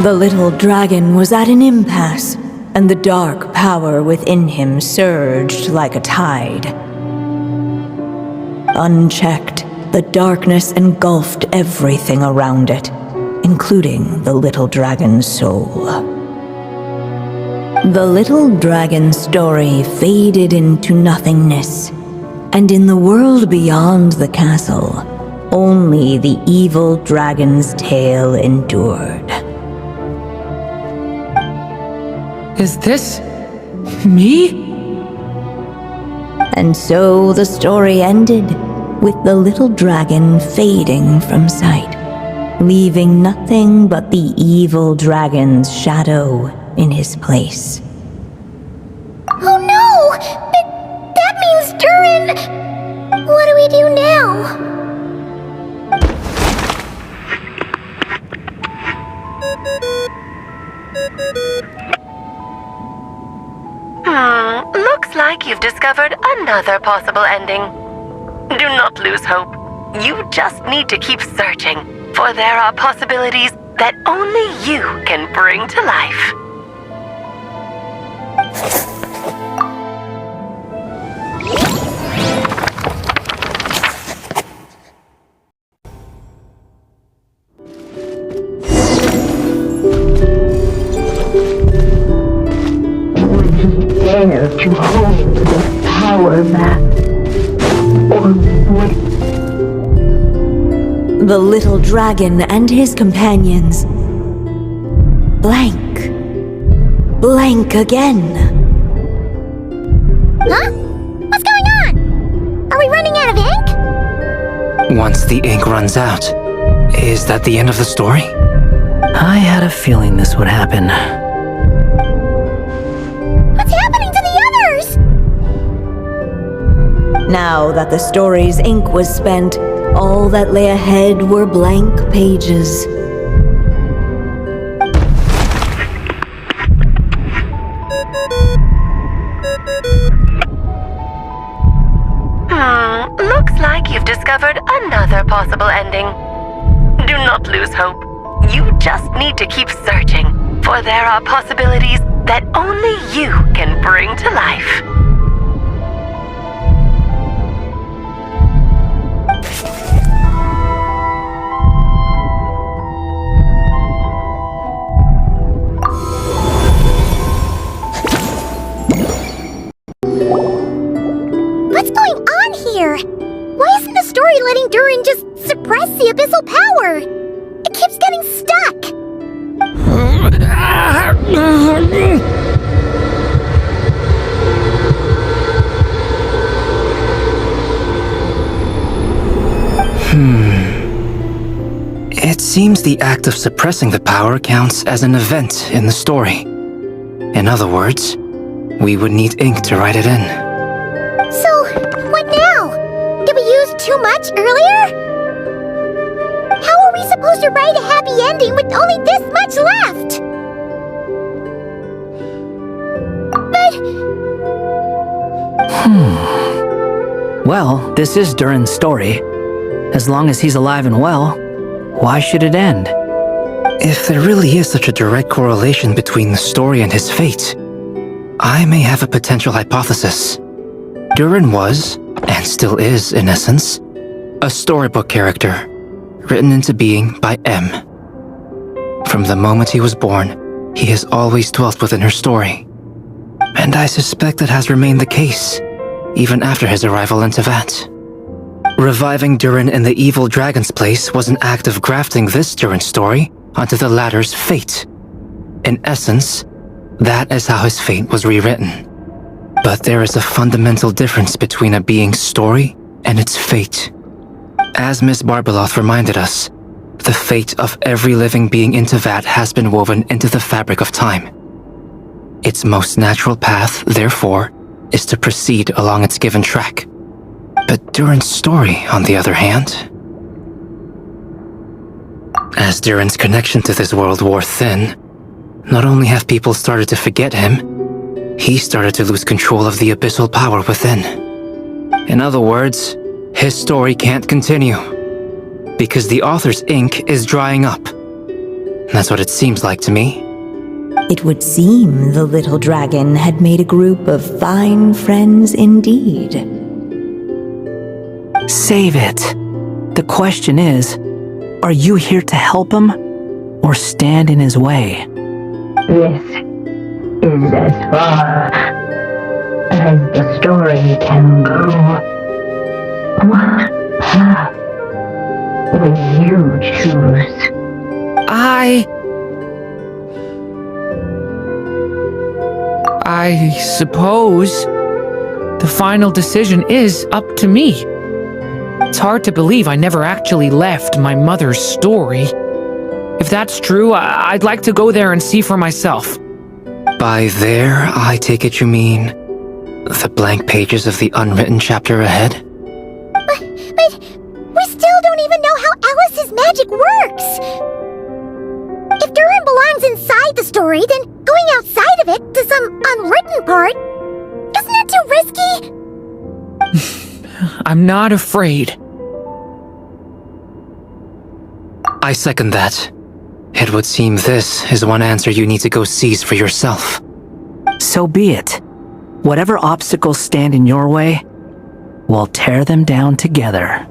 The little dragon was at an impasse, and the dark power within him surged like a tide. Unchecked, the darkness engulfed everything around it, including the little dragon's soul. The little dragon's story faded into nothingness, and in the world beyond the castle, only the evil dragon's tale endured. Is this me? And so the story ended, with the little dragon fading from sight, leaving nothing but the evil dragon's shadow in his place. Oh no! That means Durin! What do we do now? Looks like you've discovered another possible ending. Do not lose hope. You just need to keep searching, for there are possibilities that only you can bring to life. Dare to hold this power map? Or would... The little dragon and his companions blank. Blank again. Huh? What's going on? Are we running out of ink? Once the ink runs out, is that the end of the story? I had a feeling this would happen. What's happening to the others? Now that the story's ink was spent, all that lay ahead were blank pages. Looks like you've discovered another possible ending. Do not lose hope. You just need to keep searching, for there are possibilities that only you can bring to life. What's going on here? Why isn't the story letting Durin just suppress the abyssal power? It keeps getting stuck. It seems the act of suppressing the power counts as an event in the story. In other words, we would need ink to write it in. So, what now? Did we use too much earlier? How are we supposed to write a happy ending with only this much left? Well, this is Durin's story. As long as he's alive and well, why should it end? If there really is such a direct correlation between the story and his fate, I may have a potential hypothesis. Durin was, and still is in essence, a storybook character, written into being by M. From the moment he was born, he has always dwelt within her story. And I suspect that has remained the case, even after his arrival in Tevat. Reviving Durin in the evil dragon's place was an act of grafting this Durin story onto the latter's fate. In essence, that is how his fate was rewritten. But there is a fundamental difference between a being's story and its fate. As Miss Barbeloth reminded us, the fate of every living being in Tevat has been woven into the fabric of time. Its most natural path, therefore, is to proceed along its given track. But Durin's story, on the other hand... As Durin's connection to this world wore thin, not only have people started to forget him, he started to lose control of the abyssal power within. In other words, his story can't continue, because the author's ink is drying up. That's what it seems like to me. It would seem the little dragon had made a group of fine friends indeed. Save it. The question is, are you here to help him, or stand in his way? This is as far as the story can go. What path will you choose? I suppose the final decision is up to me. It's hard to believe I never actually left my mother's story. If that's true, I'd like to go there and see for myself. By there, I take it you mean the blank pages of the unwritten chapter ahead? But we still don't even know how Alice's magic works. If Durin belongs inside the story, then going outside of it to some unwritten part, isn't it too risky? I'm not afraid. I second that. It would seem this is one answer you need to go seize for yourself. So be it. Whatever obstacles stand in your way, we'll tear them down together.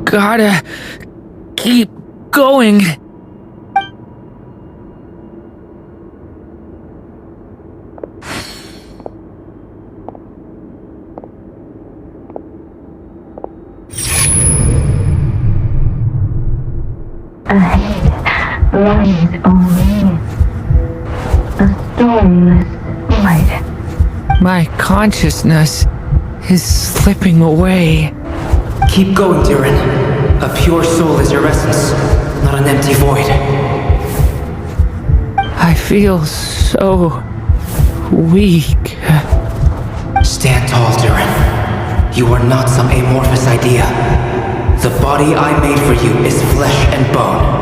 Gotta keep going. Ahead lies only a storm. joyless void. My consciousness is slipping away. Keep going, Durin. A pure soul is your essence, not an empty void. I feel so weak. Stand tall, Durin. You are not some amorphous idea. The body I made for you is flesh and bone.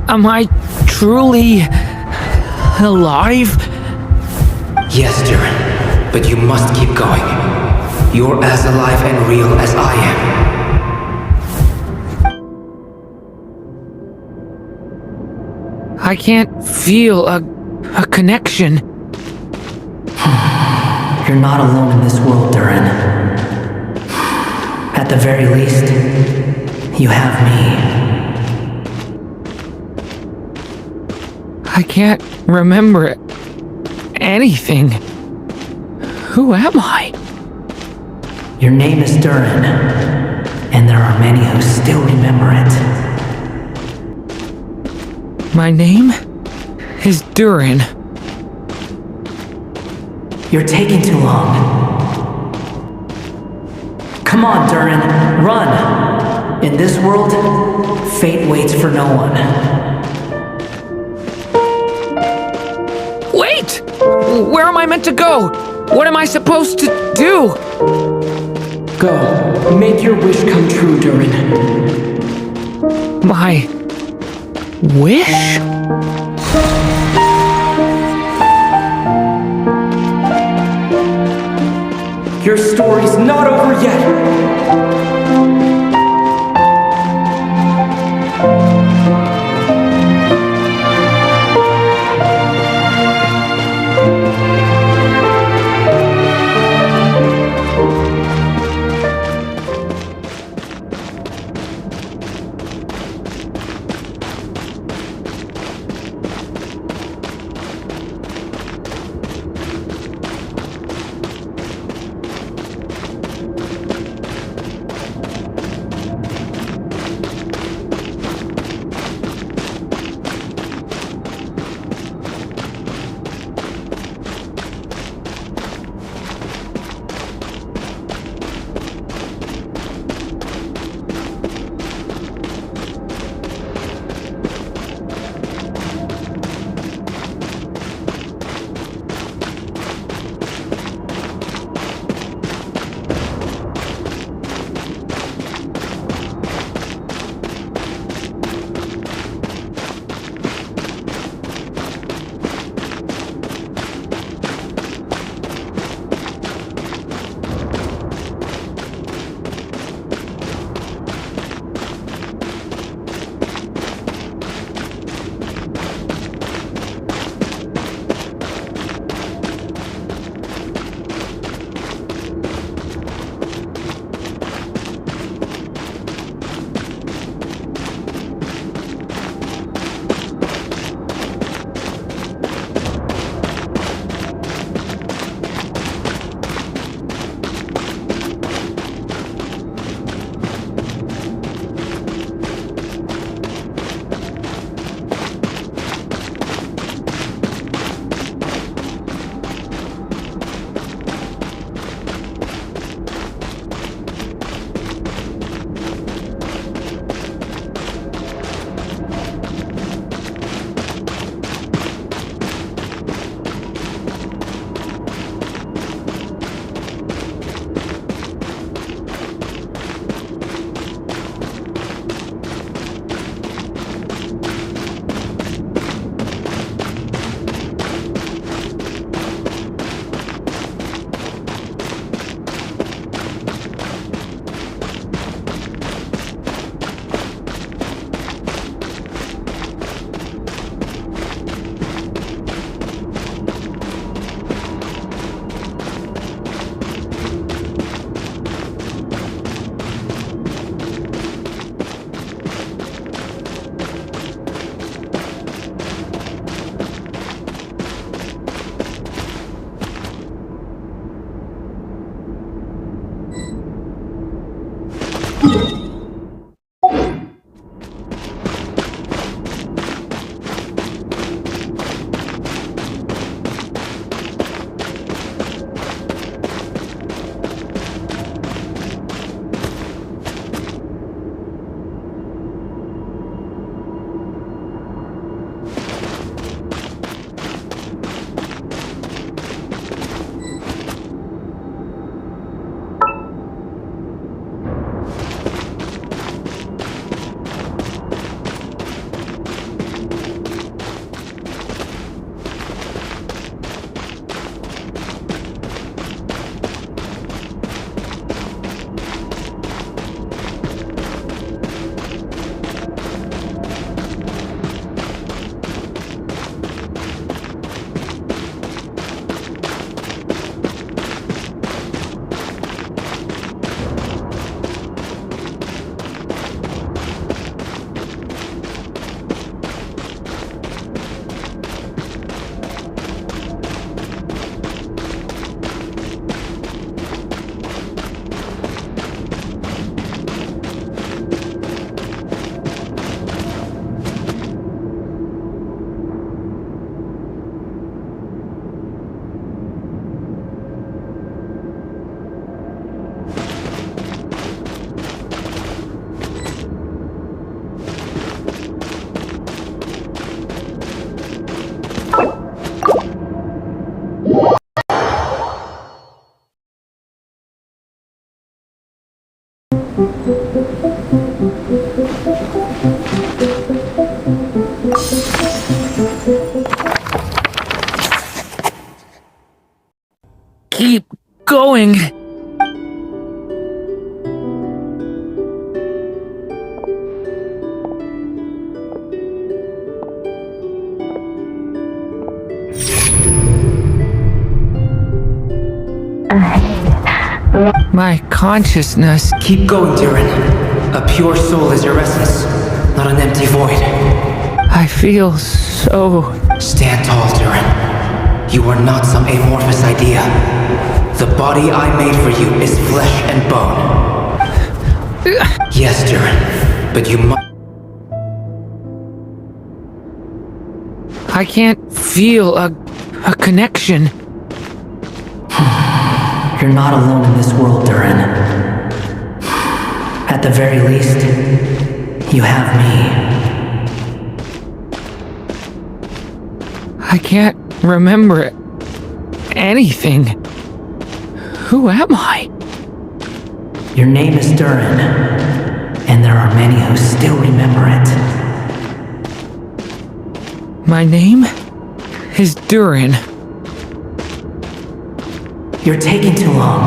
Am I truly alive? Yes, Durin, but you must keep going. You're as alive and real as I am. I can't feel a connection. You're not alone in this world, Durin. At the very least, you have me. I can't remember anything. Who am I? Your name is Durin, and there are many who still remember it. My name is Durin. You're taking too long. Come on, Durin, run! In this world, fate waits for no one. Wait! Where am I meant to go? What am I supposed to do? Go. Make your wish come true, Durin. My wish? Your story's not over yet! Keep going. My consciousness. Keep going, Durin. A pure soul is your essence, not an empty void. I feel so... Stand tall, Durin. You are not some amorphous idea. The body I made for you is flesh and bone. Yes, Durin, but you must... I can't feel a connection. You're not alone in this world, Durin. At the very least, you have me. I can't remember anything. Who am I? Your name is Durin, and there are many who still remember it. My name is Durin. You're taking too long.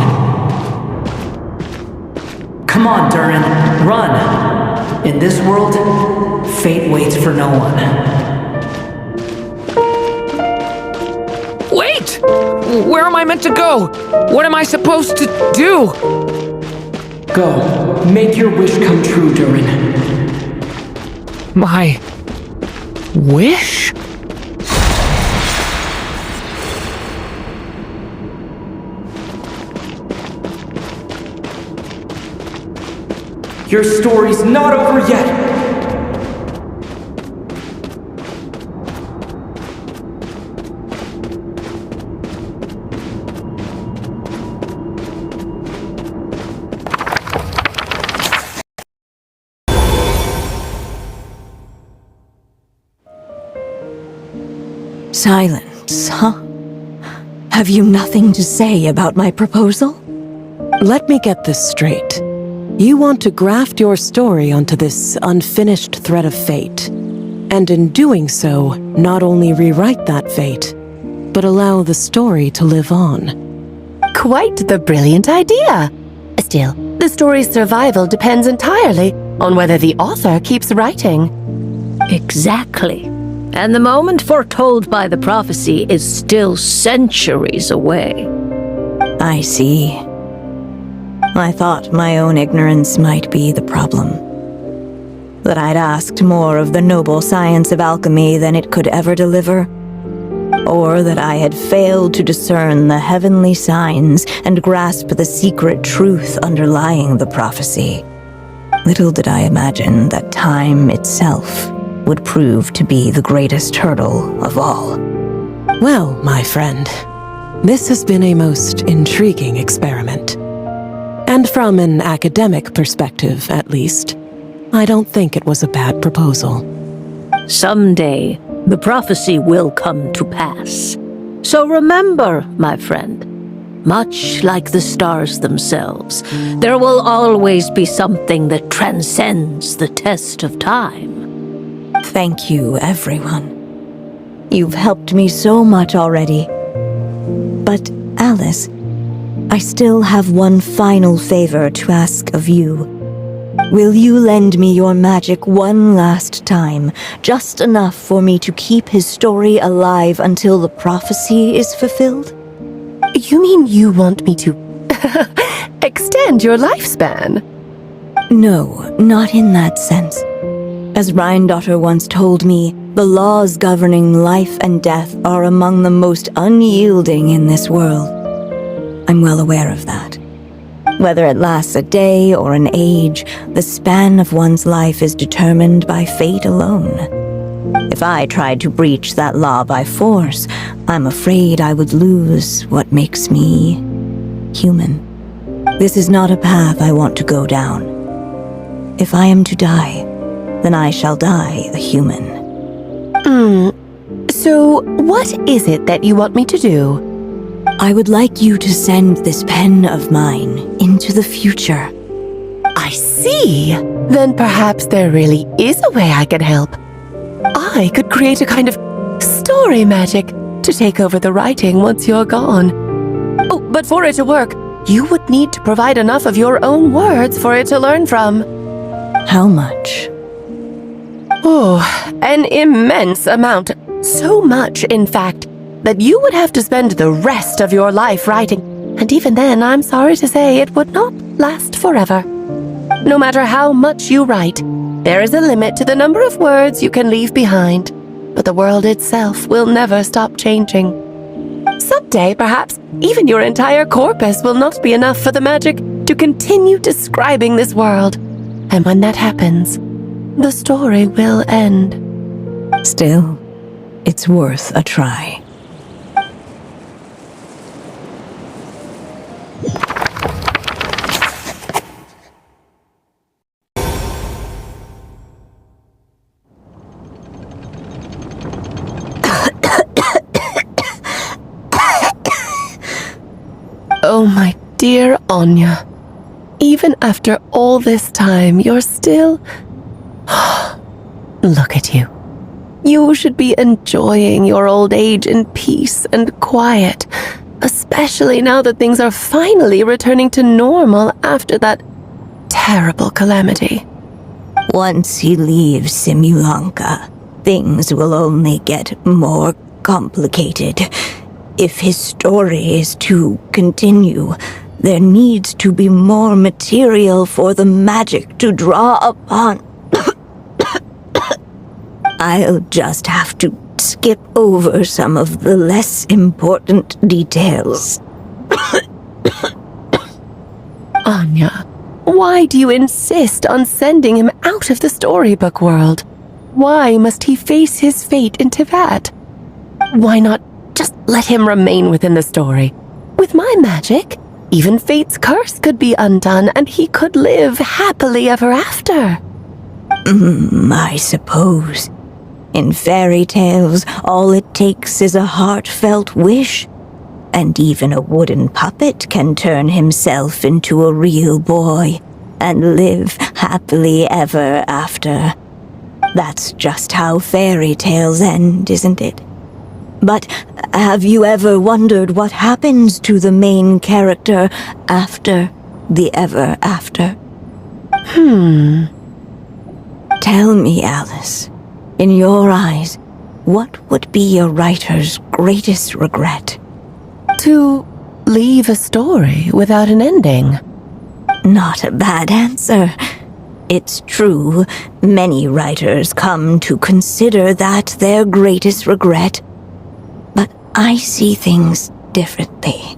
Come on, Durin, run! In this world, fate waits for no one. Wait! Where am I meant to go? What am I supposed to do? Go. Make your wish come true, Durin. My... wish? Your story's not over yet! Silence, huh? Have you nothing to say about my proposal? Let me get this straight. You want to graft your story onto this unfinished thread of fate, and in doing so, not only rewrite that fate, but allow the story to live on. Quite the brilliant idea. Still, the story's survival depends entirely on whether the author keeps writing. Exactly. And the moment foretold by the prophecy is still centuries away. I see. I thought my own ignorance might be the problem. That I'd asked more of the noble science of alchemy than it could ever deliver. Or that I had failed to discern the heavenly signs and grasp the secret truth underlying the prophecy. Little did I imagine that time itself would prove to be the greatest hurdle of all. Well, my friend, this has been a most intriguing experiment. And from an academic perspective, at least, I don't think it was a bad proposal. Someday, the prophecy will come to pass. So remember, my friend, much like the stars themselves, there will always be something that transcends the test of time. Thank you, everyone. You've helped me so much already. But, Alice, I still have one final favor to ask of you. Will you lend me your magic one last time, just enough for me to keep his story alive until the prophecy is fulfilled? You mean you want me to extend your lifespan? No, not in that sense. As Rheindotter once told me, the laws governing life and death are among the most unyielding in this world. I'm well aware of that. Whether it lasts a day or an age, the span of one's life is determined by fate alone. If I tried to breach that law by force, I'm afraid I would lose what makes me human. This is not a path I want to go down. If I am to die, then I shall die a human. So, what is it that you want me to do? I would like you to send this pen of mine into the future. I see. Then perhaps there really is a way I can help. I could create a kind of story magic to take over the writing once you're gone. Oh, but for it to work, you would need to provide enough of your own words for it to learn from. How much? Oh, an immense amount. So much, in fact, that you would have to spend the rest of your life writing. And even then, I'm sorry to say, it would not last forever. No matter how much you write, there is a limit to the number of words you can leave behind. But the world itself will never stop changing. Someday, perhaps, even your entire corpus will not be enough for the magic to continue describing this world. And when that happens, the story will end. Still, it's worth a try. Oh, my dear Anya. Even after all this time, you're still... Look at you. You should be enjoying your old age in peace and quiet, especially now that things are finally returning to normal after that terrible calamity. Once he leaves Simulanka, things will only get more complicated. If his story is to continue, there needs to be more material for the magic to draw upon. I'll just have to skip over some of the less important details. Anya, why do you insist on sending him out of the storybook world? Why must he face his fate into that? Why not just let him remain within the story? With my magic, even fate's curse could be undone and he could live happily ever after. I suppose. In fairy tales, all it takes is a heartfelt wish. And even a wooden puppet can turn himself into a real boy and live happily ever after. That's just how fairy tales end, isn't it? But have you ever wondered what happens to the main character after the ever after? Tell me, Alice, in your eyes, what would be a writer's greatest regret? To leave a story without an ending. Not a bad answer. It's true, many writers come to consider that their greatest regret. But I see things differently.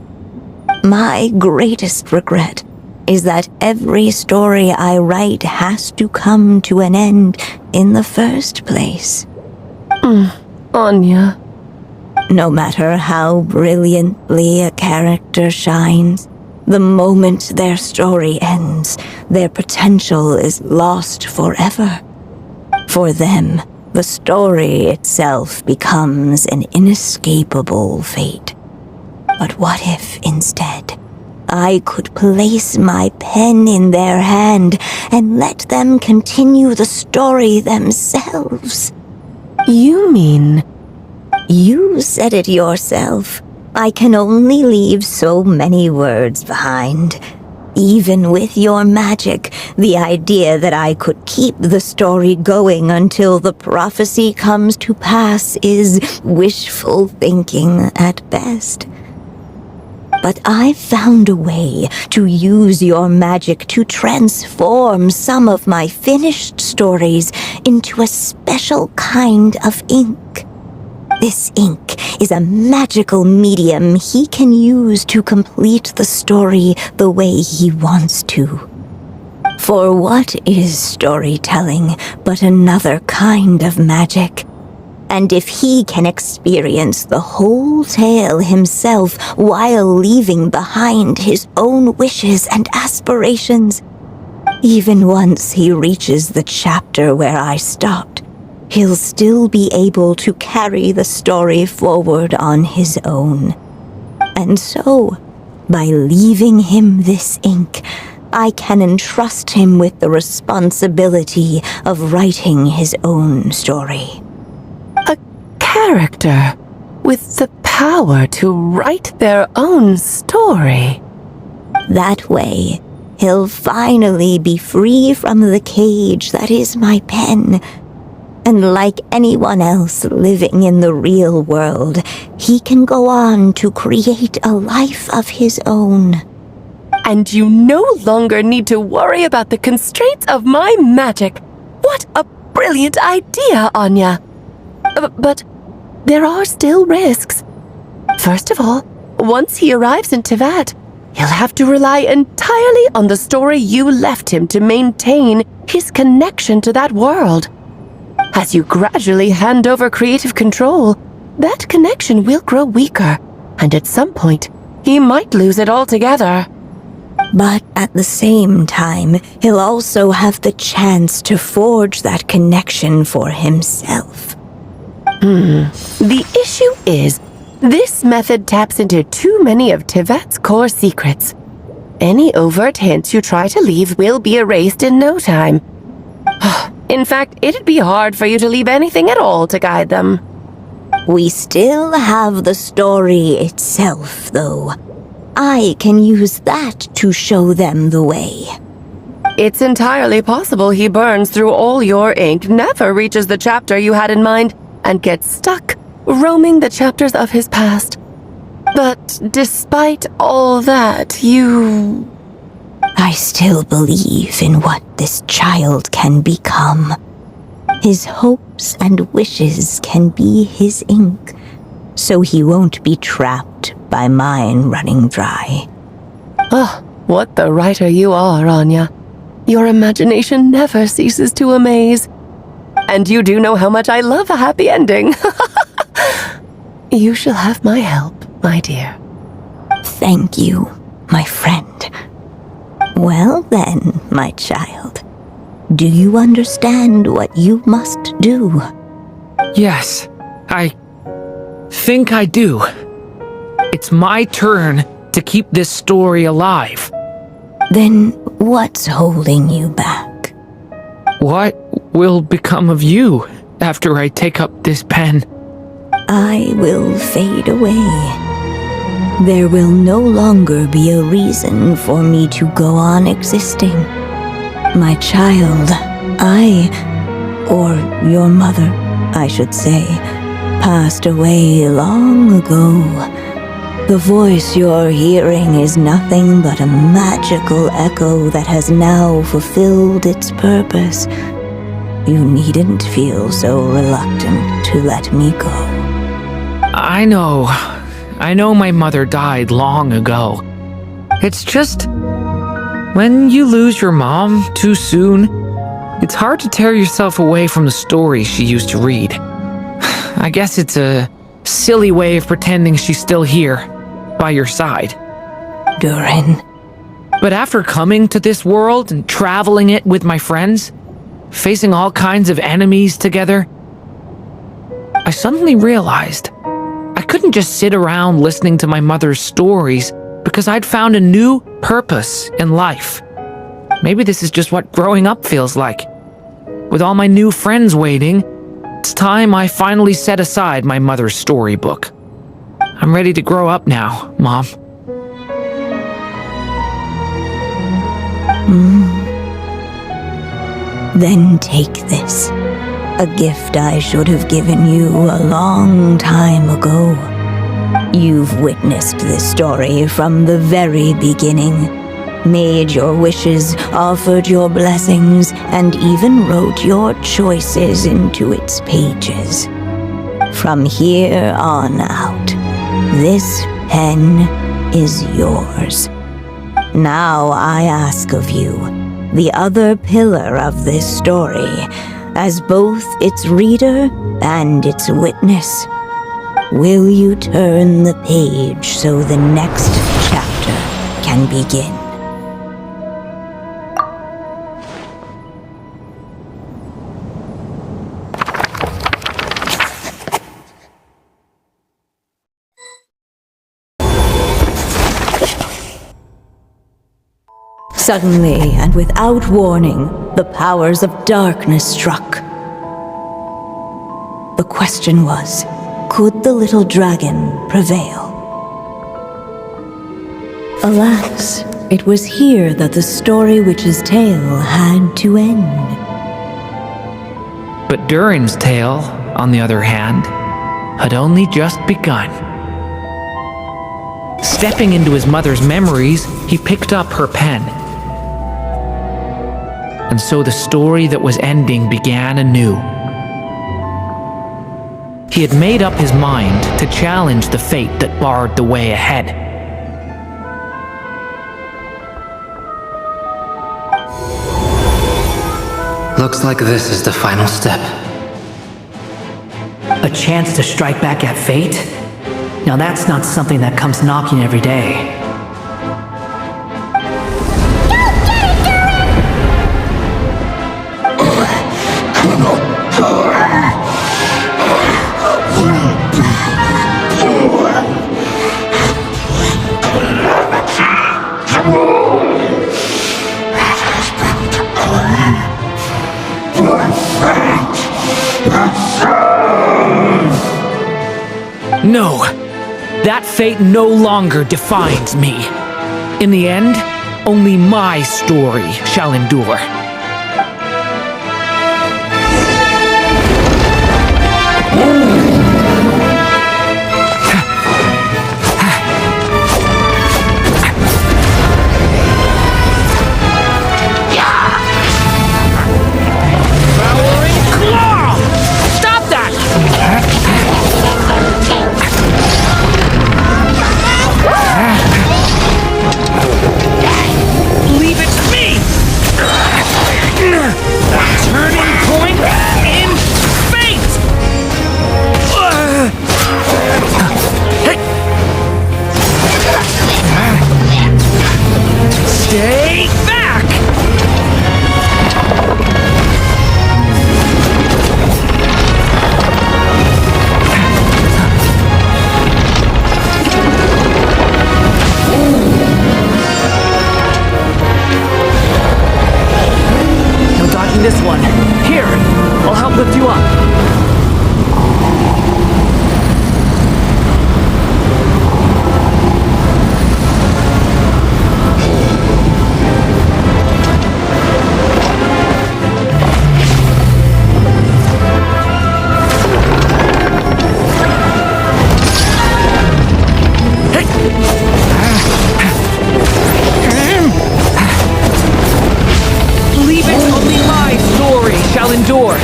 My greatest regret is that every story I write has to come to an end in the first place. Anya. No matter how brilliantly a character shines, the moment their story ends, their potential is lost forever. For them, the story itself becomes an inescapable fate. But what if, instead, I could place my pen in their hand and let them continue the story themselves? You mean... You said it yourself. I can only leave so many words behind. Even with your magic, the idea that I could keep the story going until the prophecy comes to pass is wishful thinking at best. But I've found a way to use your magic to transform some of my finished stories into a special kind of ink. This ink is a magical medium he can use to complete the story the way he wants to. For what is storytelling but another kind of magic? And if he can experience the whole tale himself while leaving behind his own wishes and aspirations, even once he reaches the chapter where I stopped, he'll still be able to carry the story forward on his own. And so, by leaving him this ink, I can entrust him with the responsibility of writing his own story. A character with the power to write their own story. That way, he'll finally be free from the cage that is my pen. And like anyone else living in the real world, he can go on to create a life of his own. And you no longer need to worry about the constraints of my magic. What a brilliant idea, Anya. But there are still risks. First of all, once he arrives in Tevat, he'll have to rely entirely on the story you left him to maintain his connection to that world. As you gradually hand over creative control, that connection will grow weaker, and at some point, he might lose it altogether. But at the same time, he'll also have the chance to forge that connection for himself. The issue is, this method taps into too many of Tevat's core secrets. Any overt hints you try to leave will be erased in no time. In fact, it'd be hard for you to leave anything at all to guide them. We still have the story itself, though. I can use that to show them the way. It's entirely possible he burns through all your ink, never reaches the chapter you had in mind, and gets stuck, roaming the chapters of his past. But despite all that, I still believe in what this child can become. His hopes and wishes can be his ink, so he won't be trapped by mine running dry. Oh, what the writer you are, Anya. Your imagination never ceases to amaze. And you do know how much I love a happy ending. You shall have my help, my dear. Thank you, my friend. Well then, my child, do you understand what you must do? Yes, I think I do. It's my turn to keep this story alive. Then what's holding you back? What will become of you after I take up this pen? I will fade away. There will no longer be a reason for me to go on existing. My child, or your mother, I should say, passed away long ago. The voice you're hearing is nothing but a magical echo that has now fulfilled its purpose. You needn't feel so reluctant to let me go. I know my mother died long ago. It's just, when you lose your mom too soon, it's hard to tear yourself away from the stories she used to read. I guess it's a silly way of pretending she's still here, by your side. Durin. But after coming to this world and traveling it with my friends, facing all kinds of enemies together, I suddenly realized I couldn't just sit around listening to my mother's stories because I'd found a new purpose in life. Maybe this is just what growing up feels like. With all my new friends waiting, it's time I finally set aside my mother's storybook. I'm ready to grow up now, Mom. Then take this. A gift I should have given you a long time ago. You've witnessed this story from the very beginning, made your wishes, offered your blessings, and even wrote your choices into its pages. From here on out, this pen is yours. Now I ask of you, the other pillar of this story, as both its reader and its witness, will you turn the page so the next chapter can begin? Suddenly, and without warning, the powers of darkness struck. The question was, could the little dragon prevail? Alas, it was here that the story witch's tale had to end. But Durin's tale, on the other hand, had only just begun. Stepping into his mother's memories, he picked up her pen. And so the story that was ending began anew. He had made up his mind to challenge the fate that barred the way ahead. Looks like this is the final step. A chance to strike back at fate? Now that's not something that comes knocking every day. No, that fate no longer defines me. In the end, only my story shall endure. This one. Here, I'll help lift you up. Endure.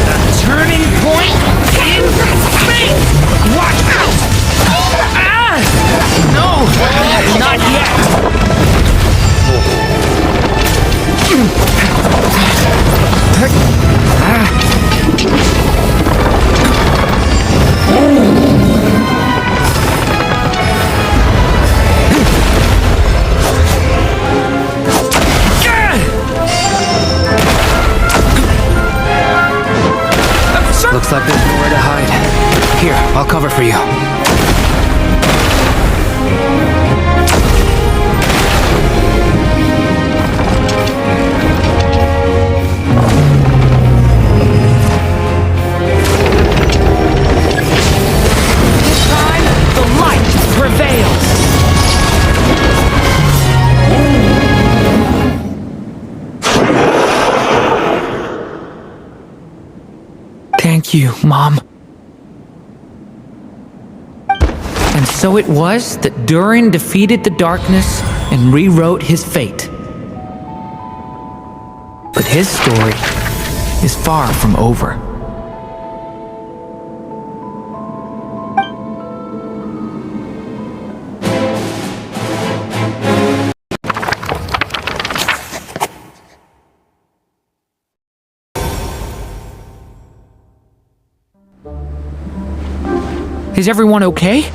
The turning point in space. Watch out! Ah! No, not yet. Looks like there's nowhere to hide. Here, I'll cover for you. This time, the light prevails. Thank you, Mom. And so it was that Durin defeated the darkness and rewrote his fate. But his story is far from over. Is everyone okay?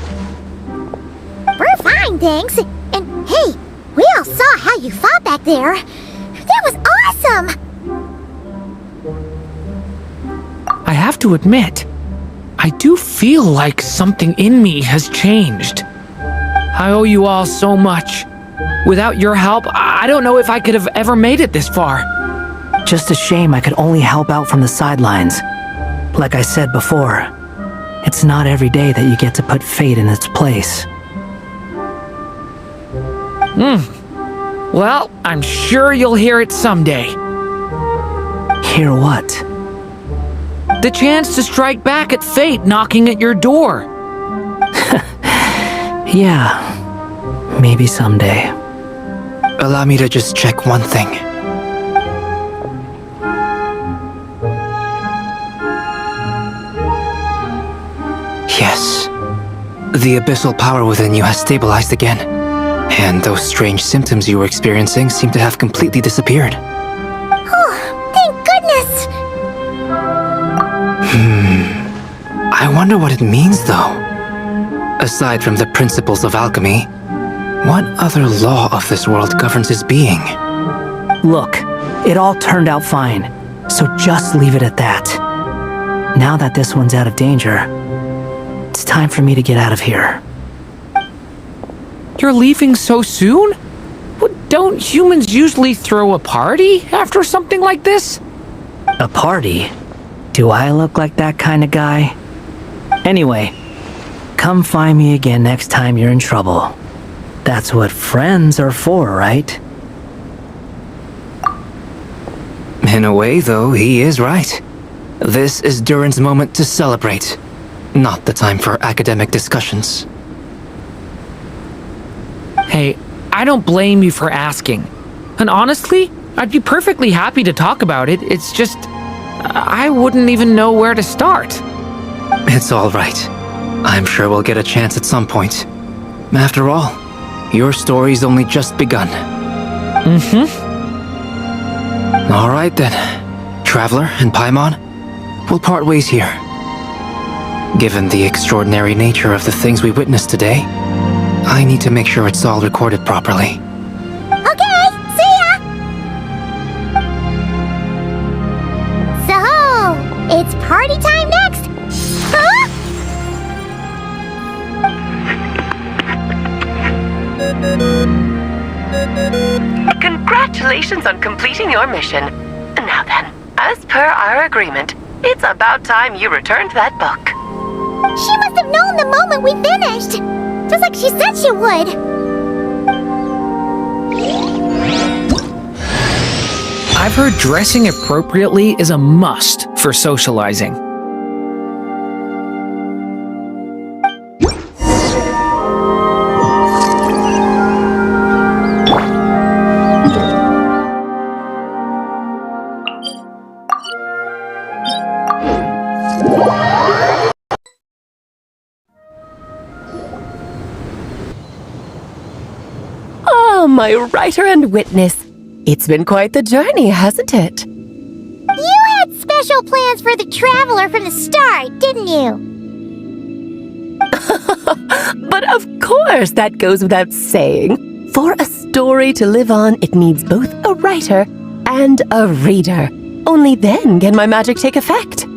We're fine, thanks. And hey, we all saw how you fought back there. That was awesome! I have to admit, I I do feel like something in me has changed. I owe you all so much. Without your help, I don't know if I could have ever made it this far. Just a shame I could only help out from the sidelines. Like I said before, it's not every day that you get to put fate in its place. Well, I'm sure you'll hear it someday. Hear what? The chance to strike back at fate knocking at your door. Yeah, maybe someday. Allow me to just check one thing. Yes. The abyssal power within you has stabilized again. And those strange symptoms you were experiencing seem to have completely disappeared. Oh, thank goodness! I wonder what it means, though. Aside from the principles of alchemy, what other law of this world governs his being? Look, it all turned out fine, so just leave it at that. Now that this one's out of danger, it's time for me to get out of here. You're leaving so soon? Don't humans usually throw a party after something like this? A party? Do I look like that kind of guy? Anyway, come find me again next time you're in trouble. That's what friends are for, right? In a way, though, he is right. This is Durin's moment to celebrate, not the time for academic discussions. Hey, I don't blame you for asking. And honestly, I'd be perfectly happy to talk about it. It's just, I wouldn't even know where to start. It's all right. I'm sure we'll get a chance at some point. After all, your story's only just begun. All right then. Traveler and Paimon, we'll part ways here. Given the extraordinary nature of the things we witnessed today, I need to make sure it's all recorded properly. Okay, see ya! So, it's party time next! Huh? Congratulations on completing your mission. Now then, as per our agreement, it's about time you returned that book. She must have known the moment we finished! Just like she said she would! I've heard dressing appropriately is a must for socializing. My writer and witness. It's been quite the journey, hasn't it? You had special plans for the Traveler from the start, didn't you? But of course, that goes without saying. For a story to live on, it needs both a writer and a reader. Only then can my magic take effect.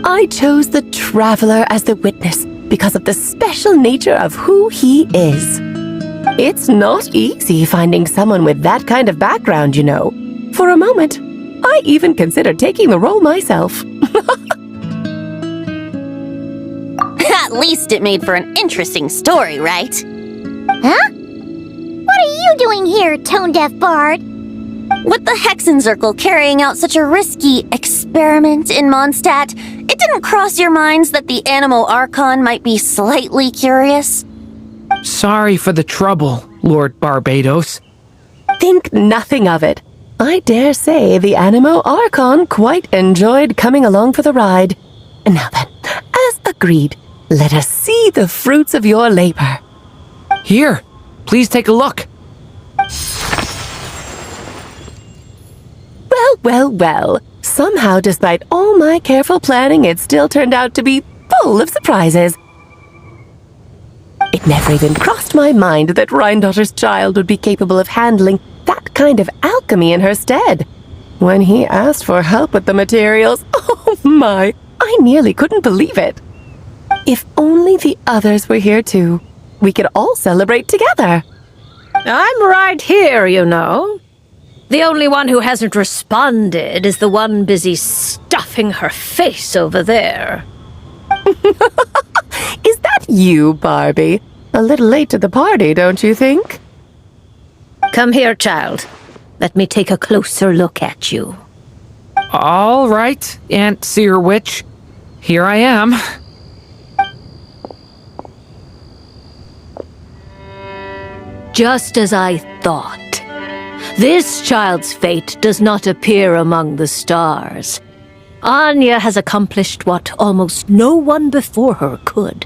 I chose the Traveler as the witness because of the special nature of who he is. It's not easy finding someone with that kind of background, you know. For a moment, I even considered taking the role myself. At least it made for an interesting story, right? Huh? What are you doing here, tone-deaf bard? With the Hexenzirkel carrying out such a risky experiment in Mondstadt, it didn't cross your minds that the Animo Archon might be slightly curious? Sorry for the trouble, Lord Barbados. Think nothing of it. I dare say the Animo Archon quite enjoyed coming along for the ride. Now then, as agreed, let us see the fruits of your labor. Here, please take a look. Well. Somehow, despite all my careful planning, it still turned out to be full of surprises. It never even crossed my mind that Rhindotter's child would be capable of handling that kind of alchemy in her stead. When he asked for help with the materials, oh my, I nearly couldn't believe it. If only the others were here too. We could all celebrate together. I'm right here, you know. The only one who hasn't responded is the one busy stuffing her face over there. Is that you, Barbie? A little late to the party, don't you think? Come here, child. Let me take a closer look at you. All right, Aunt Seer Witch. Here I am. Just as I thought. This child's fate does not appear among the stars. Anya has accomplished what almost no one before her could.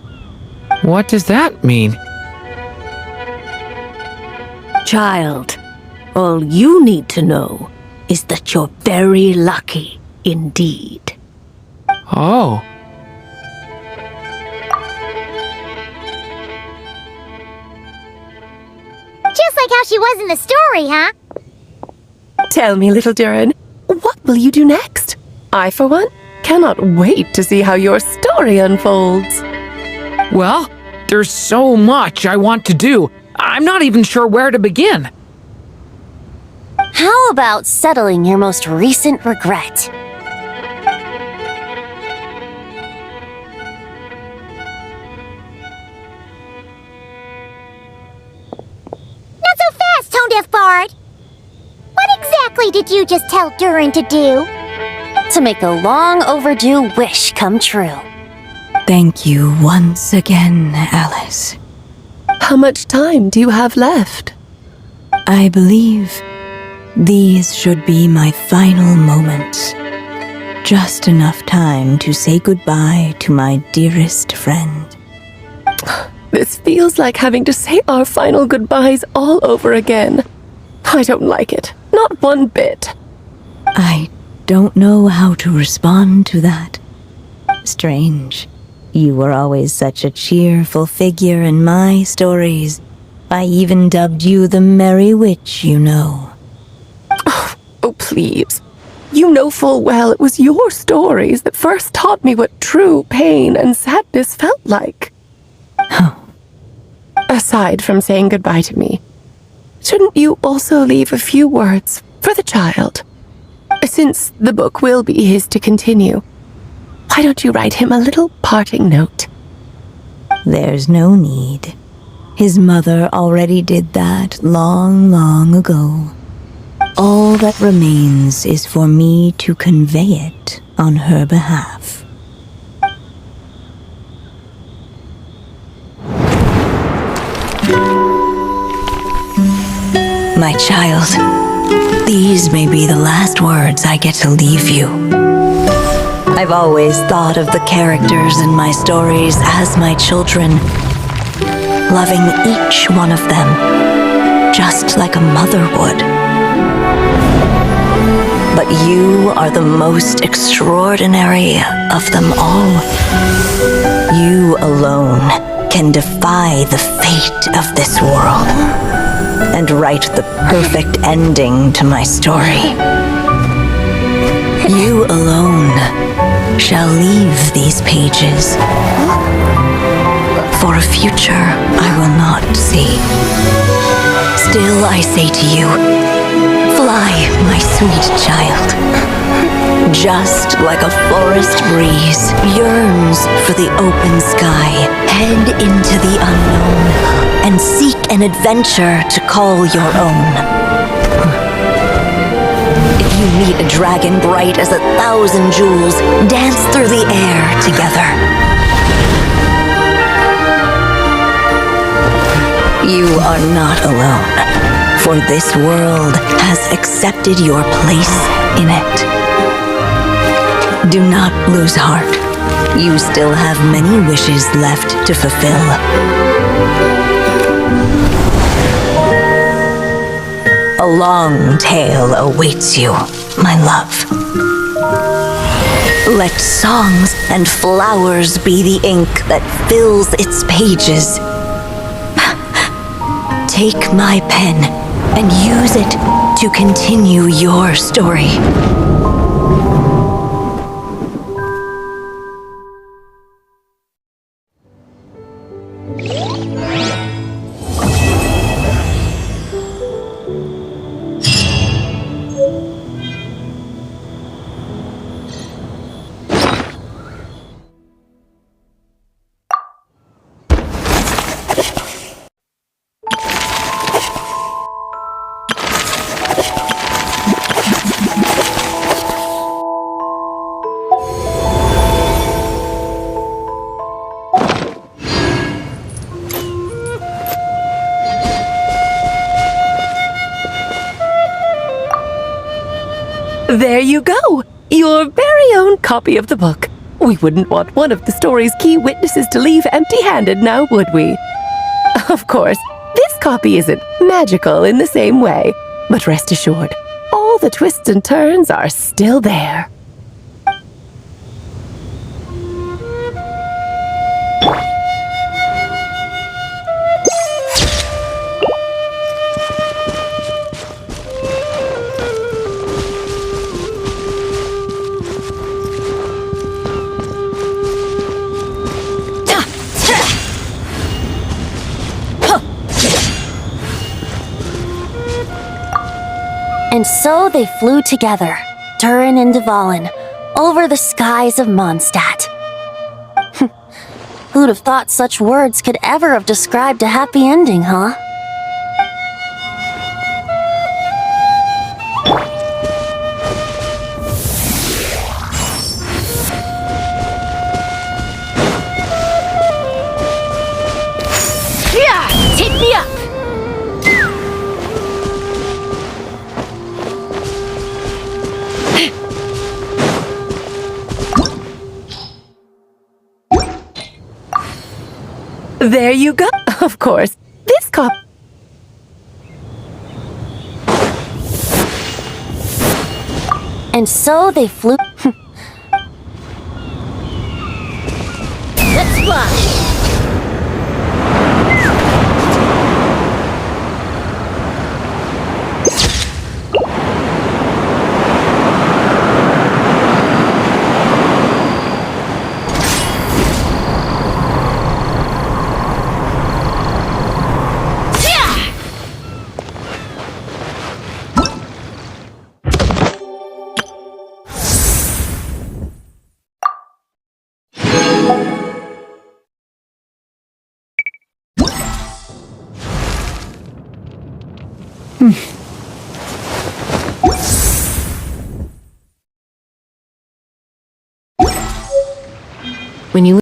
What does that mean? Child, all you need to know is that you're very lucky indeed. Oh. Just like how she was in the story, huh? Tell me, little Durin, what will you do next? I, for one, cannot wait to see how your story unfolds. Well, there's so much I want to do. I'm not even sure where to begin. How about settling your most recent regret? Not so fast, Tone Deaf Bard! What exactly did you just tell Durin to do? To make a long overdue wish come true. Thank you once again, Alice. How much time do you have left? I believe these should be my final moments. Just enough time to say goodbye to my dearest friend. This feels like having to say our final goodbyes all over again. I don't like it. Not one bit. I don't know how to respond to that. Strange. You were always such a cheerful figure in my stories. I even dubbed you the Merry Witch, you know. Oh, please. You know full well it was your stories that first taught me what true pain and sadness felt like. Aside from saying goodbye to me, shouldn't you also leave a few words for the child? Since the book will be his to continue, why don't you write him a little parting note? There's no need. His mother already did that long, long ago. All that remains is for me to convey it on her behalf. My child, these may be the last words I get to leave you. I've always thought of the characters in my stories as my children, loving each one of them, just like a mother would. But you are the most extraordinary of them all. You alone can defy the fate of this world and write the perfect ending to my story. You alone shall leave these pages for a future I will not see. Still I say to you, fly, my sweet child. Just like a forest breeze yearns for the open sky, head into the unknown and seek an adventure to call your own. If you meet a dragon bright as 1,000 jewels, dance through the air together. You are not alone, for this world has accepted your place in it. Do not lose heart. You still have many wishes left to fulfill. A long tale awaits you, my love. Let songs and flowers be the ink that fills its pages. Take my pen and use it to continue your story. There you go! Your very own copy of the book. We wouldn't want one of the story's key witnesses to leave empty-handed now, would we? Of course, this copy isn't magical in the same way, but rest assured, all the twists and turns are still there. And so they flew together, Durin and Dvalin, over the skies of Mondstadt. Who'd have thought such words could ever have described a happy ending, huh? Yeah! Take me up! There you go. Of course, this cop... And so they flew... Let's fly! When you